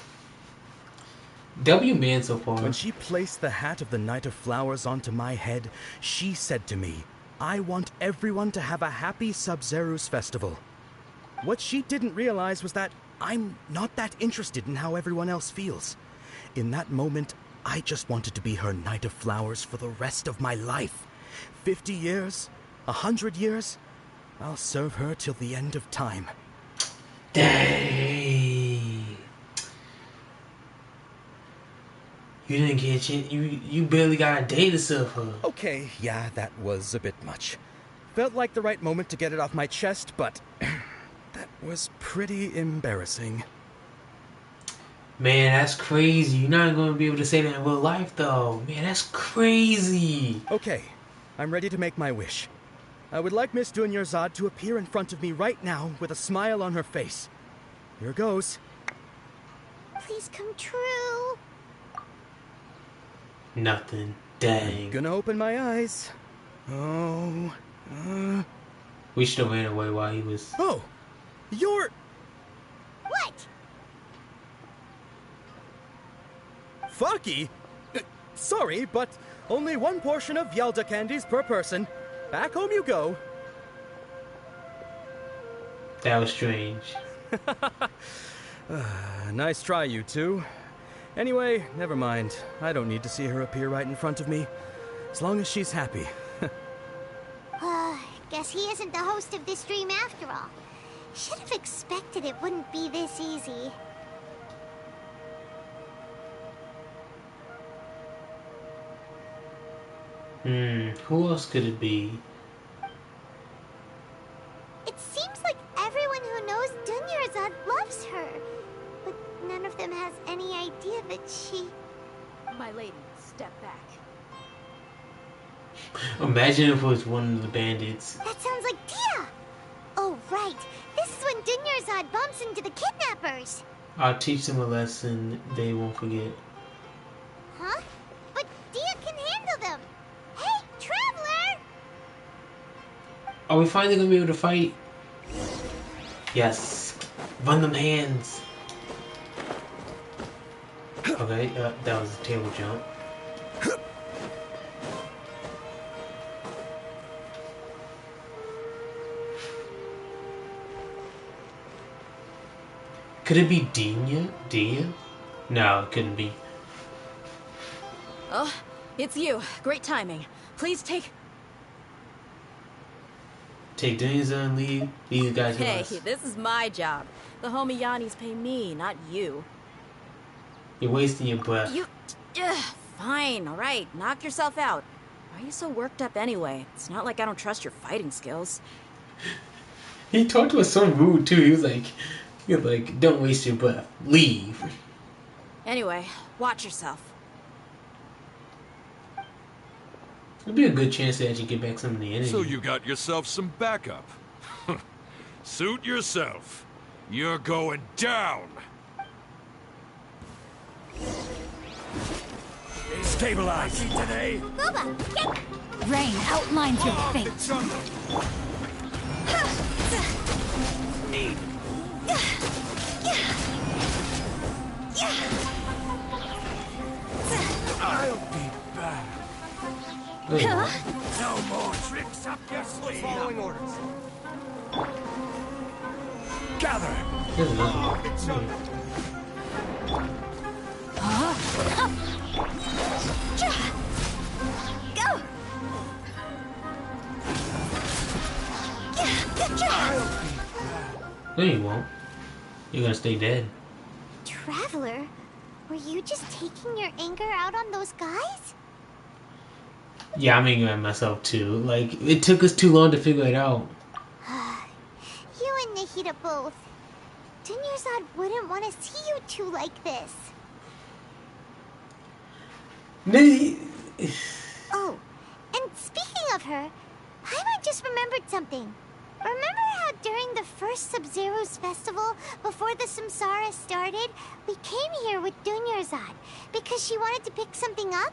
W man so far. When she placed the hat of the Knight of Flowers onto my head, she said to me, I want everyone to have a happy Sub-Zero's festival. What she didn't realize was that I'm not that interested in how everyone else feels. In that moment, I just wanted to be her Knight of Flowers for the rest of my life. 50 years? 100 years? I'll serve her till the end of time. Dang. You didn't get a chance. You barely got a day to serve her. Okay, yeah, that was a bit much. Felt like the right moment to get it off my chest, but that was pretty embarrassing. Man, that's crazy. You're not going to be able to say that in real life, though. Man, that's crazy. Okay, I'm ready to make my wish. I would like Miss Dunyarzad to appear in front of me right now with a smile on her face. Here goes. Please come true. Nothing. Dang. I'm gonna open my eyes. Oh. We should have ran away while he was... Oh! You're... What? Faki? Sorry, but only one portion of Yelda candies per person. Back home you go. That was strange. Nice try, you two. Anyway, never mind. I don't need to see her appear right in front of me. As long as she's happy. Guess he isn't the host of this dream after all. Should have expected it wouldn't be this easy. Who else could it be? It seems like everyone who knows Dunyarzad loves her. But none of them has any idea that she... My lady, step back. Imagine if it was one of the bandits. That sounds like Dia! Oh, right. This is when Dunyarzad bumps into the kidnappers. I'll teach them a lesson they won't forget. Huh? But Dia can handle them. Hey, Traveler! Are we finally gonna be able to fight? Yes. Run them hands. Okay, that was a table jump. Could it be Dia? Dia? No, it couldn't be. Oh, it's you. Great timing. Please take... Take Daniel's and leave these guys with Hey, us. this is my job. The homie Yannis pay me, not you. You're wasting your breath. You... Ugh, fine, alright. Knock yourself out. Why are you so worked up anyway? It's not like I don't trust your fighting skills. He talked to us so rude too. He was like, don't waste your breath. Leave. Anyway, watch yourself. It'd be a good chance to actually get back some of the energy. So you got yourself some backup. Suit yourself. You're going down. Stabilize today. Booba, get... Rain outlines your fate. I'll be back. No more tricks up your sleeve. Following orders. Gather. There's another one. Go! No, you won't. You're gonna stay dead. Traveler, were you just taking your anger out on those guys? Yeah, I'm angry at myself too. Like, it took us too long to figure it out. You and Nahida both. Dunyarzad wouldn't want to see you two like this. Oh, and speaking of her, Paimon just remembered something. Remember how during the first Sub-Zero's festival, before the Samsara started, we came here with Dunyarzad because she wanted to pick something up?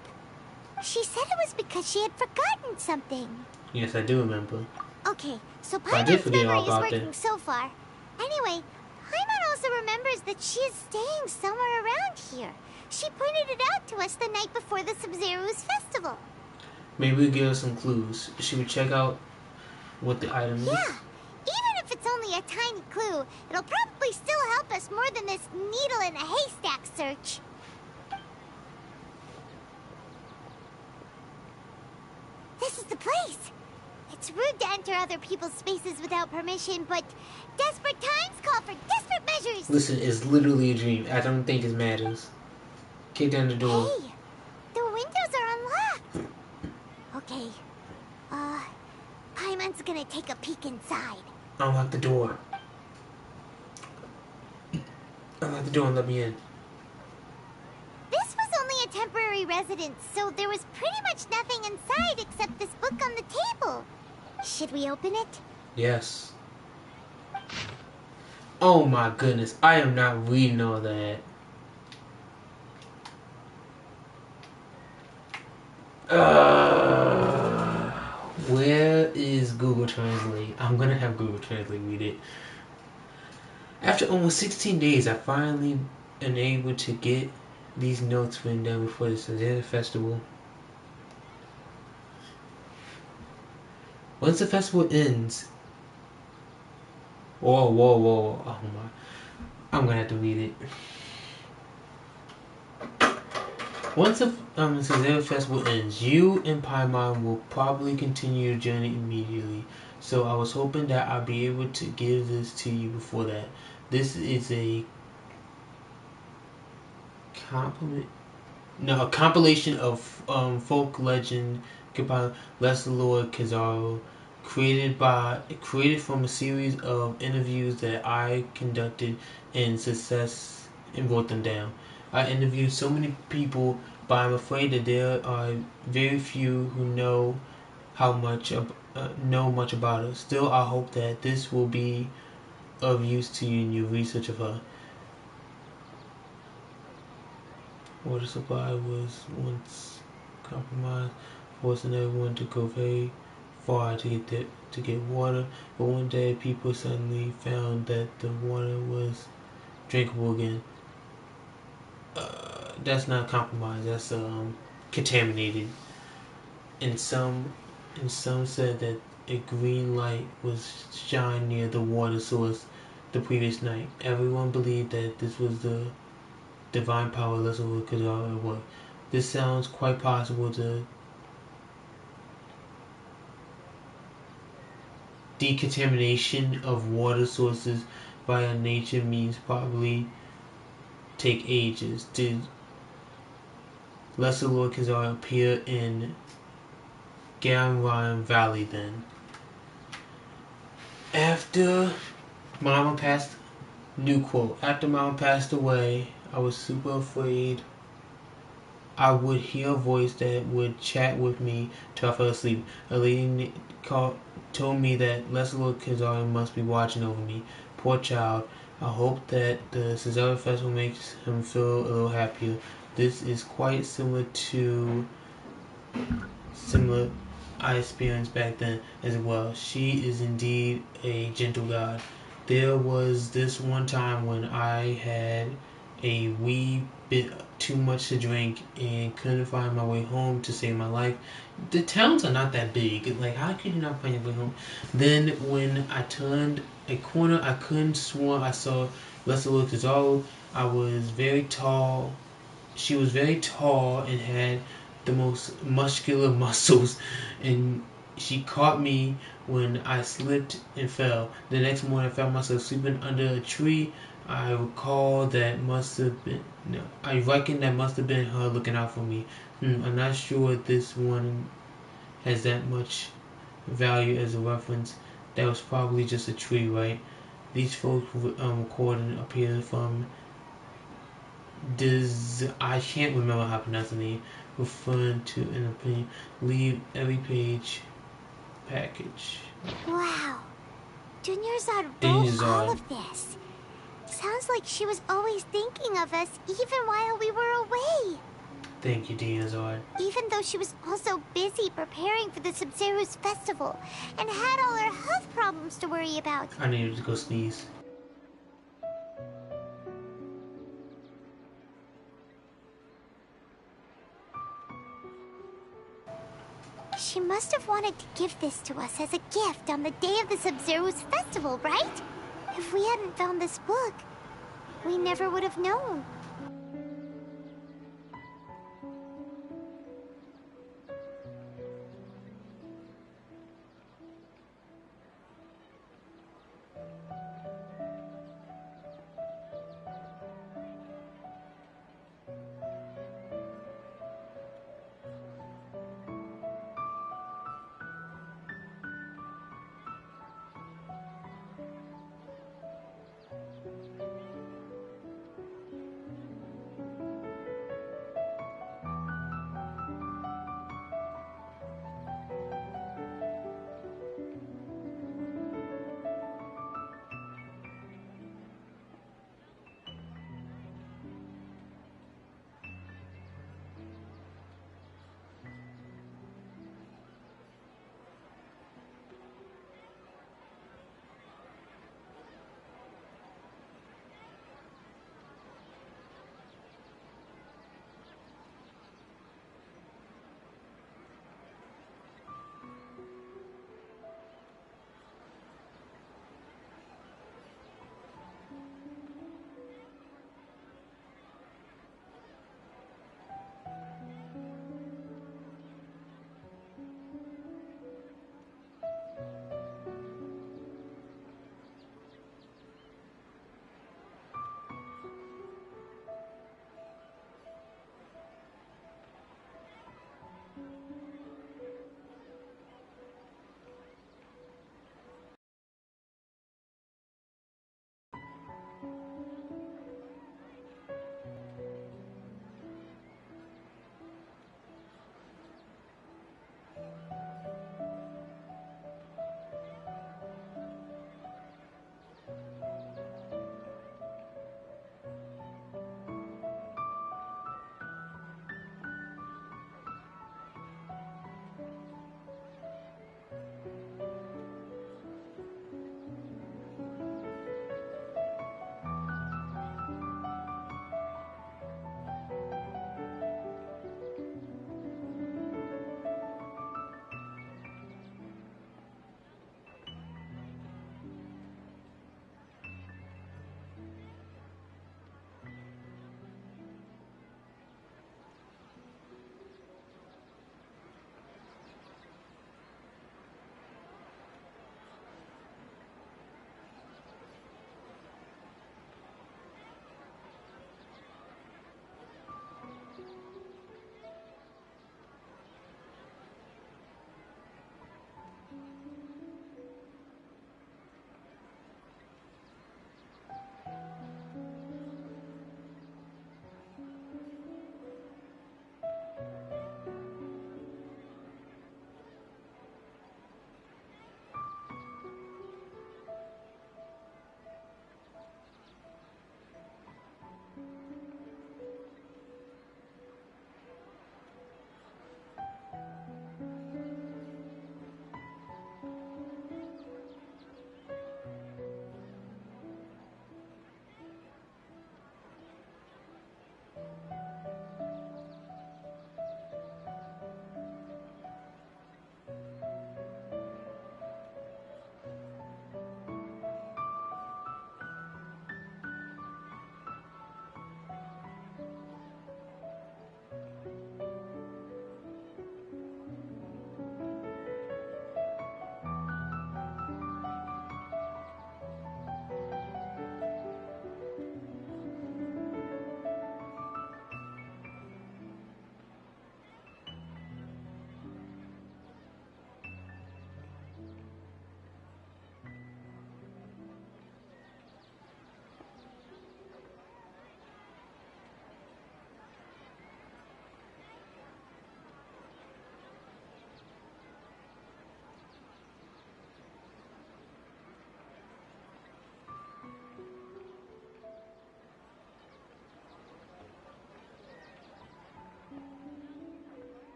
She said it was because she had forgotten something. Yes, I do remember. Okay, so I did Paimon's forget memory all is about working that. so far. Anyway, Paimon also remembers that she is staying somewhere around here. She pointed it out to us the night before the Sub-Zero's festival. Maybe we'll give us some clues. Should we check out what the item is? Yeah, even if it's only a tiny clue, it'll probably still help us more than this needle in a haystack search. This is the place. It's rude to enter other people's spaces without permission, but desperate times call for desperate measures. Listen, it's literally a dream. I don't think it matters. Kick down the door. Hey, the windows are unlocked. Okay, Paimon's gonna take a peek inside. Unlock the door. Unlock the door and let me in. This was only a temporary residence, so there was pretty much nothing inside except this book on the table. Should we open it? Yes. Oh my goodness, I am not reading all that. Where is Google Translate? I'm gonna have Google Translate read it. After almost 16 days, I finally am able to get these notes written down before the Sub-Zero festival. Once the festival ends... Whoa. Oh my. I'm gonna have to read it. Once the Sub-Zero festival ends, you and Paimon will probably continue your journey immediately. So I was hoping that I'll be able to give this to you before that. This is a compilation of folk legend about Lesser Lord Kizaru, created from a series of interviews that I conducted in success and wrote them down. I interviewed so many people, but I'm afraid that there are very few who know much about her. Still, I hope that this will be of use to you in your research of her. Water supply was once compromised, forcing everyone to go very far to get water. But one day, people suddenly found that the water was drinkable again. not compromised. That's contaminated. And some said that a green light was shined near the water source the previous night. Everyone believed that this was the divine power Leslie could work. This sounds quite possible. The decontamination of water sources by our nature means probably take ages. Did Lesser Lord Kazar appear in Garamarian Valley then? After Mama passed, new quote, after Mama passed away, I was super afraid I would hear a voice that would chat with me till I fell asleep. A lady told me that Lesser Lord Kazarian must be watching over me. Poor child. I hope that the Caesarea Festival makes him feel a little happier. This is quite similar I experienced back then as well. She is indeed a gentle god. There was this one time when I had a wee bit too much to drink and couldn't find my way home to save my life. The towns are not that big. Like, how could you not find your way home? Then when I turned a corner, I couldn't swear I saw Leslie Lucas. I was very tall. She was very tall and had the most muscular muscles, and she caught me when I slipped and fell. The next morning, I found myself sleeping under a tree. I recall that must have been. No, I reckon that must have been her looking out for me. I'm not sure this one has that much value as a reference. That was probably just a tree, right? These folks recording appear from. I can't remember how to pronounce the name. Referring to an opinion. Leave every page package. Wow. Dunyarzad wrote all of this. Sounds like she was always thinking of us even while we were away. Thank you, Dunyarzad. Even though she was also busy preparing for the Sub-Zero's festival and had all her health problems to worry about. I needed to go sneeze. She must have wanted to give this to us as a gift on the day of the Sub-Zero's festival, right? If we hadn't found this book, we never would have known.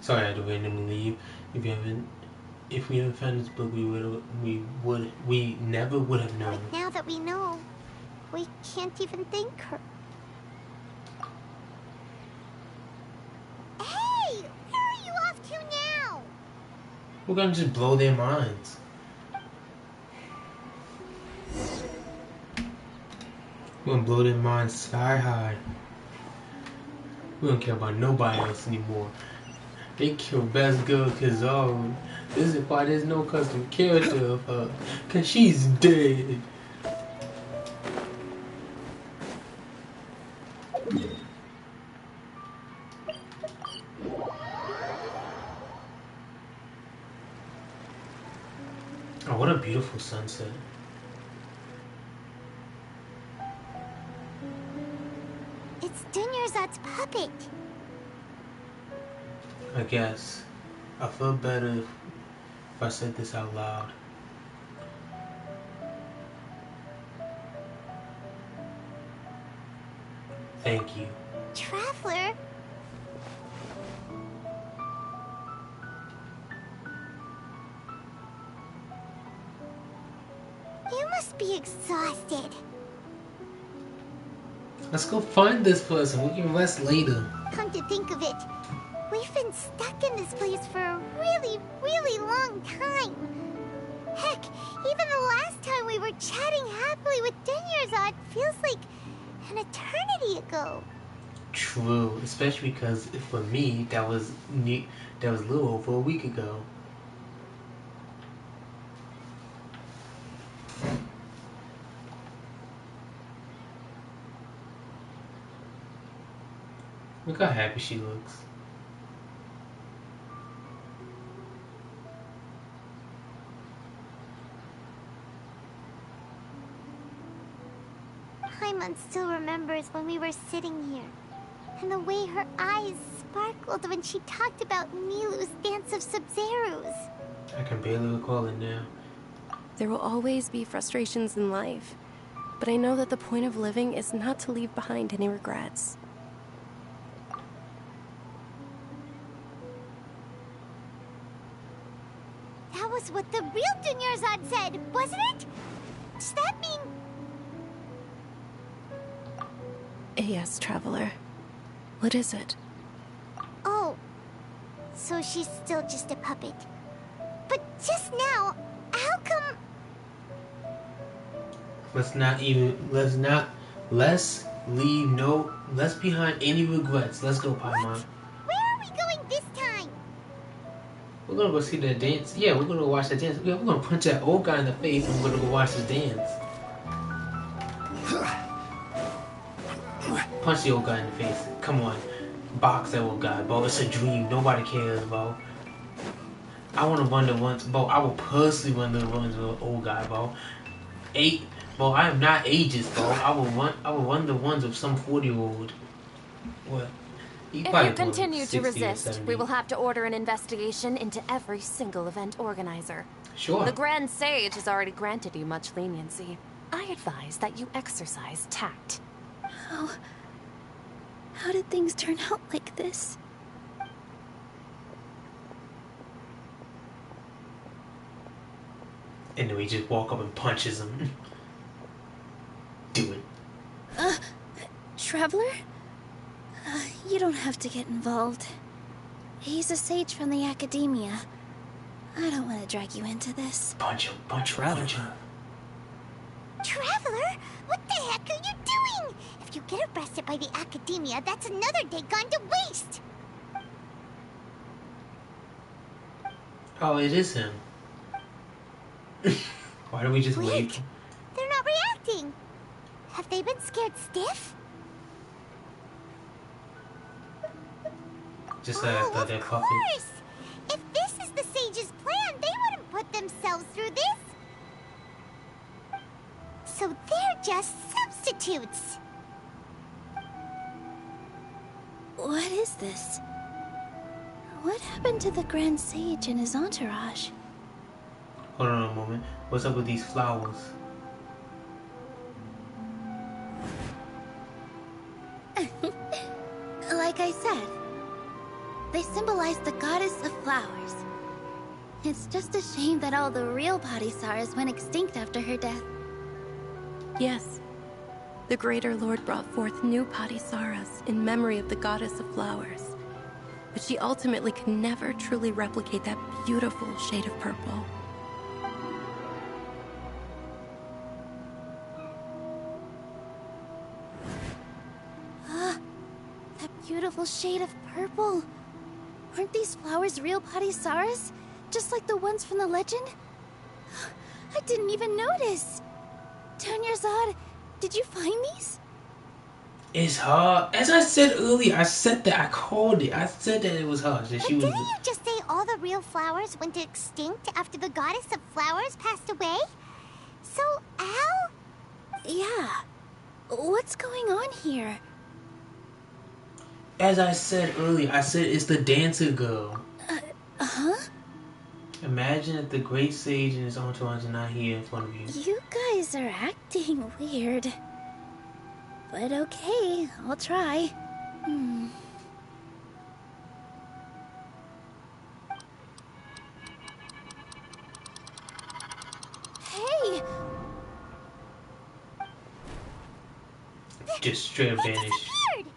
Sorry I had to randomly leave. If we haven't found this book, we never would have known. But now that we know, we can't even thank her. Hey! Where are you off to now? We're gonna just blow their minds. We're gonna blow their minds sky high. We don't care about nobody else anymore. They killed Best Girl Kazaro. This is why there's no custom character of her. Cause she's dead. Oh, what a beautiful sunset. It's Dunyarzad's puppet. I guess. I feel better if I said this out loud. Thank you. Traveler? You must be exhausted. Let's go find this person. We can rest later. Come to think of it, we've been stuck in this place for a really, really long time. Heck, even the last time we were chatting happily with Dunyarzad feels like an eternity ago. True, especially because for me, that was a little over a week ago. Look how happy she looks. Paimon still remembers when we were sitting here, and the way her eyes sparkled when she talked about Nilu's Dance of Sub-Zerus. I can barely recall it now. There will always be frustrations in life, but I know that the point of living is not to leave behind any regrets. That was what the real Dunyarzad said, wasn't it? Does that mean... Yes, Traveler. What is it? Oh, so she's still just a puppet. But just now, how come... Let's behind any regrets. Let's go, Paimon. Where are we going this time? We're gonna go see the dance. Yeah, we're gonna go watch the dance. Yeah, we're gonna punch that old guy in the face and we're gonna go watch his dance. Punch the old guy in the face. Come on. Box that old guy, bro. It's a dream. Nobody cares, bro. I wanna run the ones, bro. I will personally run the ones with the old guy, bro. Bro, I am not ageist, bro. I will run the ones with some 40-year-old. What? If you continue to resist, we will have to order an investigation into every single event organizer. Sure. The Grand Sage has already granted you much leniency. I advise that you exercise tact. How did things turn out like this? And then we just walk up and punches him. Do it. Traveler? You don't have to get involved. He's a sage from the academia. I don't want to drag you into this. Punch him, punch him. Traveler? What the heck are you doing? If you get arrested by the academia, that's another day gone to waste. Oh, it is him. Why don't we just wait? They're not reacting. Have they been scared stiff? Just like I thought they're Of puppets. course! If this is the sage's plan, they wouldn't put themselves through this. So they're just substitutes. What is this? What happened to the Grand Sage and his entourage? Hold on a moment. What's up with these flowers? Like I said, They symbolize the goddess of flowers. It's just a shame that all the real Padisaras went extinct after her death. Yes. The Greater Lord brought forth new Padisaras in memory of the goddess of flowers. But she ultimately can never truly replicate that beautiful shade of purple. That beautiful shade of purple. Aren't these flowers real Padisaras? Just like the ones from the legend? I didn't even notice. Dunyarzad, did you find these? It's her. As I said earlier, I said that. I called it. I said that it was her. That she was. Didn't you just say all the real flowers went extinct after the goddess of flowers passed away? So, how? Yeah. What's going on here? As I said earlier, I said it's the dancer girl. Huh? Imagine if the great sage and his entourage are not here in front of you. You guys are acting weird. But okay, I'll try. Hey! Just straight up vanish. Disappeared!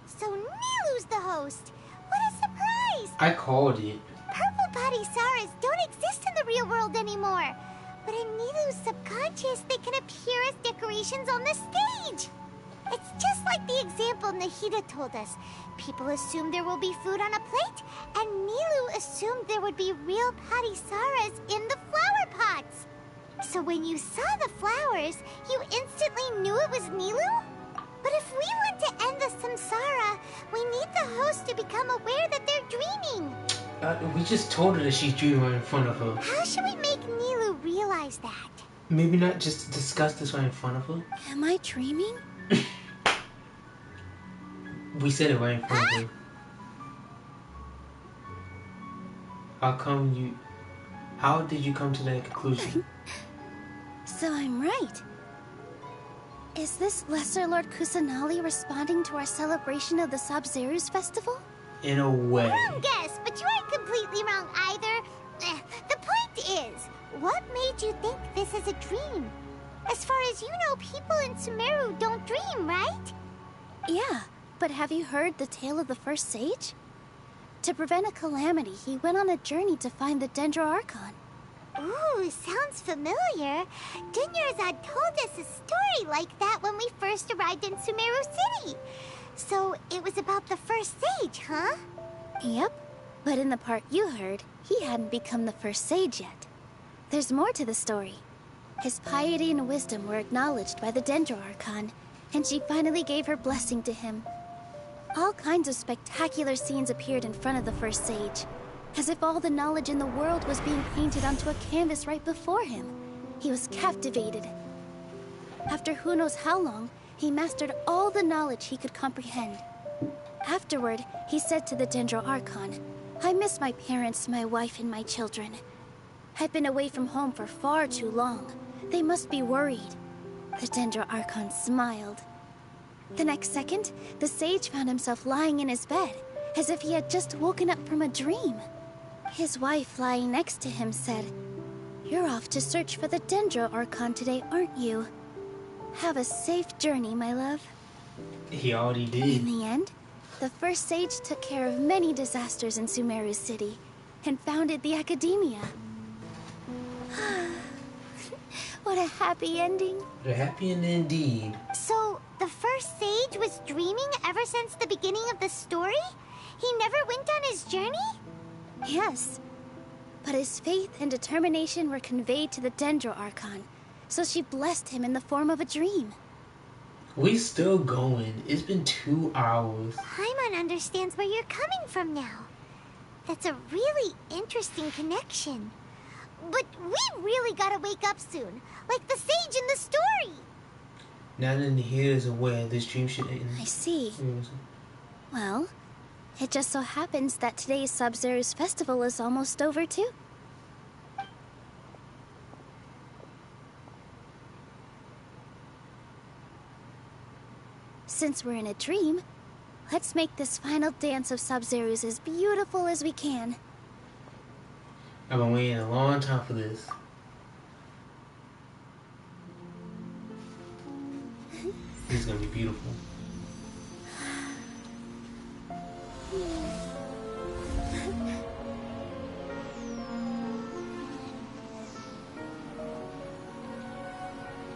So Nilu's the host. What a surprise! I called it. Purple Padisaras don't exist in the real world anymore. But in Nilu's subconscious, they can appear as decorations on the stage. It's just like the example Nahida told us. People assumed there will be food on a plate, and Nilu assumed there would be real Padisaras in the flower pots. So when you saw the flowers, you instantly knew it was Nilu? But if we want to end the samsara, we need the host to become aware that they're dreaming. We just told her that she's dreaming right in front of her. How should we make Nilu realize that? Maybe not just discuss this right in front of her? Am I dreaming? We said it right in front of her. How did you come to that conclusion? So I'm right. Is this Lesser Lord Kusanali responding to our celebration of the Sabzeruz festival? In a way. Wrong guess, but you aren't completely wrong either. The point is, what made you think this is a dream? As far as you know, people in Sumeru don't dream, right? Yeah, but have you heard the tale of the first sage? To prevent a calamity, he went on a journey to find the Dendro Archon. Ooh, sounds familiar. Dunyarzad told us a story like that when we first arrived in Sumeru City. So it was about the first sage, huh? Yep, but in the part you heard, he hadn't become the first sage yet. There's more to the story. His piety and wisdom were acknowledged by the Dendro Archon, and she finally gave her blessing to him. All kinds of spectacular scenes appeared in front of the first sage, as if all the knowledge in the world was being painted onto a canvas right before him. He was captivated. After who knows how long, he mastered all the knowledge he could comprehend. Afterward, he said to the Dendro Archon, "I miss my parents, my wife, and my children. I've been away from home for far too long. They must be worried." The Dendro Archon smiled. The next second, the sage found himself lying in his bed, as if he had just woken up from a dream. His wife, lying next to him, said, "You're off to search for the Dendro Archon today, aren't you? Have a safe journey, my love." He already did. In the end, the first sage took care of many disasters in Sumeru City, and founded the Academia. What a happy ending. The happy ending indeed. So, the first sage was dreaming ever since the beginning of the story? He never went on his journey? Yes. But his faith and determination were conveyed to the Dendro Archon, so she blessed him in the form of a dream. We still going. It's been 2 hours. Paimon understands where you're coming from now. That's a really interesting connection. But we really gotta wake up soon, like the sage in the story. Now that Nahida is aware, this dream should end. I see. Well, it just so happens that today's Sabzeruz festival is almost over too. Since we're in a dream, Let's make this final dance of Sub-Zeros as beautiful as we can. I've been waiting a long time for this. This is gonna be beautiful.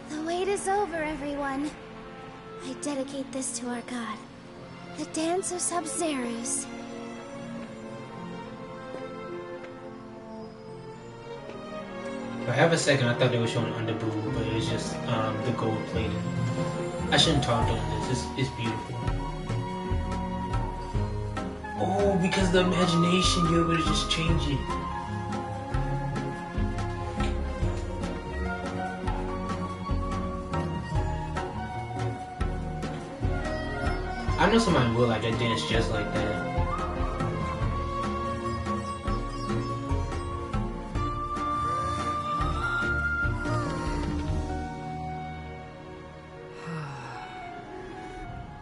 The wait is over, everyone. I dedicate this to our god, the Dance of Sub-Zeros. For half a second, I thought they were showing underboob, but it was just the gold plating. I shouldn't talk during this. It's beautiful. Oh, because the imagination, you're able to just change it. I know somebody will like that dance just like that.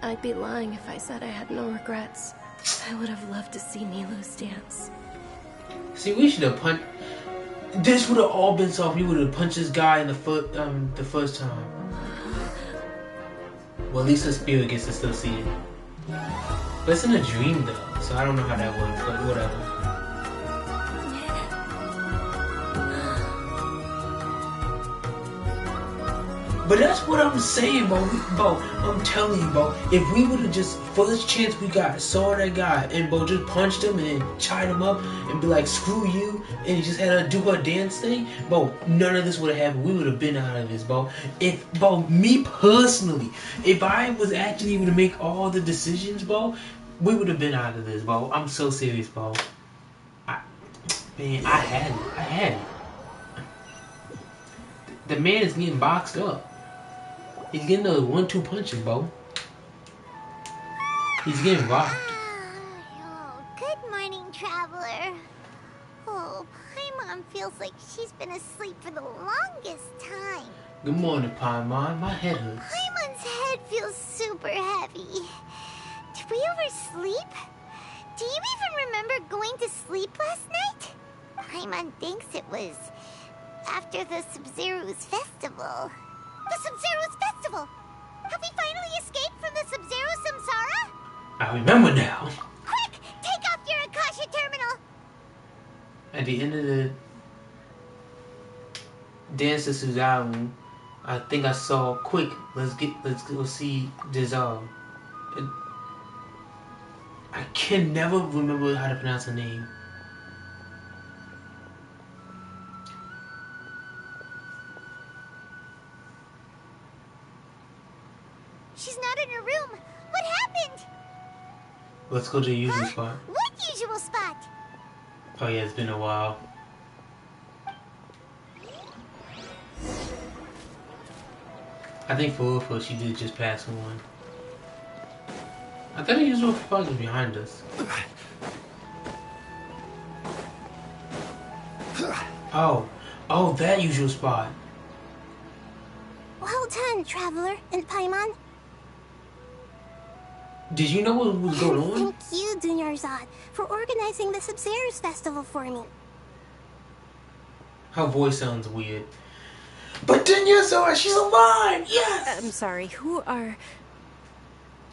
I'd be lying if I said I had no regrets. I would have loved to see Nilou's dance. See, we should have punched. This would have all been solved. We would have punched this guy in the foot the first time. Well, at least the spirit gets to still see it. But it's in a dream though, so I don't know how that works, but whatever. But that's what I'm saying, bro. I'm telling you, bro. If we would have just, first chance we got, saw that guy, and bro, just punched him and then tied him up and be like, screw you, and he just had her do her dance thing, bro, none of this would have happened. We would have been out of this, bro. If, bro, me personally, if I was actually able to make all the decisions, bro, we would have been out of this, bro. I'm so serious, bro. I had it. The man is getting boxed up. He's getting those 1-2 punches, bro. He's getting rocked. Oh, good morning, traveler. Oh, Paimon feels like she's been asleep for the longest time. Good morning, Paimon. My head hurts. Paimon's head feels super heavy. Did we oversleep? Do you even remember going to sleep last night? Paimon thinks it was after the Sub-Zero's festival. The Sub-Zero's festival! Have we finally escaped from the Sub-Zero Samsara? I remember now. Quick! Take off your Akasha terminal! At the end of the dance to Suzaru, I think I saw, quick, let's go see Dissolve. I can never remember how to pronounce her name. She's not in her room. What happened? Let's go to the usual spot. What usual spot? Oh yeah, it's been a while. I think for she did just pass one. I thought the usual spot was behind us. Oh, that usual spot. Well done, Traveler and Paimon. Did you know what was going on? Thank you, Dunyarzad, for organizing the Sub-Zero's festival for me. Her voice sounds weird. But Dunyarzad, she's alive! Yes! I'm sorry, who are...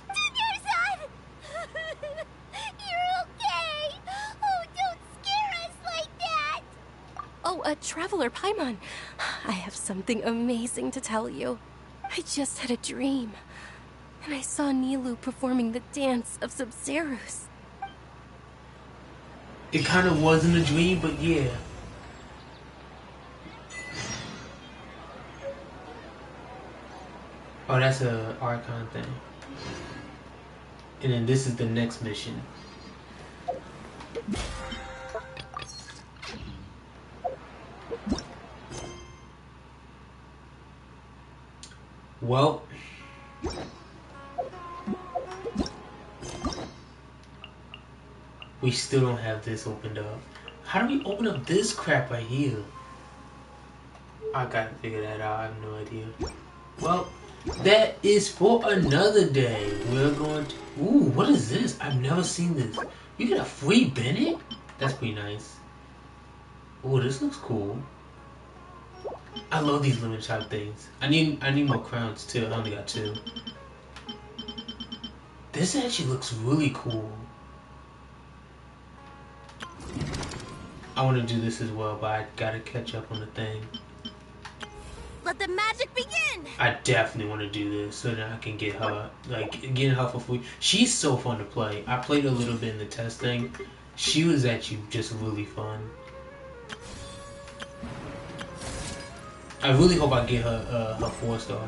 Dunyarzad! You're okay! Oh, don't scare us like that! Oh, Traveler Paimon. I have something amazing to tell you. I just had a dream. And I saw Nilou performing the dance of Sub-Zeros. It kind of wasn't a dream, but yeah. Oh, that's a Archon thing. And then this is the next mission. Well, we still don't have this opened up. How do we open up this crap right here? I gotta figure that out. I have no idea. Well, that is for another day. We're going to... Ooh, what is this? I've never seen this. You get a free Bennett? That's pretty nice. Ooh, this looks cool. I love these limited type things. I need more crowns too. I only got 2. This actually looks really cool. I want to do this as well, but I gotta catch up on the thing. Let the magic begin! I definitely want to do this so that I can get her, like, getting her for free. She's so fun to play. I played a little bit in the test thing. She was actually just really fun. I really hope I get her 4-star.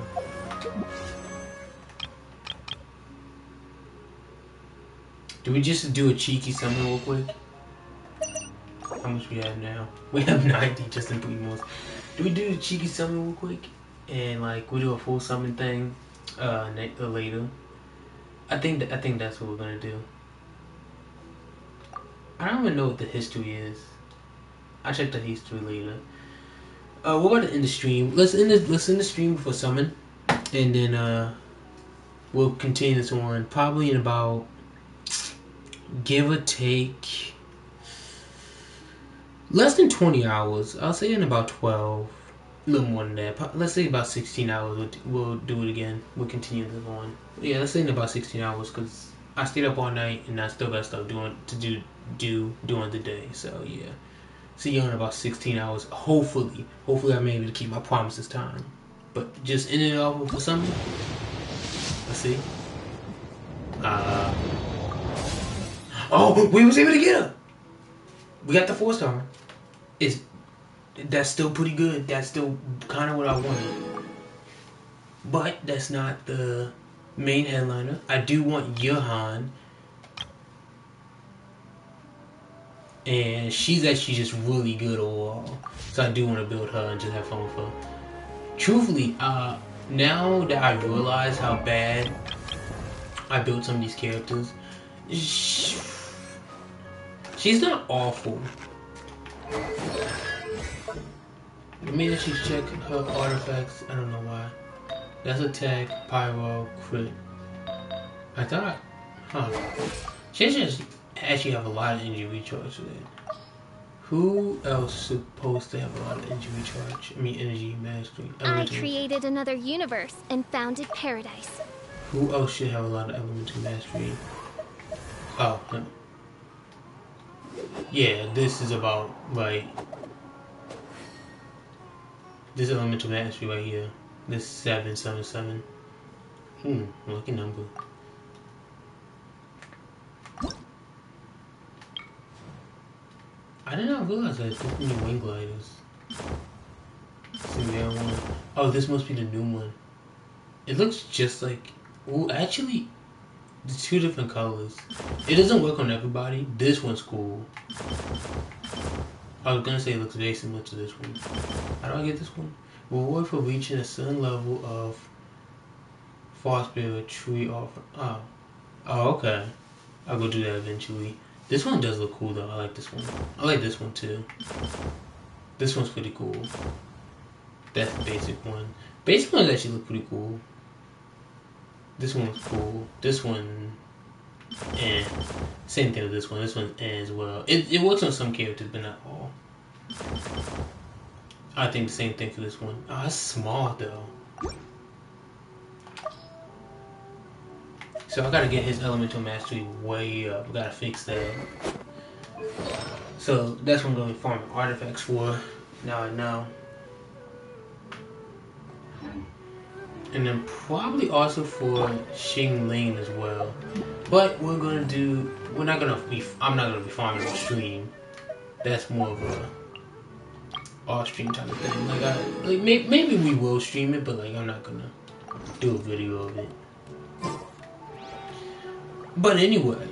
Do we just do a cheeky summon real quick? How much we have now? We have 90 just in 3 more. Do we do a cheeky summon real quick? And like we do a full summon thing later. I think that's what we're gonna do. I don't even know what the history is. I'll check the history later. What about to end the stream? Let's end the stream for summon, and then we'll continue this one probably in about, give or take, less than 20 hours. I'll say in about 12, a little more than that. Let's say about 16 hours. We'll do it again. We'll continue this on. Yeah, let's say in about 16 hours because I stayed up all night and I still got stuff do during the day. So yeah. See you in about 16 hours. Hopefully I'm able to keep my promise this time. But just ending it off with something. Let's see. Oh, we was able to get her. We got the 4-star. That's still pretty good. That's still kind of what I wanted. But that's not the main headliner. I do want Johan. And she's actually just really good overall. So I do want to build her and just have fun with her. Truthfully, now that I realize how bad I built some of these characters, she's not awful. Let me actually check her artifacts. I don't know why. That's attack, pyro, crit. I thought, she actually have a lot of energy recharge today. Who else supposed to have a lot of energy recharge? I mean, energy mastery. I created another universe and founded paradise. Who else should have a lot of elemental mastery? Oh, no. Yeah, this is about, like, this elemental mastery right here. This 777. Lucky number. I did not realize that there's so many wing gliders. Oh, this must be the new one. It looks just like... Ooh, actually, the 2 different colors. It doesn't work on everybody. This one's cool. I was gonna say it looks very similar to this one. How do I get this one? Reward for reaching a certain level of Frostbearer tree offer. Oh, okay. I'll go do that eventually. This one does look cool though. I like this one. I like this one too. This one's pretty cool. That's the basic one. Basic ones actually look pretty cool. This one's cool. This one, same thing with this one. This one as well. It works on some characters, but not all. I think the same thing for this one. Oh, it's small though. So I gotta get his elemental mastery way up. I gotta fix that. So that's what I'm gonna be farming artifacts for. Now I know. And then probably also for Xing Ling as well. But we're gonna do. I'm not gonna be farming on stream. That's more of a off-stream type of thing. Like maybe we will stream it, but like I'm not gonna do a video of it. But anyway,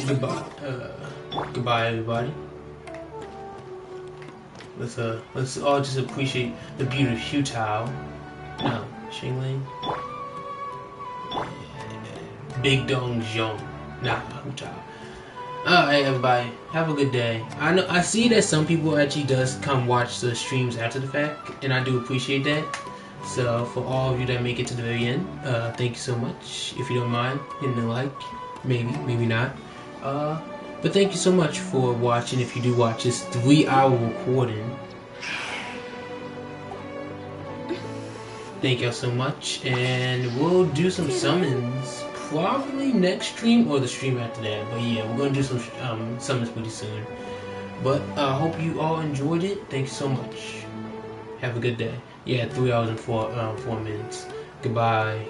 goodbye. Goodbye, everybody. Let's all just appreciate the beauty of Futile. No, Xingling. Big Dong Zhong. Nah, Futile. Alright, everybody. Have a good day. I see that some people actually does come watch the streams after the fact, and I do appreciate that. So for all of you that make it to the very end, thank you so much. If you don't mind hitting the like, maybe not. But thank you so much for watching. If you do watch this 3-hour recording, thank y'all so much, and we'll do some summons probably next stream or the stream after that. But yeah, we're gonna do some summons pretty soon. But I hope you all enjoyed it. Thank you so much. Have a good day. Yeah, 3 hours and 4 minutes. Goodbye.